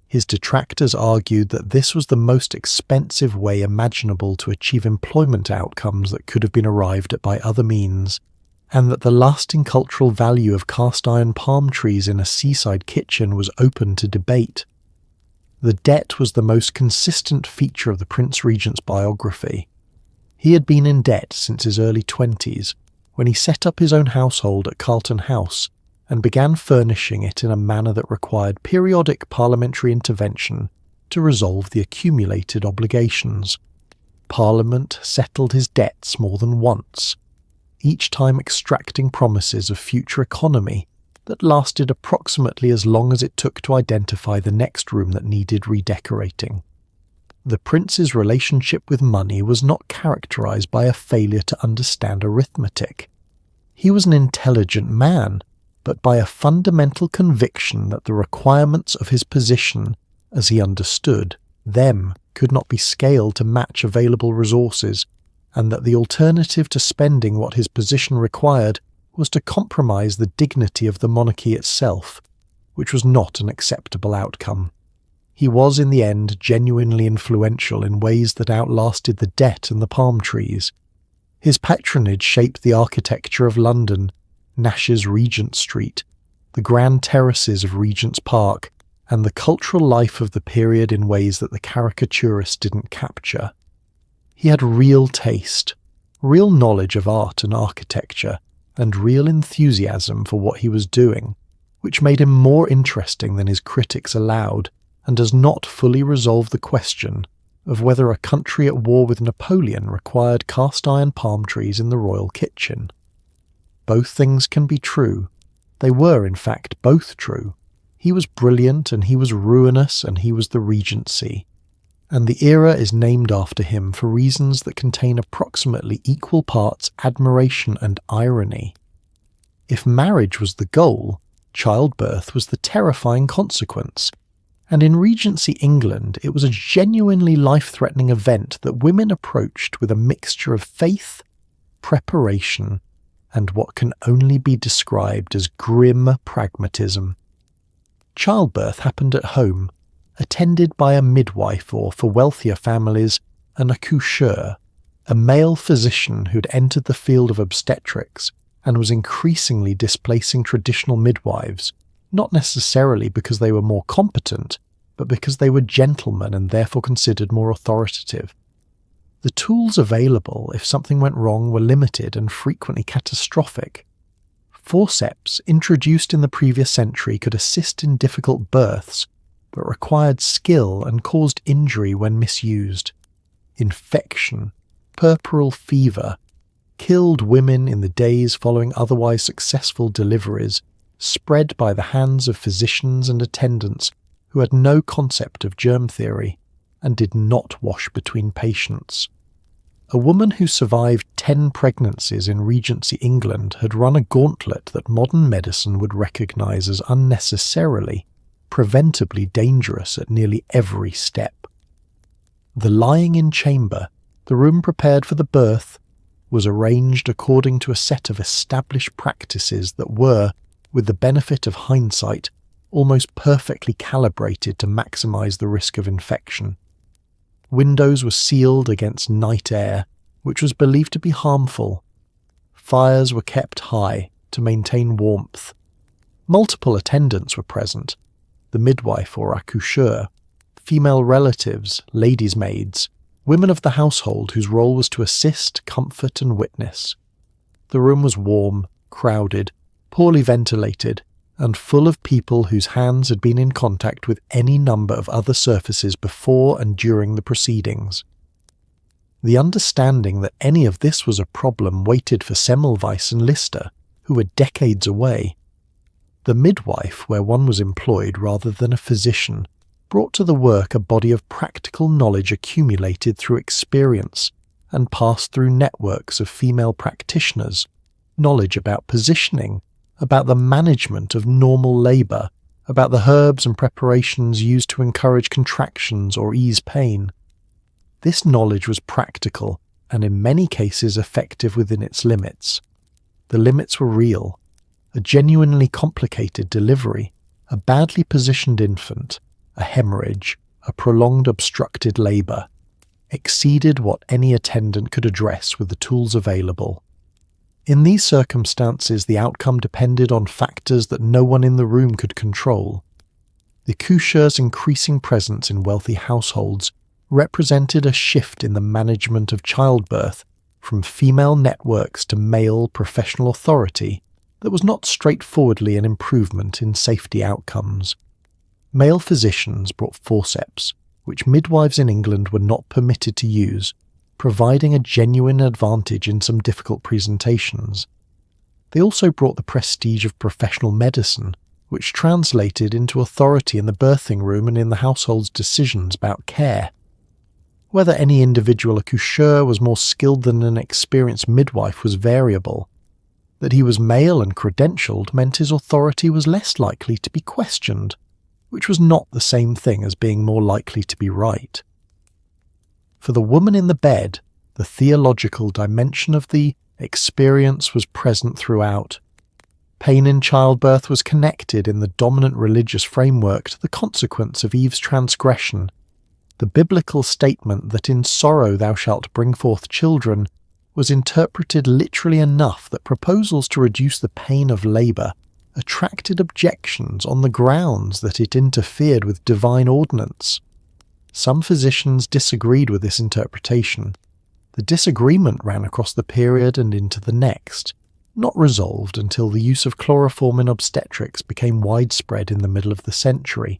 His detractors argued that this was the most expensive way imaginable to achieve employment outcomes that could have been arrived at by other means, and that the lasting cultural value of cast-iron palm trees in a seaside kitchen was open to debate. The debt was the most consistent feature of the Prince Regent's biography. He had been in debt since his early 20s, when he set up his own household at Carlton House and began furnishing it in a manner that required periodic parliamentary intervention to resolve the accumulated obligations. Parliament settled his debts more than once, each time extracting promises of future economy that lasted approximately as long as it took to identify the next room that needed redecorating. The prince's relationship with money was not characterized by a failure to understand arithmetic. He was an intelligent man, but by a fundamental conviction that the requirements of his position, as he understood them, could not be scaled to match available resources, and that the alternative to spending what his position required was to compromise the dignity of the monarchy itself, which was not an acceptable outcome. He was in the end genuinely influential in ways that outlasted the debt and the palm trees. His patronage shaped the architecture of London, Nash's Regent Street, the grand terraces of Regent's Park, and the cultural life of the period in ways that the caricaturists didn't capture. He had real taste, real knowledge of art and architecture, and real enthusiasm for what he was doing, which made him more interesting than his critics allowed, and does not fully resolve the question of whether a country at war with Napoleon required cast-iron palm trees in the royal kitchen. Both things can be true. They were, in fact, both true. He was brilliant, and he was ruinous, and he was the Regency. And the era is named after him for reasons that contain approximately equal parts admiration and irony. If marriage was the goal, childbirth was the terrifying consequence. And in Regency England, it was a genuinely life-threatening event that women approached with a mixture of faith, preparation, and what can only be described as grim pragmatism. Childbirth happened at home, attended by a midwife or, for wealthier families, an accoucheur, a male physician who'd entered the field of obstetrics and was increasingly displacing traditional midwives, not necessarily because they were more competent, but because they were gentlemen and therefore considered more authoritative. The tools available if something went wrong were limited and frequently catastrophic. Forceps, introduced in the previous century, could assist in difficult births, but required skill and caused injury when misused. Infection, puerperal fever, killed women in the days following otherwise successful deliveries, spread by the hands of physicians and attendants who had no concept of germ theory and did not wash between patients. A woman who survived 10 pregnancies in Regency England had run a gauntlet that modern medicine would recognise as unnecessarily, preventably dangerous at nearly every step. The lying-in chamber, the room prepared for the birth, was arranged according to a set of established practices that were, with the benefit of hindsight, almost perfectly calibrated to maximize the risk of infection. Windows were sealed against night air, which was believed to be harmful. Fires were kept high to maintain warmth. Multiple attendants were present: the midwife or accoucheur, female relatives, ladies' maids, women of the household whose role was to assist, comfort and witness. The room was warm, crowded, poorly ventilated, and full of people whose hands had been in contact with any number of other surfaces before and during the proceedings. The understanding that any of this was a problem waited for Semmelweis and Lister, who were decades away. The midwife, where one was employed rather than a physician, brought to the work a body of practical knowledge accumulated through experience and passed through networks of female practitioners, knowledge about positioning, about the management of normal labour, about the herbs and preparations used to encourage contractions or ease pain. This knowledge was practical and in many cases effective within its limits. The limits were real. A genuinely complicated delivery, a badly positioned infant, a hemorrhage, a prolonged obstructed labour, exceeded what any attendant could address with the tools available. In these circumstances, the outcome depended on factors that no one in the room could control. The accoucheur's increasing presence in wealthy households represented a shift in the management of childbirth from female networks to male professional authority that was not straightforwardly an improvement in safety outcomes. Male physicians brought forceps, which midwives in England were not permitted to use, providing a genuine advantage in some difficult presentations. They also brought the prestige of professional medicine, which translated into authority in the birthing room and in the household's decisions about care. Whether any individual accoucheur was more skilled than an experienced midwife was variable. That he was male and credentialed meant his authority was less likely to be questioned, which was not the same thing as being more likely to be right. For the woman in the bed, the theological dimension of the experience was present throughout. Pain in childbirth was connected in the dominant religious framework to the consequence of Eve's transgression. The biblical statement that in sorrow thou shalt bring forth children was interpreted literally enough that proposals to reduce the pain of labour attracted objections on the grounds that it interfered with divine ordinance. Some physicians disagreed with this interpretation. The disagreement ran across the period and into the next, not resolved until the use of chloroform in obstetrics became widespread in the middle of the century,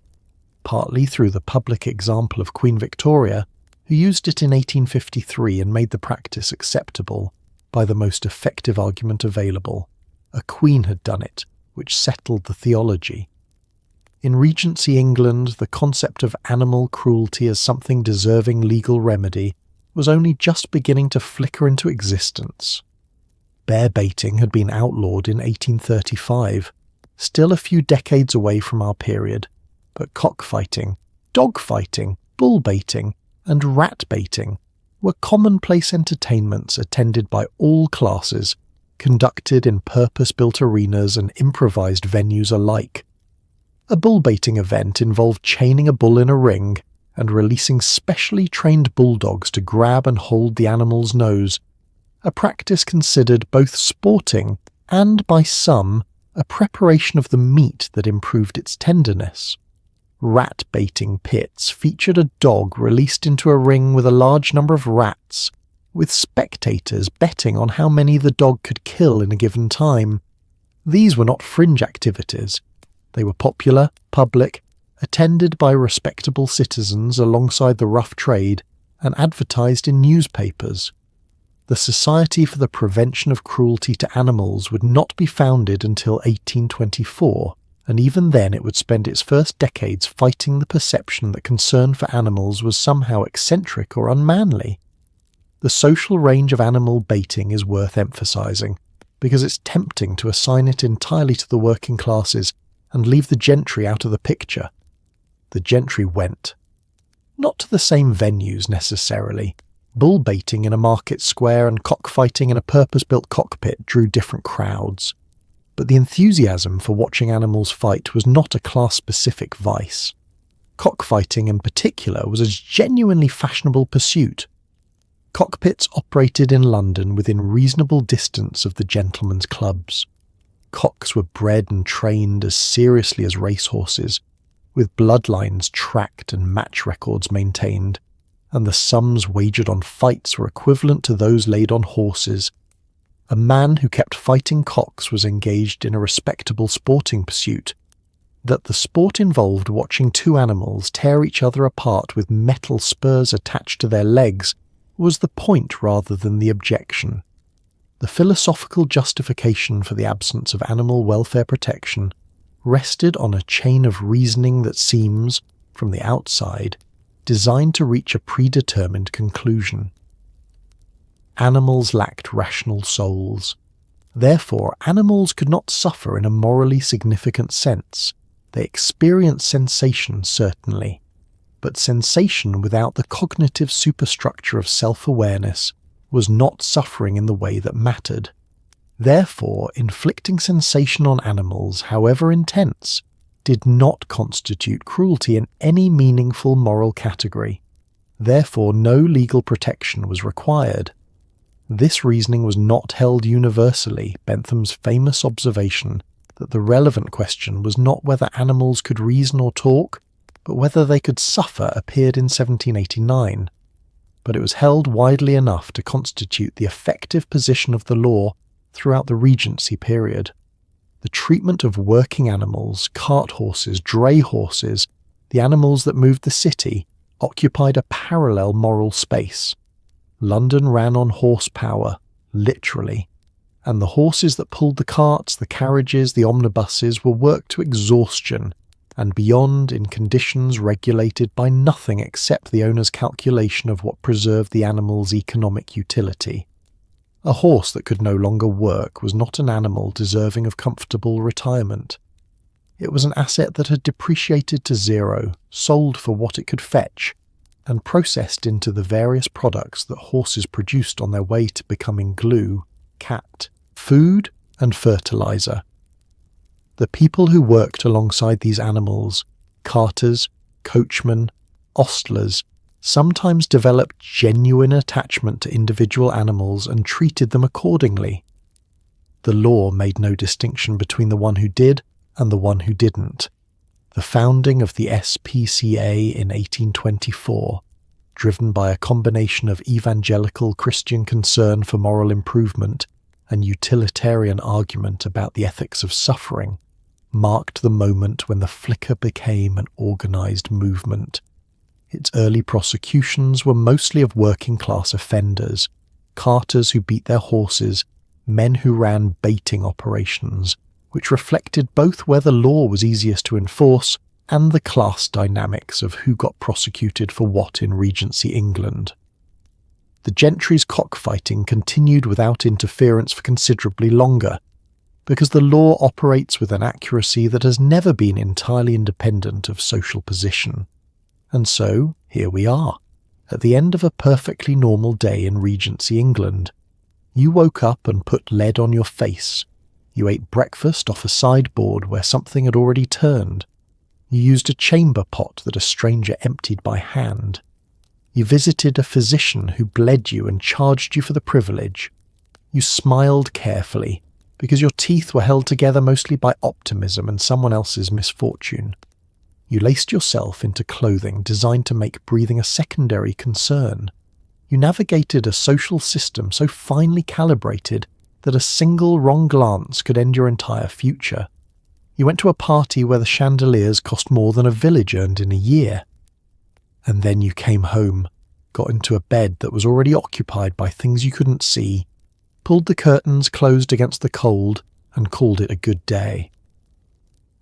partly through the public example of Queen Victoria, who used it in 1853 and made the practice acceptable by the most effective argument available. A queen had done it, which settled the theology. In Regency England, the concept of animal cruelty as something deserving legal remedy was only just beginning to flicker into existence. Bear baiting had been outlawed in 1835, still a few decades away from our period, but cockfighting, dogfighting, bull baiting, and rat baiting were commonplace entertainments attended by all classes, conducted in purpose-built arenas and improvised venues alike. A bull baiting event involved chaining a bull in a ring and releasing specially trained bulldogs to grab and hold the animal's nose, a practice considered both sporting and, by some, a preparation of the meat that improved its tenderness. Rat baiting pits featured a dog released into a ring with a large number of rats, with spectators betting on how many the dog could kill in a given time. These were not fringe activities. They were popular, public, attended by respectable citizens alongside the rough trade, and advertised in newspapers. The Society for the Prevention of Cruelty to Animals would not be founded until 1824, and even then it would spend its first decades fighting the perception that concern for animals was somehow eccentric or unmanly. The social range of animal baiting is worth emphasising, because it's tempting to assign it entirely to the working classes and leave the gentry out of the picture. The gentry went. Not to the same venues necessarily. Bull baiting in a market square and cockfighting in a purpose-built cockpit drew different crowds. But the enthusiasm for watching animals fight was not a class-specific vice. Cockfighting in particular was a genuinely fashionable pursuit. Cockpits operated in London within reasonable distance of the gentlemen's clubs. Cocks were bred and trained as seriously as racehorses, with bloodlines tracked and match records maintained, and the sums wagered on fights were equivalent to those laid on horses. A man who kept fighting cocks was engaged in a respectable sporting pursuit. That the sport involved watching two animals tear each other apart with metal spurs attached to their legs was the point rather than the objection. The philosophical justification for the absence of animal welfare protection rested on a chain of reasoning that seems, from the outside, designed to reach a predetermined conclusion. Animals lacked rational souls. Therefore, animals could not suffer in a morally significant sense. They experienced sensation, certainly, but sensation without the cognitive superstructure of self-awareness was not suffering in the way that mattered. Therefore, inflicting sensation on animals, however intense, did not constitute cruelty in any meaningful moral category. Therefore, no legal protection was required. This reasoning was not held universally. Bentham's famous observation that the relevant question was not whether animals could reason or talk, but whether they could suffer appeared in 1789. But it was held widely enough to constitute the effective position of the law throughout the Regency period. The treatment of working animals, cart horses, dray horses, the animals that moved the city, occupied a parallel moral space. London ran on horsepower, literally, and the horses that pulled the carts, the carriages, the omnibuses were worked to exhaustion and beyond in conditions regulated by nothing except the owner's calculation of what preserved the animal's economic utility. A horse that could no longer work was not an animal deserving of comfortable retirement. It was an asset that had depreciated to zero, sold for what it could fetch, and processed into the various products that horses produced on their way to becoming glue, cat, food, and fertilizer. The people who worked alongside these animals, carters, coachmen, ostlers, sometimes developed genuine attachment to individual animals and treated them accordingly. The law made no distinction between the one who did and the one who didn't. The founding of the SPCA in 1824, driven by a combination of evangelical Christian concern for moral improvement and utilitarian argument about the ethics of suffering, marked the moment when the flicker became an organized movement. Its early prosecutions were mostly of working-class offenders, carters who beat their horses, men who ran baiting operations, which reflected both where the law was easiest to enforce and the class dynamics of who got prosecuted for what in Regency England. The gentry's cockfighting continued without interference for considerably longer, because the law operates with an accuracy that has never been entirely independent of social position. And so, here we are, at the end of a perfectly normal day in Regency England. You woke up and put lead on your face. You ate breakfast off a sideboard where something had already turned. You used a chamber pot that a stranger emptied by hand. You visited a physician who bled you and charged you for the privilege. You smiled carefully, because your teeth were held together mostly by optimism and someone else's misfortune. You laced yourself into clothing designed to make breathing a secondary concern. You navigated a social system so finely calibrated that a single wrong glance could end your entire future. You went to a party where the chandeliers cost more than a village earned in a year. And then you came home, got into a bed that was already occupied by things you couldn't see, pulled the curtains closed against the cold, and called it a good day.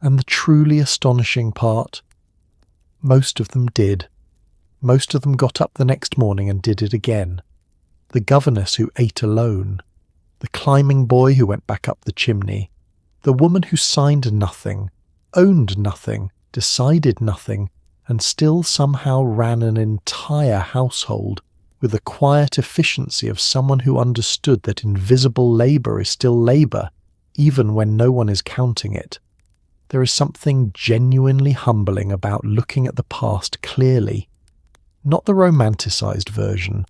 And the truly astonishing part? Most of them did. Most of them got up the next morning and did it again. The governess who ate alone, the climbing boy who went back up the chimney, the woman who signed nothing, owned nothing, decided nothing, and still somehow ran an entire household with the quiet efficiency of someone who understood that invisible labour is still labour, even when no one is counting it. There is something genuinely humbling about looking at the past clearly. Not the romanticised version,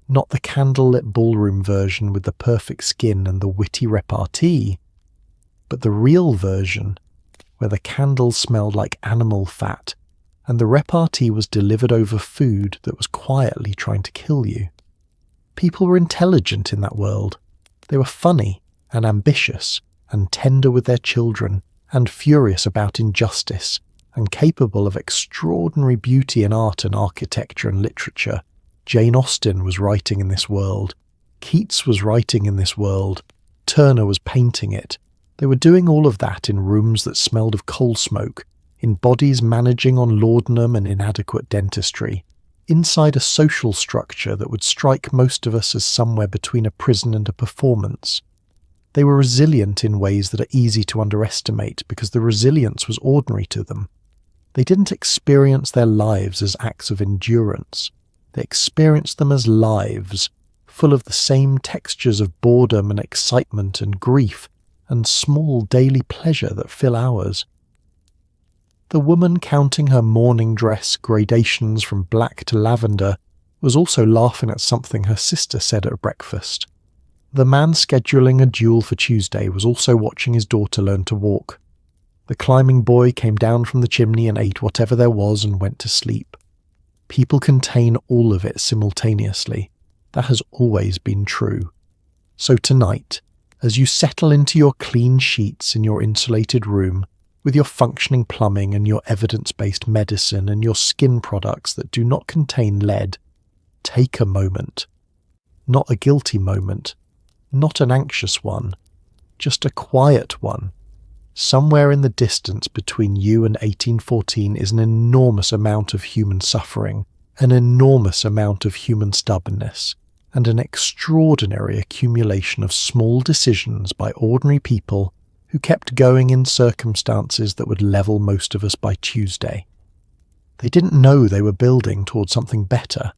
not the candlelit ballroom version with the perfect skin and the witty repartee, but the real version, where the candles smelled like animal fat and the repartee was delivered over food that was quietly trying to kill you. People were intelligent in that world. They were funny and ambitious and tender with their children and furious about injustice and capable of extraordinary beauty in art and architecture and literature. Jane Austen was writing in this world. Keats was writing in this world. Turner was painting it. They were doing all of that in rooms that smelled of coal smoke, in bodies managing on laudanum and inadequate dentistry, inside a social structure that would strike most of us as somewhere between a prison and a performance. They were resilient in ways that are easy to underestimate because the resilience was ordinary to them. They didn't experience their lives as acts of endurance. They experienced them as lives, full of the same textures of boredom and excitement and grief and small daily pleasure that fill ours. The woman counting her mourning dress gradations from black to lavender was also laughing at something her sister said at breakfast. The man scheduling a duel for Tuesday was also watching his daughter learn to walk. The climbing boy came down from the chimney and ate whatever there was and went to sleep. People contain all of it simultaneously. That has always been true. So tonight, as you settle into your clean sheets in your insulated room, with your functioning plumbing and your evidence-based medicine and your skin products that do not contain lead, take a moment. Not a guilty moment, not an anxious one, just a quiet one. Somewhere in the distance between you and 1814 is an enormous amount of human suffering, an enormous amount of human stubbornness, and an extraordinary accumulation of small decisions by ordinary people who kept going in circumstances that would level most of us by Tuesday. They didn't know they were building towards something better.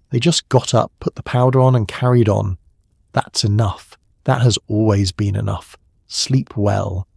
They just got up, put the powder on and carried on. That's enough. That has always been enough. Sleep well.